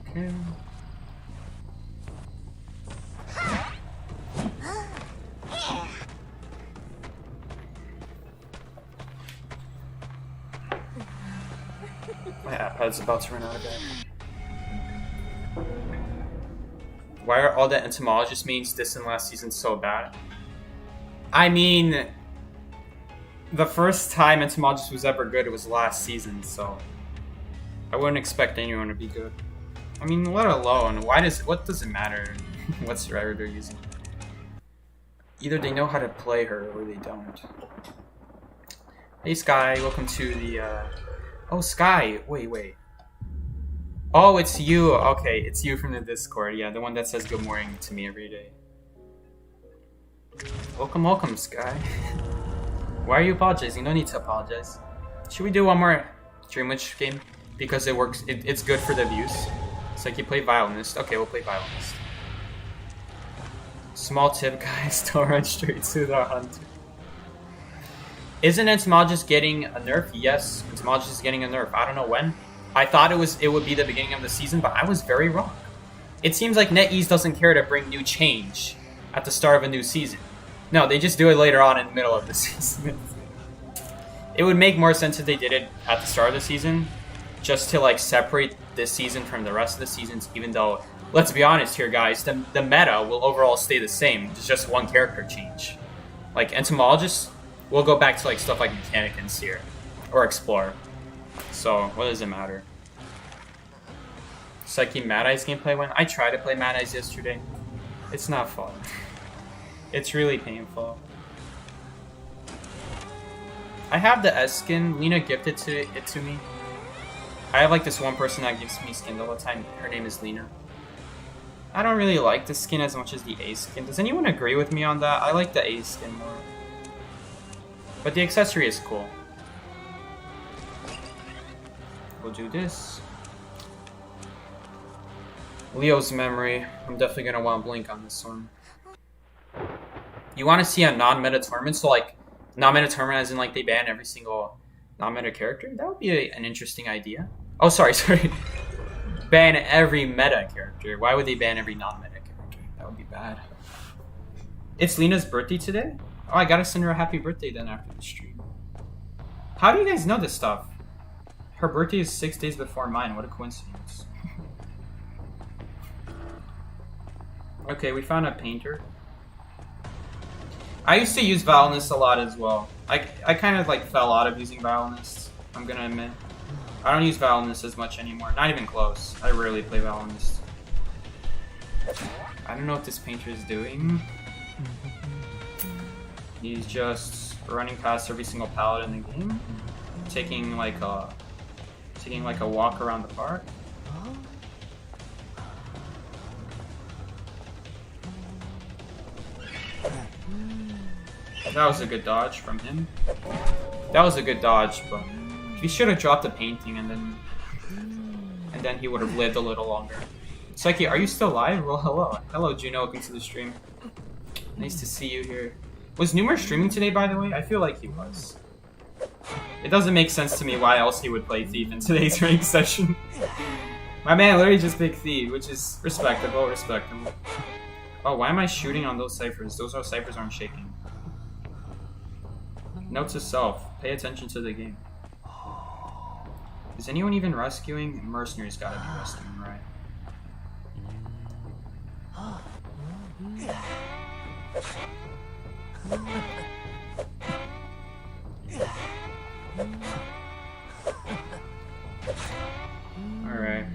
Okay. My iPad's about to run out of battery. Why are all the entomologist means this and last season so bad? I mean, the first time entomologist was ever good, it was last season, so I wouldn't expect anyone to be good. I mean, let alone, what does it matter what survivor they're using? Either they know how to play her or they don't. Hey Sky, welcome to the oh Sky, wait. Oh, it's you. Okay, it's you from the Discord. Yeah, the one that says good morning to me every day. Welcome, Sky. Why are you apologizing? No need to apologize. Should we do one more Dreamwitch game? Because it works. It's good for the views. It's like you play Violinist. Okay, we'll play Violinist. Small tip, guys. Don't run straight to the hunter. Isn't Entomologist getting a nerf? Yes, Entomologist is getting a nerf. I don't know when. I thought it would be the beginning of the season, but I was very wrong. It seems like NetEase doesn't care to bring new change at the start of a new season. No, they just do it later on in the middle of the season. It would make more sense if they did it at the start of the season, just to like separate this season from the rest of the seasons. Even though, let's be honest here, guys, the meta will overall stay the same. It's just one character change. Like Entomologist, we'll go back to like stuff like Mechanic and Seer, or Explorer. So what does it matter? Psyche Mad Eyes gameplay went. I tried to play Mad Eyes yesterday. It's not fun. It's really painful. I have the S skin. Lena gifted it to me. I have like this one person that gives me skins all the time. Her name is Lena. I don't really like the skin as much as the A skin. Does anyone agree with me on that? I like the A skin more. But the accessory is cool. We'll do this. Leo's Memory. I'm definitely going to want Blink on this one. You want to see a non-meta tournament? So like, non-meta tournament as in like they ban every single non-meta character? That would be an interesting idea. Oh, sorry. Ban every meta character. Why would they ban every non-meta character? That would be bad. It's Lena's birthday today? Oh, I gotta send her a happy birthday then after the stream. How do you guys know this stuff? Her birthday is 6 days before mine. What a coincidence. Okay, we found a painter. I used to use Violinist a lot as well. I kind of like fell out of using Violinist, I'm gonna admit. I don't use Violinist as much anymore. Not even close. I rarely play Violinist. I don't know what this painter is doing. He's just running past every single pallet in the game. Taking like a walk around the park. That was a good dodge from him. That was a good dodge, but he should have dropped the painting and then he would have lived a little longer. Psyche, are you still live? Well, hello. Hello, Juno. Welcome to the stream. Nice to see you here. Was Numer streaming today, by the way? I feel like he was. It doesn't make sense to me why else he would play Thief in today's rank session. My man literally just picked Thief, which is respectable, Oh, why am I shooting on those ciphers? Those ciphers aren't shaking. Note to self, pay attention to the game. Is anyone even rescuing? Mercenary's gotta be rescuing, right? Alright.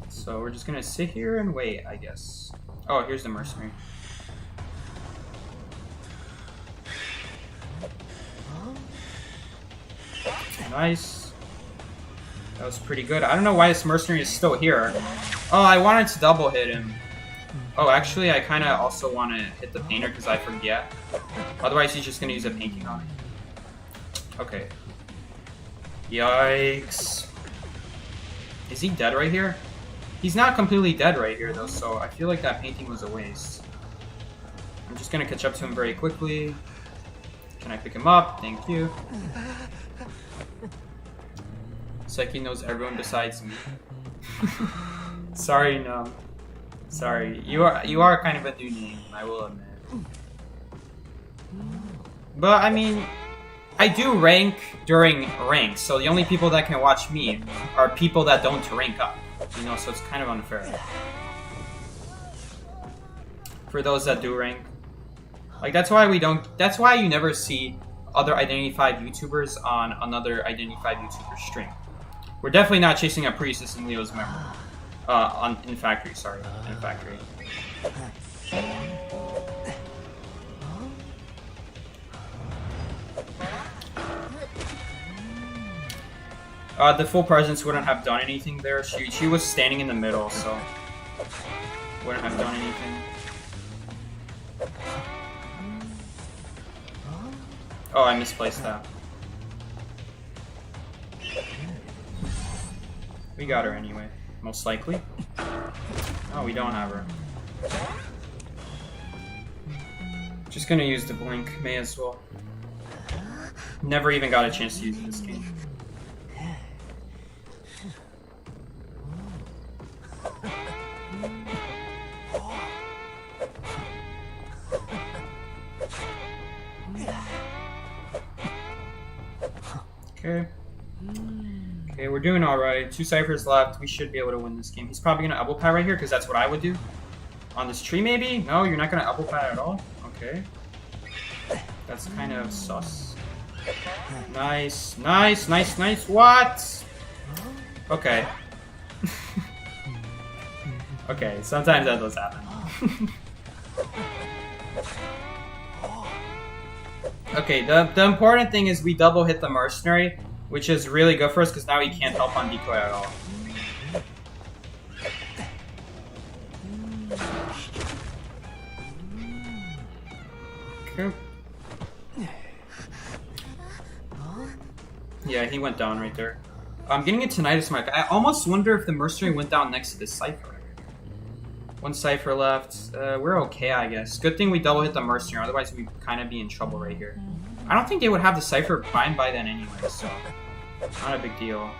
So we're just gonna sit here and wait, I guess. Oh, here's the mercenary. Nice. That was pretty good. I don't know why this mercenary is still here. Oh, I wanted to double hit him. Oh, actually, I kind of also want to hit the painter because I forget. Otherwise, he's just going to use a painting on it. Okay. Yikes. Is he dead right here? He's not completely dead right here, though, so I feel like that painting was a waste. I'm just going to catch up to him very quickly. Can I pick him up? Thank you. Psyche knows everyone besides me. Sorry, no. Sorry. You are kind of a new name, I will admit. But, I mean, I do rank during ranks, so the only people that can watch me are people that don't rank up. You know, so it's kind of unfair. For those that do rank. Like, that's why you never see other Identity 5 YouTubers on another Identity 5 YouTuber stream. We're definitely not chasing a Priestess in Leo's Memory. In Factory, sorry. In Factory. The full presence wouldn't have done anything there. She was standing in the middle, so wouldn't have done anything. Oh, I misplaced that. We got her anyway, most likely. Oh, we don't have her. Just gonna use the blink, may as well. Never even got a chance to use this game. Okay. Okay, we're doing alright. 2 ciphers left. We should be able to win this game. He's probably gonna elbow pad right here, because that's what I would do. On this tree, maybe? No, you're not gonna elbow pad at all? Okay. That's kind of sus. Nice, nice, nice, nice. What? Okay. Okay, sometimes that does happen. Okay, the important thing is we double hit the mercenary, which is really good for us because now he can't help on decoy at all. Okay. Yeah, he went down right there. I'm getting a tinnitus mic. I almost wonder if the mercenary went down next to this cipher. 1 cipher left. We're okay, I guess. Good thing we double hit the mercenary, otherwise we'd kind of be in trouble right here. I don't think they would have the cipher primed by then anyway, so not a big deal.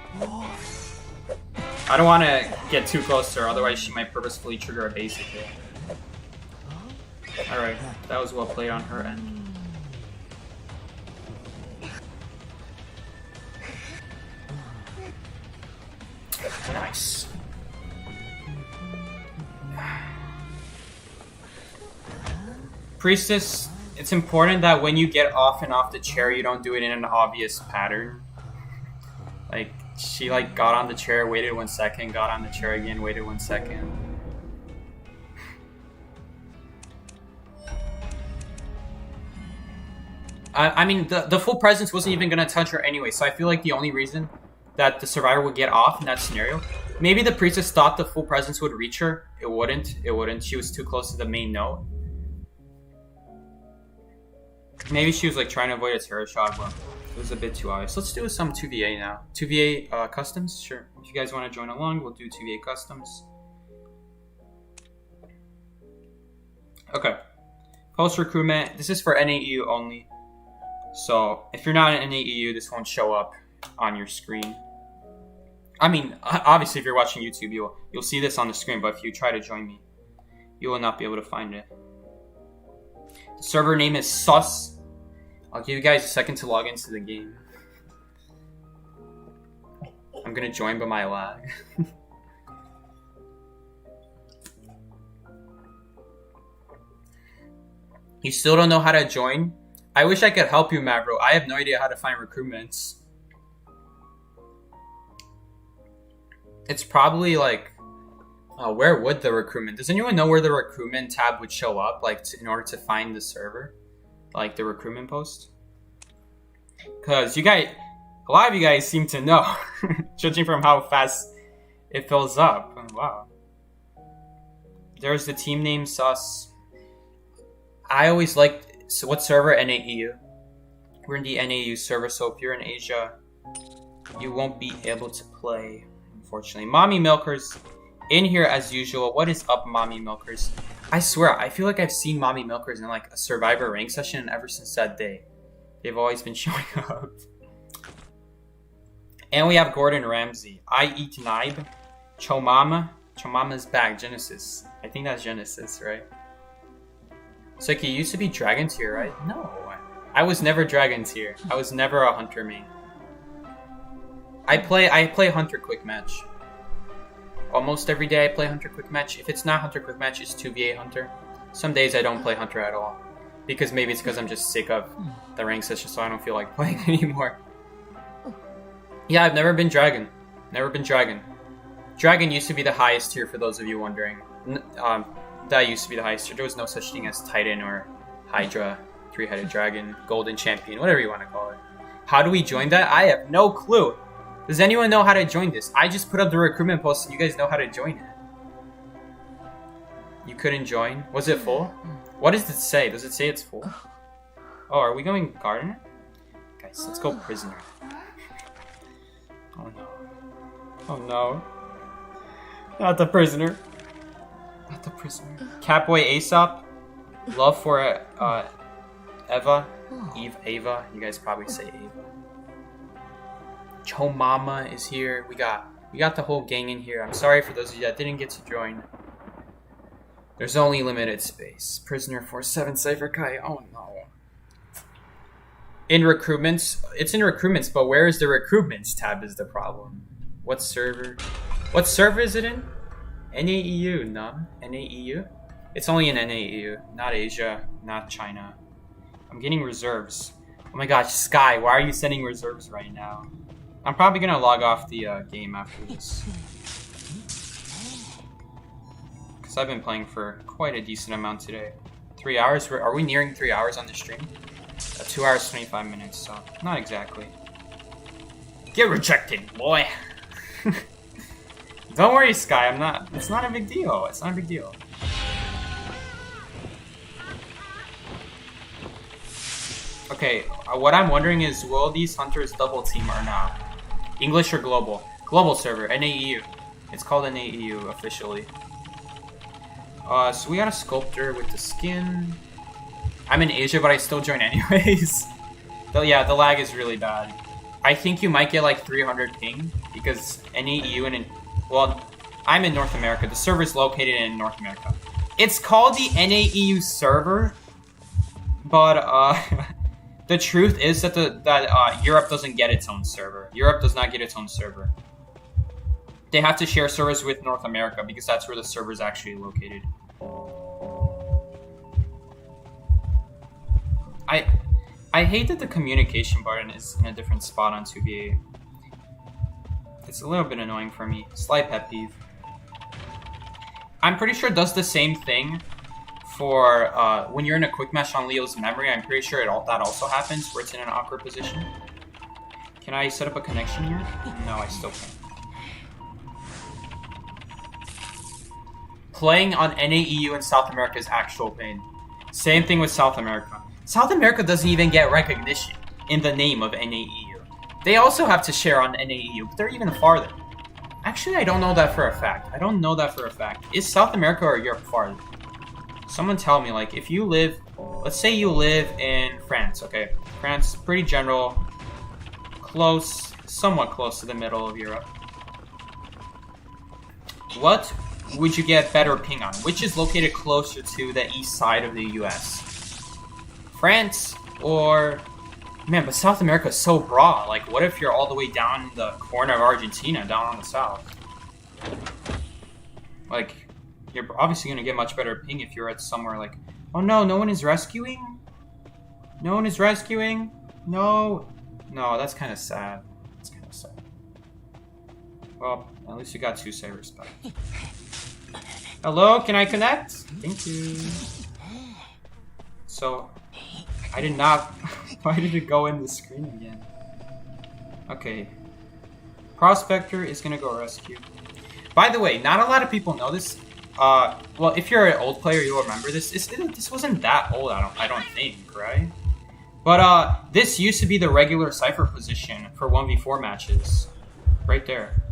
I don't want to get too close to her, otherwise she might purposefully trigger a basic hit. Alright, that was well played on her end. Nice. Priestess, it's important that when you get off and off the chair, you don't do it in an obvious pattern. Like, she like got on the chair, waited 1 second, got on the chair again, waited 1 second. I mean, the full presence wasn't even gonna touch her anyway, so I feel like the only reason that the survivor would get off in that scenario, maybe the priestess thought the full presence would reach her. It wouldn't. It wouldn't. She was too close to the main node. Maybe she was like trying to avoid a terror shot, but it was a bit too obvious. Let's do some 2VA now. 2VA customs? Sure. If you guys want to join along, we'll do 2VA customs. Okay. Post recruitment. This is for NAEU only. So if you're not an NAEU, this won't show up on your screen. I mean, obviously if you're watching YouTube, you'll see this on the screen, but if you try to join me, you will not be able to find it. The server name is Sus. I'll give you guys a second to log into the game. I'm gonna join by my lag. You still don't know how to join? I wish I could help you, Mavro. I have no idea how to find recruitments. It's probably like... where would the recruitment... Does anyone know where the recruitment tab would show up? Like, in order to find the server? Like, the recruitment post? Because you guys... A lot of you guys seem to know. Judging from how fast it fills up. Wow. There's the team name, Sus. I always liked... So what server? NAEU. We're in the NAEU server, so if you're in Asia, you won't be able to play, unfortunately. Mommy Milkers in here as usual. What is up, Mommy Milkers? I swear, I feel like I've seen Mommy Milkers in like a Survivor rank session, and ever since that day, they've always been showing up. And we have Gordon Ramsay. I eat Nibe. Chomama. Chomama's back. Genesis. I think that's Genesis, right? It's like, you used to be Dragon Tier, right? No. I was never Dragon Tier. I was never a Hunter main. I play Hunter Quick Match. Almost every day I play Hunter Quick Match. If it's not Hunter Quick Match, it's 2VA Hunter. Some days I don't play Hunter at all. Because maybe it's because I'm just sick of the rank session, so I don't feel like playing anymore. Yeah, I've never been Dragon. Never been Dragon. Dragon used to be the highest tier, for those of you wondering. That used to be the highest tier. There was no such thing as Titan or Hydra, 3-headed dragon, Golden Champion, whatever you want to call it. How do we join that? I have no clue. Does anyone know how to join this? I just put up the recruitment post and you guys know how to join it. You couldn't join? Was it full? What does it say? Does it say it's full? Oh, are we going Gardener? Guys, let's go Prisoner. Oh no. Oh no. Not the Prisoner. Not the Prisoner. Catboy Aesop. Love for Eva. Ava. You guys probably say Ava. Chomama is here. We got the whole gang in here. I'm sorry for those of you that didn't get to join. There's only limited space. Prisoner 47 Cypher Kai. Oh no. In recruitments, it's in recruitments, but where is the recruitments tab is the problem. What server? What server is it in? NAEU, none. NAEU? It's only in NAEU, not Asia, not China. I'm getting reserves. Oh my gosh, Sky, why are you sending reserves right now? I'm probably gonna log off the game after this. Because I've been playing for quite a decent amount today. 3 hours? Are we nearing 3 hours on the stream? 2 hours, 25 minutes, so not exactly. Get rejected, boy! Don't worry, Sky, it's not a big deal. It's not a big deal. Okay, what I'm wondering is, will these hunters double team or not? English or global? Global server, NAEU. It's called NAEU officially. So we got a sculptor with the skin. I'm in Asia, but I still join anyways. Yeah, the lag is really bad. I think you might get like 300 ping because NAEU and well, I'm in North America. The server is located in North America. It's called the NAEU server, but the truth is that Europe doesn't get its own server. Europe does not get its own server. They have to share servers with North America because that's where the server is actually located. I hate that the communication button is in a different spot on 2v8. It's a little bit annoying for me. Slight pet peeve. I'm pretty sure it does the same thing for when you're in a quick match on Leo's memory. I'm pretty sure that also happens where it's in an awkward position. Can I set up a connection here? No, I still can't. Playing on NAEU in South America is actual pain. Same thing with South America. South America doesn't even get recognition in the name of NAEU. They also have to share on NAEU, but they're even farther. Actually, I don't know that for a fact. I don't know that for a fact. Is South America or Europe farther? Someone tell me, like, if you live... Let's say you live in France, okay? France, pretty general, close, somewhat close to the middle of Europe. What would you get better ping on? Which is located closer to the east side of the US? France or... Man, but South America is so broad. Like, what if you're all the way down in the corner of Argentina, down on the south? Like, you're obviously going to get much better ping if you're at somewhere like... Oh no, no one is rescuing? No one is rescuing? No. No, that's kind of sad. That's kind of sad. Well, at least you got 2 savers back. Hello, can I connect? Thank you. So... I did not... Why did it go in the screen again? Okay. Prospector is gonna go rescue. By the way, not a lot of people know this. Well, if you're an old player, you'll remember this. This wasn't that old, I don't think, right? But, this used to be the regular Cypher position for 1v4 matches. Right there.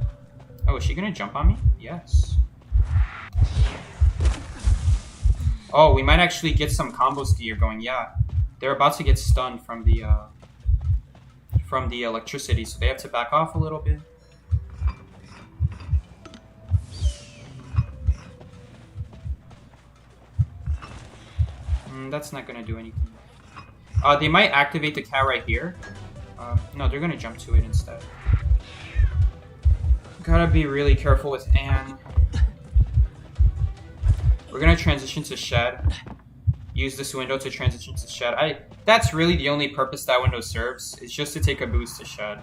Oh, is she gonna jump on me? Yes. Oh, we might actually get some combo gear going, yeah. They're about to get stunned from the electricity, so they have to back off a little bit. That's not gonna do anything. They might activate the cat right here. No, they're gonna jump to it instead. Gotta be really careful with Anne. We're gonna transition to Shed. Use this window to transition to Shed. That's really the only purpose that window serves, is just to take a boost to Shed.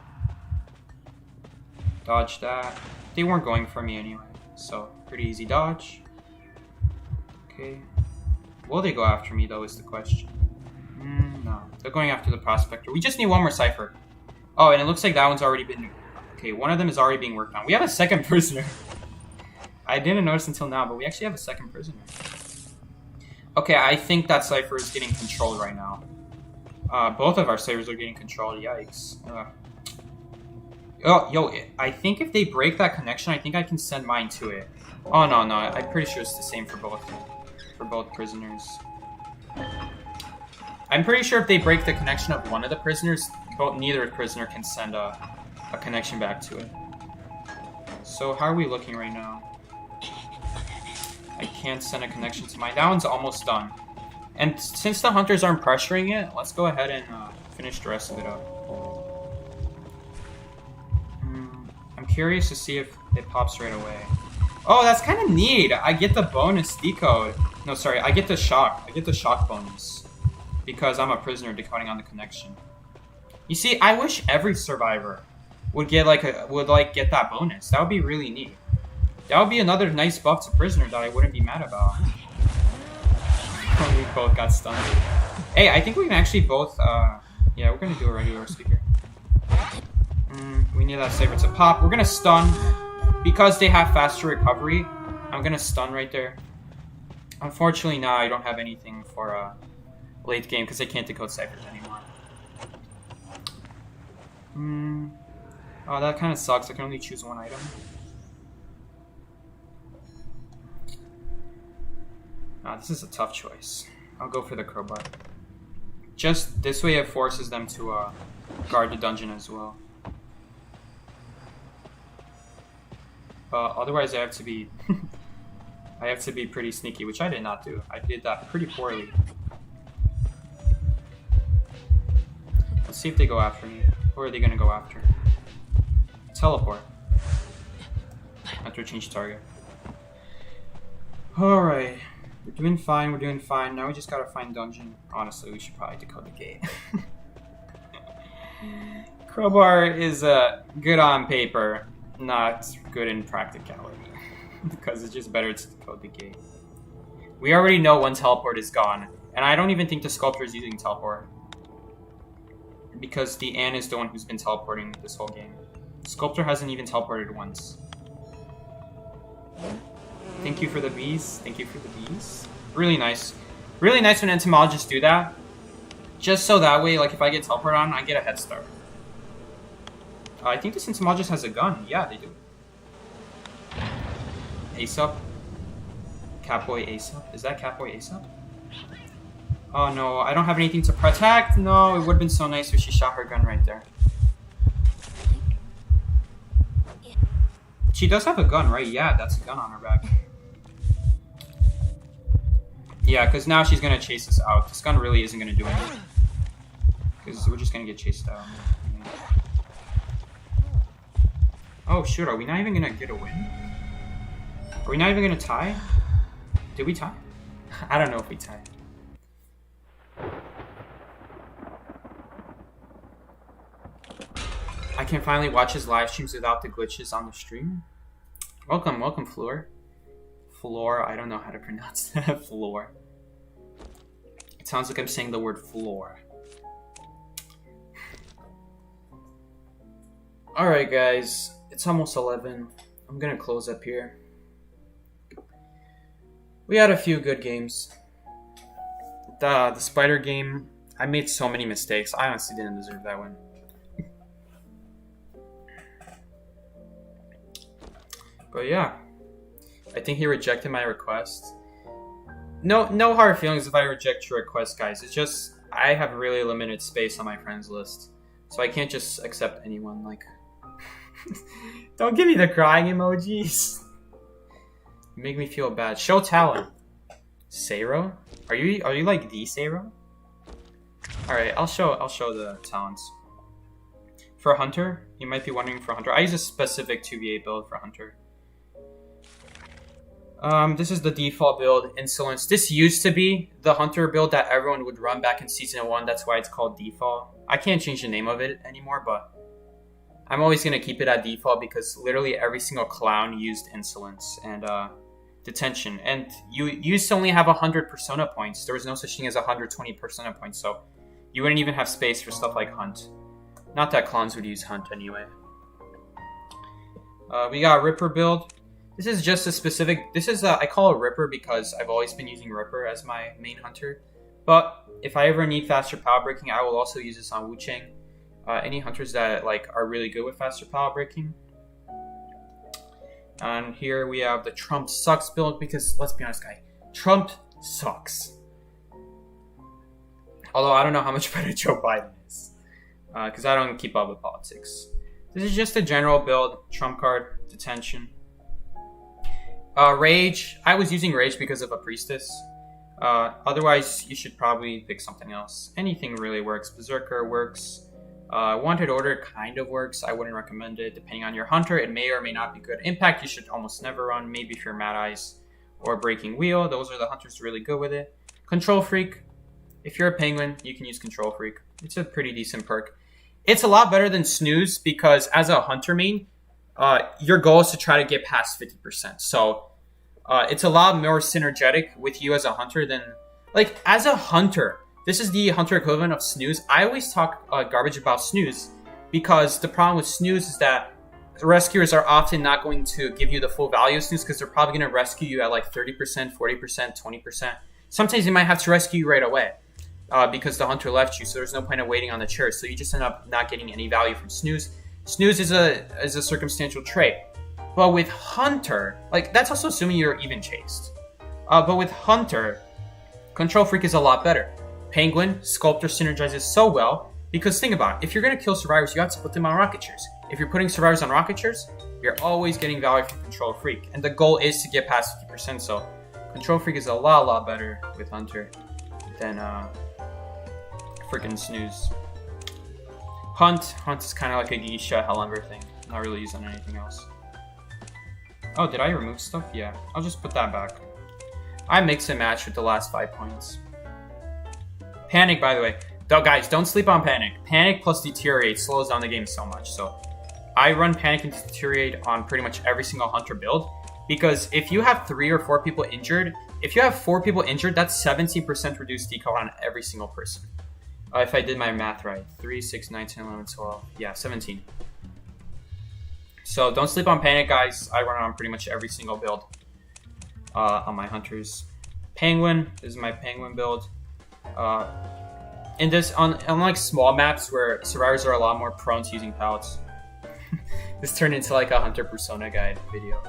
Dodge that. They weren't going for me anyway, so pretty easy dodge. Okay. Will they go after me though is the question. No, they're going after the Prospector. We just need one more Cypher. Oh, and it looks like that one's already been... Okay, one of them is already being worked on. We have a second prisoner. I didn't notice until now, but we actually have a second prisoner. Okay, I think that Cypher is getting controlled right now. Both of our Cyphers are getting controlled. Yikes. Oh, yo, I think if they break that connection, I think I can send mine to it. Oh, no, no. I'm pretty sure it's the same for both prisoners. I'm pretty sure if they break the connection of one of the prisoners, neither prisoner can send a connection back to it. So, how are we looking right now? I can't send a connection to mine. That one's almost done. And since the hunters aren't pressuring it, let's go ahead and Finish the rest of it up. I'm curious to see if it pops right away. Oh, that's kind of neat. I get the bonus decode. No, sorry, I get the shock. I get the shock bonus because I'm a prisoner decoding on the connection. You see, I wish every survivor would get get that bonus. That would be really neat. That would be another nice buff to prisoner that I wouldn't be mad about. We both got stunned. Hey, I think we can actually both. Yeah, we're gonna do a regular speaker. We need that saber to pop. We're gonna stun because they have faster recovery. I'm gonna stun right there. Unfortunately, now I don't have anything for late game because I can't decode ciphers anymore. Oh, that kind of sucks. I can only choose one item. This is a tough choice. I'll go for the crowbar. Just this way it forces them to guard the dungeon as well. Otherwise I have to be I have to be pretty sneaky, which I did not do. I did that pretty poorly. Let's see if they go after me. Who are they gonna go after? Teleport. I have to change target. Alright. We're doing fine, we're doing fine. Now we just gotta find dungeon. Honestly, we should probably decode the gate. Crowbar is good on paper, not good in practicality. Because it's just better to decode the gate. We already know one teleport is gone. And I don't even think the sculptor is using teleport. Because the Anne is the one who's been teleporting this whole game. The sculptor hasn't even teleported once. Thank you for the bees. Thank you for the bees. Really nice. Really nice when entomologists do that. Just so that way, like, if I get teleported on, I get a head start. I think this entomologist has a gun. Yeah, they do. Aesop? Catboy Aesop? Is that Catboy Aesop? Oh no, I don't have anything to protect. No, it would have been so nice if she shot her gun right there. She does have a gun, right? Yeah, that's a gun on her back. Yeah, because now she's going to chase us out. This gun really isn't going to do anything. Because we're just going to get chased out. Yeah. Oh, shoot. Are we not even going to get a win? Are we not even going to tie? Did we tie? I don't know if we tied. I can finally watch his live streams without the glitches on the stream. Welcome, welcome, Floor. Floor, I don't know how to pronounce that. Floor. It sounds like I'm saying the word floor. Alright, guys. It's almost 11. I'm gonna close up here. We had a few good games. The spider game, I made so many mistakes. I honestly didn't deserve that one. But yeah, I think he rejected my request. No hard feelings if I reject your request, guys. It's just I have really limited space on my friends list, so I can't just accept anyone. Like, don't give me the crying emojis. You make me feel bad. Show talent. Seiro? Are you like the Seiro? All right, I'll show the talents. For Hunter, you might be wondering for Hunter. I use a specific 2v8 build for Hunter. This is the default build, Insolence. This used to be the Hunter build that everyone would run back in Season 1. That's why it's called default. I can't change the name of it anymore, but I'm always going to keep it at default because literally every single clown used Insolence and Detention. And you used to only have 100 Persona points. There was no such thing as 120 Persona points, so you wouldn't even have space for stuff like Hunt. Not that clowns would use Hunt anyway. We got Ripper build. This is just a specific... This is I call it Ripper because I've always been using Ripper as my main hunter. But if I ever need faster power breaking, I will also use this on Wu Chang. Any hunters that are really good with faster power breaking. And here we have the Trump sucks build because, let's be honest, guys, Trump sucks. Although I don't know how much better Joe Biden is. Because I don't keep up with politics. This is just a general build. Trump card, Detention. Rage. I was using Rage because of a Priestess. Otherwise, you should probably pick something else. Anything really works. Berserker works. Wanted Order kind of works. I wouldn't recommend it. Depending on your hunter, it may or may not be good. Impact, you should almost never run. Maybe if you're Mad Eyes or Breaking Wheel. Those are the hunters really good with it. Control Freak. If you're a Penguin, you can use Control Freak. It's a pretty decent perk. It's a lot better than Snooze because as a hunter main, your goal is to try to get past 50%. So it's a lot more synergetic with you as a hunter than... Like, as a hunter, this is the hunter equivalent of Snooze. I always talk garbage about Snooze because the problem with Snooze is that rescuers are often not going to give you the full value of Snooze because they're probably going to rescue you at like 30%, 40%, 20%. Sometimes they might have to rescue you right away. Because the hunter left you, so there's no point in waiting on the chair. So you just end up not getting any value from Snooze. Snooze is a circumstantial trait. But with Hunter, like that's also assuming you're even chased. But with Hunter, Control Freak is a lot better. Penguin, Sculptor synergizes so well because think about it, if you're going to kill survivors, you have to put them on rocket chairs. If you're putting survivors on rocket chairs, you're always getting value from Control Freak. And the goal is to get past 50%, so Control Freak is a lot better with Hunter than freaking Snooze. Hunt is kind of like a Geisha Hellender thing. Not really used on anything else. Oh, did I remove stuff? Yeah, I'll just put that back. I mix and match with the last 5 points. Panic, by the way. Guys, don't sleep on Panic. Panic plus Deteriorate slows down the game so much. So I run Panic and Deteriorate on pretty much every single Hunter build. Because if you have 3 or 4 people injured, if you have 4 people injured, that's 17% reduced decal on every single person. If I did my math right. 3, 6, 9, 10, 11, 12. Yeah, 17. So don't sleep on Panic, guys. I run it on pretty much every single build on my Hunters. Penguin. This is my Penguin build. In this, on like small maps where survivors are a lot more prone to using pallets. This turned into like a Hunter Persona guide video.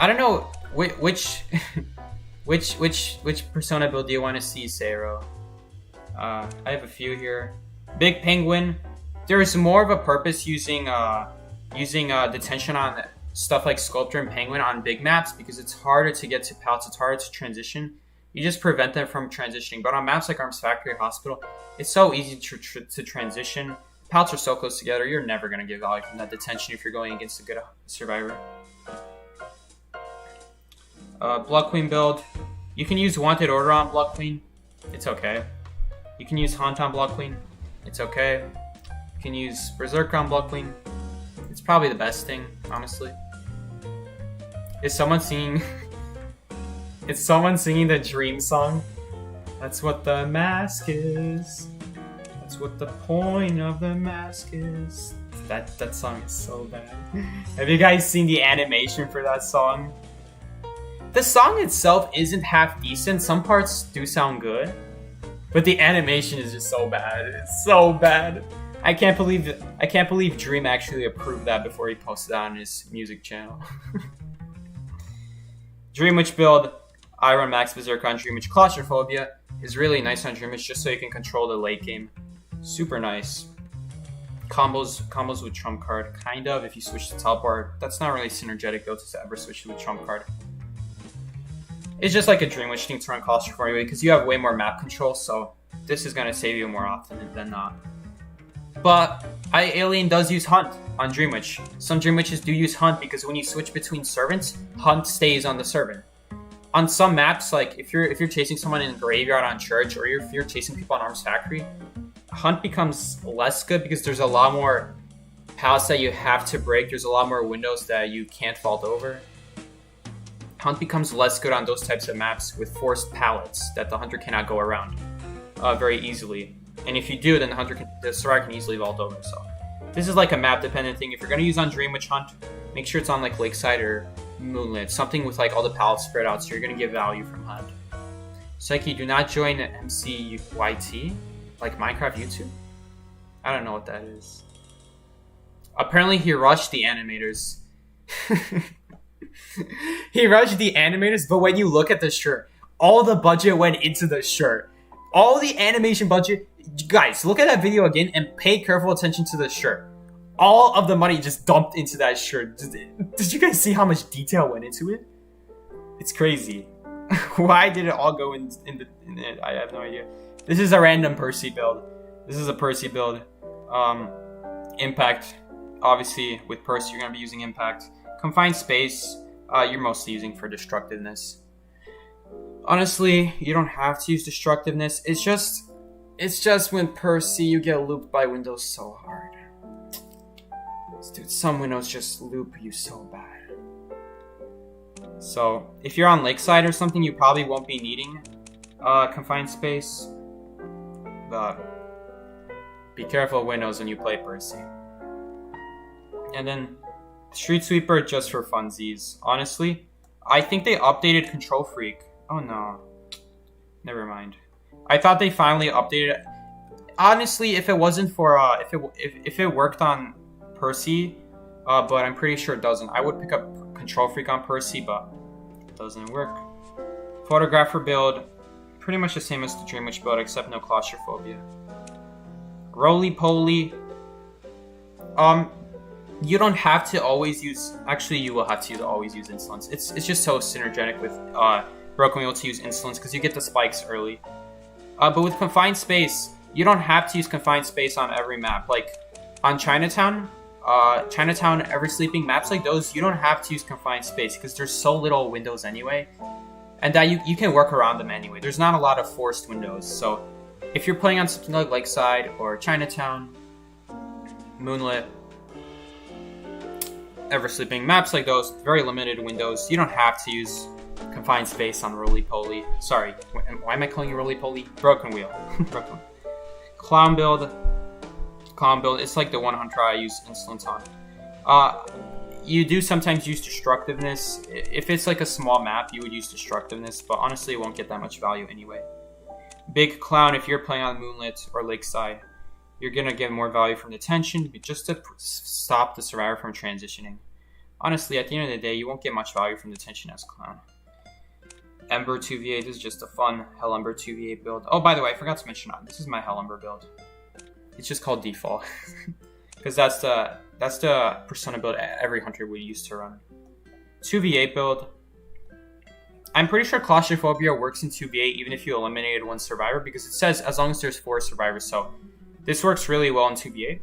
I don't know which Persona build do you want to see, Seiro? I have a few here. Big Penguin. There is more of a purpose using detention on stuff like Sculptor and Penguin on big maps because it's harder to get to pallets. It's harder to transition. You just prevent them from transitioning. But on maps like Arms Factory Hospital, it's so easy to transition. Pallets are so close together, you're never going to get value from that detention if you're going against a good survivor. Blood Queen build. You can use Wanted Order on Blood Queen. It's okay. You can use Haunt on Blood Queen. It's okay. You can use Berserk on Blood Queen. It's probably the best thing, honestly. Is someone singing... Is someone singing the Dream song? That's what the mask is. That's what the point of the mask is. That song is so bad. Have you guys seen the animation for that song? The song itself isn't half decent. Some parts do sound good. But the animation is just so bad. It's so bad. I can't believe Dream actually approved that before he posted that on his music channel. Dream Witch build. I run Max Berserk on Dream Witch. Claustrophobia is really nice on Dream Witch just so you can control the late game. Super nice. Combos with Trump card. Kind of if you switch to Teleport. That's not really synergetic though to ever switch with Trump card. It's just like a Dream Witch thing to run Claustrophobia because you have way more map control, so this is going to save you more often than not. But Alien does use Hunt on Dream Witch. Some Dream Witches do use Hunt because when you switch between servants, Hunt stays on the servant. On some maps, like if you're chasing someone in Graveyard on Church, or if you're chasing people on Arms Factory, Hunt becomes less good because there's a lot more pallets that you have to break. There's a lot more windows that you can't vault over. Hunt becomes less good on those types of maps with forced pallets that the Hunter cannot go around very easily. And if you do, then the survivor can easily vault over. So this is like a map dependent thing. If you're gonna use on Dream Witch Hunt, make sure it's on like Lakeside or Moonlit, something with like all the pallets spread out, so you're gonna get value from Hunt. Psyche, do not join MCYT, like Minecraft YouTube. I don't know what that is. Apparently, he rushed the animators. He rushed the animators, but when you look at the shirt, all the budget went into the shirt. All the animation budget. Guys, look at that video again and pay careful attention to the shirt. All of the money just dumped into that shirt. Did you guys see how much detail went into it? It's crazy. Why did it all go in the... I have no idea. This is a random Percy build. This is a Percy build. Impact. Obviously, with Percy, you're going to be using Impact. Confined Space, you're mostly using for Destructiveness. Honestly, you don't have to use Destructiveness. It's just when Percy, you get looped by windows so hard. Dude, some windows just loop you so bad. So, if you're on Lakeside or something, you probably won't be needing Confined Space. But be careful of windows when you play Percy. And then Street Sweeper just for funsies. Honestly, I think they updated Control Freak. Oh no. Never mind. I thought they finally updated it. Honestly, if it wasn't for if it worked on Percy, but I'm pretty sure it doesn't. I would pick up Control Freak on Percy, but it doesn't work. Photographer build, pretty much the same as the Dream Witch build, except no claustrophobia. Roly Poly. You don't have to always use... Actually, you will have to always use Insolence. It's just so synergetic with Broken Wheel to use Insolence, because you get the spikes early. But with Confined Space, you don't have to use Confined Space on every map. Like, on Chinatown, Every Sleeping, maps like those, you don't have to use Confined Space, because there's so little windows anyway. And that you can work around them anyway. There's not a lot of forced windows. So, if you're playing on something like Lakeside, or Chinatown, Moonlit, Ever Sleeping, maps like those, very limited windows. You don't have to use Confined Space on Roly Poly. Sorry, why am I calling you Roly Poly? Broken Wheel. Broken. Clown build. It's like the one hunter I use Insolence on. You do sometimes use Destructiveness. If it's like a small map, you would use Destructiveness, but honestly, it won't get that much value anyway. Big Clown, if you're playing on Moonlit or Lakeside, you're going to get more value from the tension, just to stop the survivor from transitioning. Honestly, at the end of the day, you won't get much value from the tension as Clown. Ember 2v8 is just a fun Hellumber 2v8 build. Oh, by the way, I forgot to mention, this is my Hellumber build. It's just called Default. Because that's the Persona build every hunter would use to run. 2v8 build. I'm pretty sure Claustrophobia works in 2v8 even if you eliminated one survivor, because it says as long as there's 4 survivors, so... This works really well in 2v8.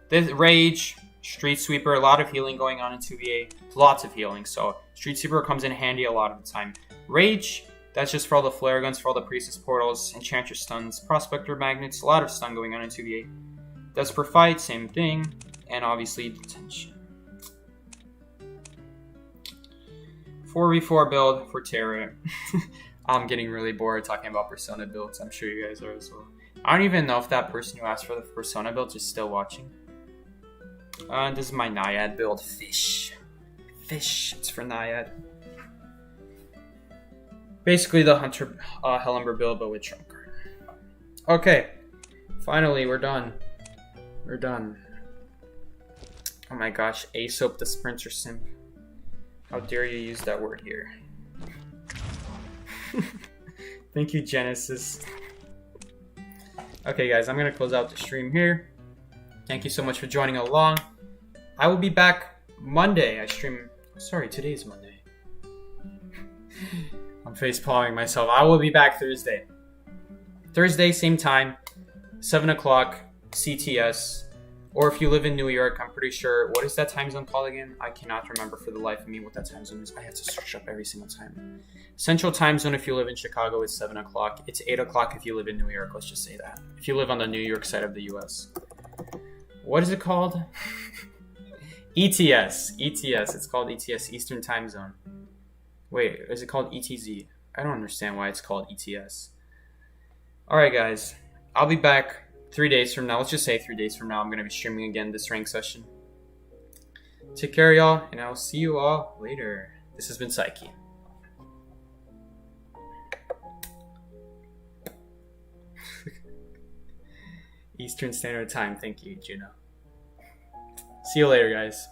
This Rage, Street Sweeper, a lot of healing going on in 2v8. Lots of healing, so Street Sweeper comes in handy a lot of the time. Rage, that's just for all the flare guns, for all the Priestess portals, Enchantress stuns, Prospector magnets, a lot of stun going on in 2v8. Desperate Fight, same thing, and obviously Detention. 4v4 build for Terra. I'm getting really bored talking about Persona builds. I'm sure you guys are as well. I don't even know if that person who asked for the Persona build is still watching. This is my Naiad build. Fish. It's for Naiad. Basically the Hunter Hellumber build, but with Trump card. Okay. Finally, we're done. Oh my gosh. Aesop the Sprinter Simp. How dare you use that word here. Thank you, Genesis. Okay, guys, I'm going to close out the stream here. Thank you so much for joining along. I will be back Monday. Today's Monday. I'm face-palming myself. I will be back Thursday. Thursday, same time, 7 o'clock, CTS. Or if you live in New York, I'm pretty sure... What is that time zone called again? I cannot remember for the life of me what that time zone is. I have to search up every single time. Central time zone if you live in Chicago is 7 o'clock. It's 8 o'clock if you live in New York. Let's just say that. If you live on the New York side of the US. What is it called? ETS. It's called ETS, Eastern Time Zone. Wait, is it called ETZ? I don't understand why it's called ETS. Alright, guys. I'll be back 3 days from now. Let's just say 3 days from now. I'm going to be streaming again this rank session. Take care, y'all, and I'll see you all later. This has been Psyche. Eastern Standard Time. Thank you, Juno. See you later, guys.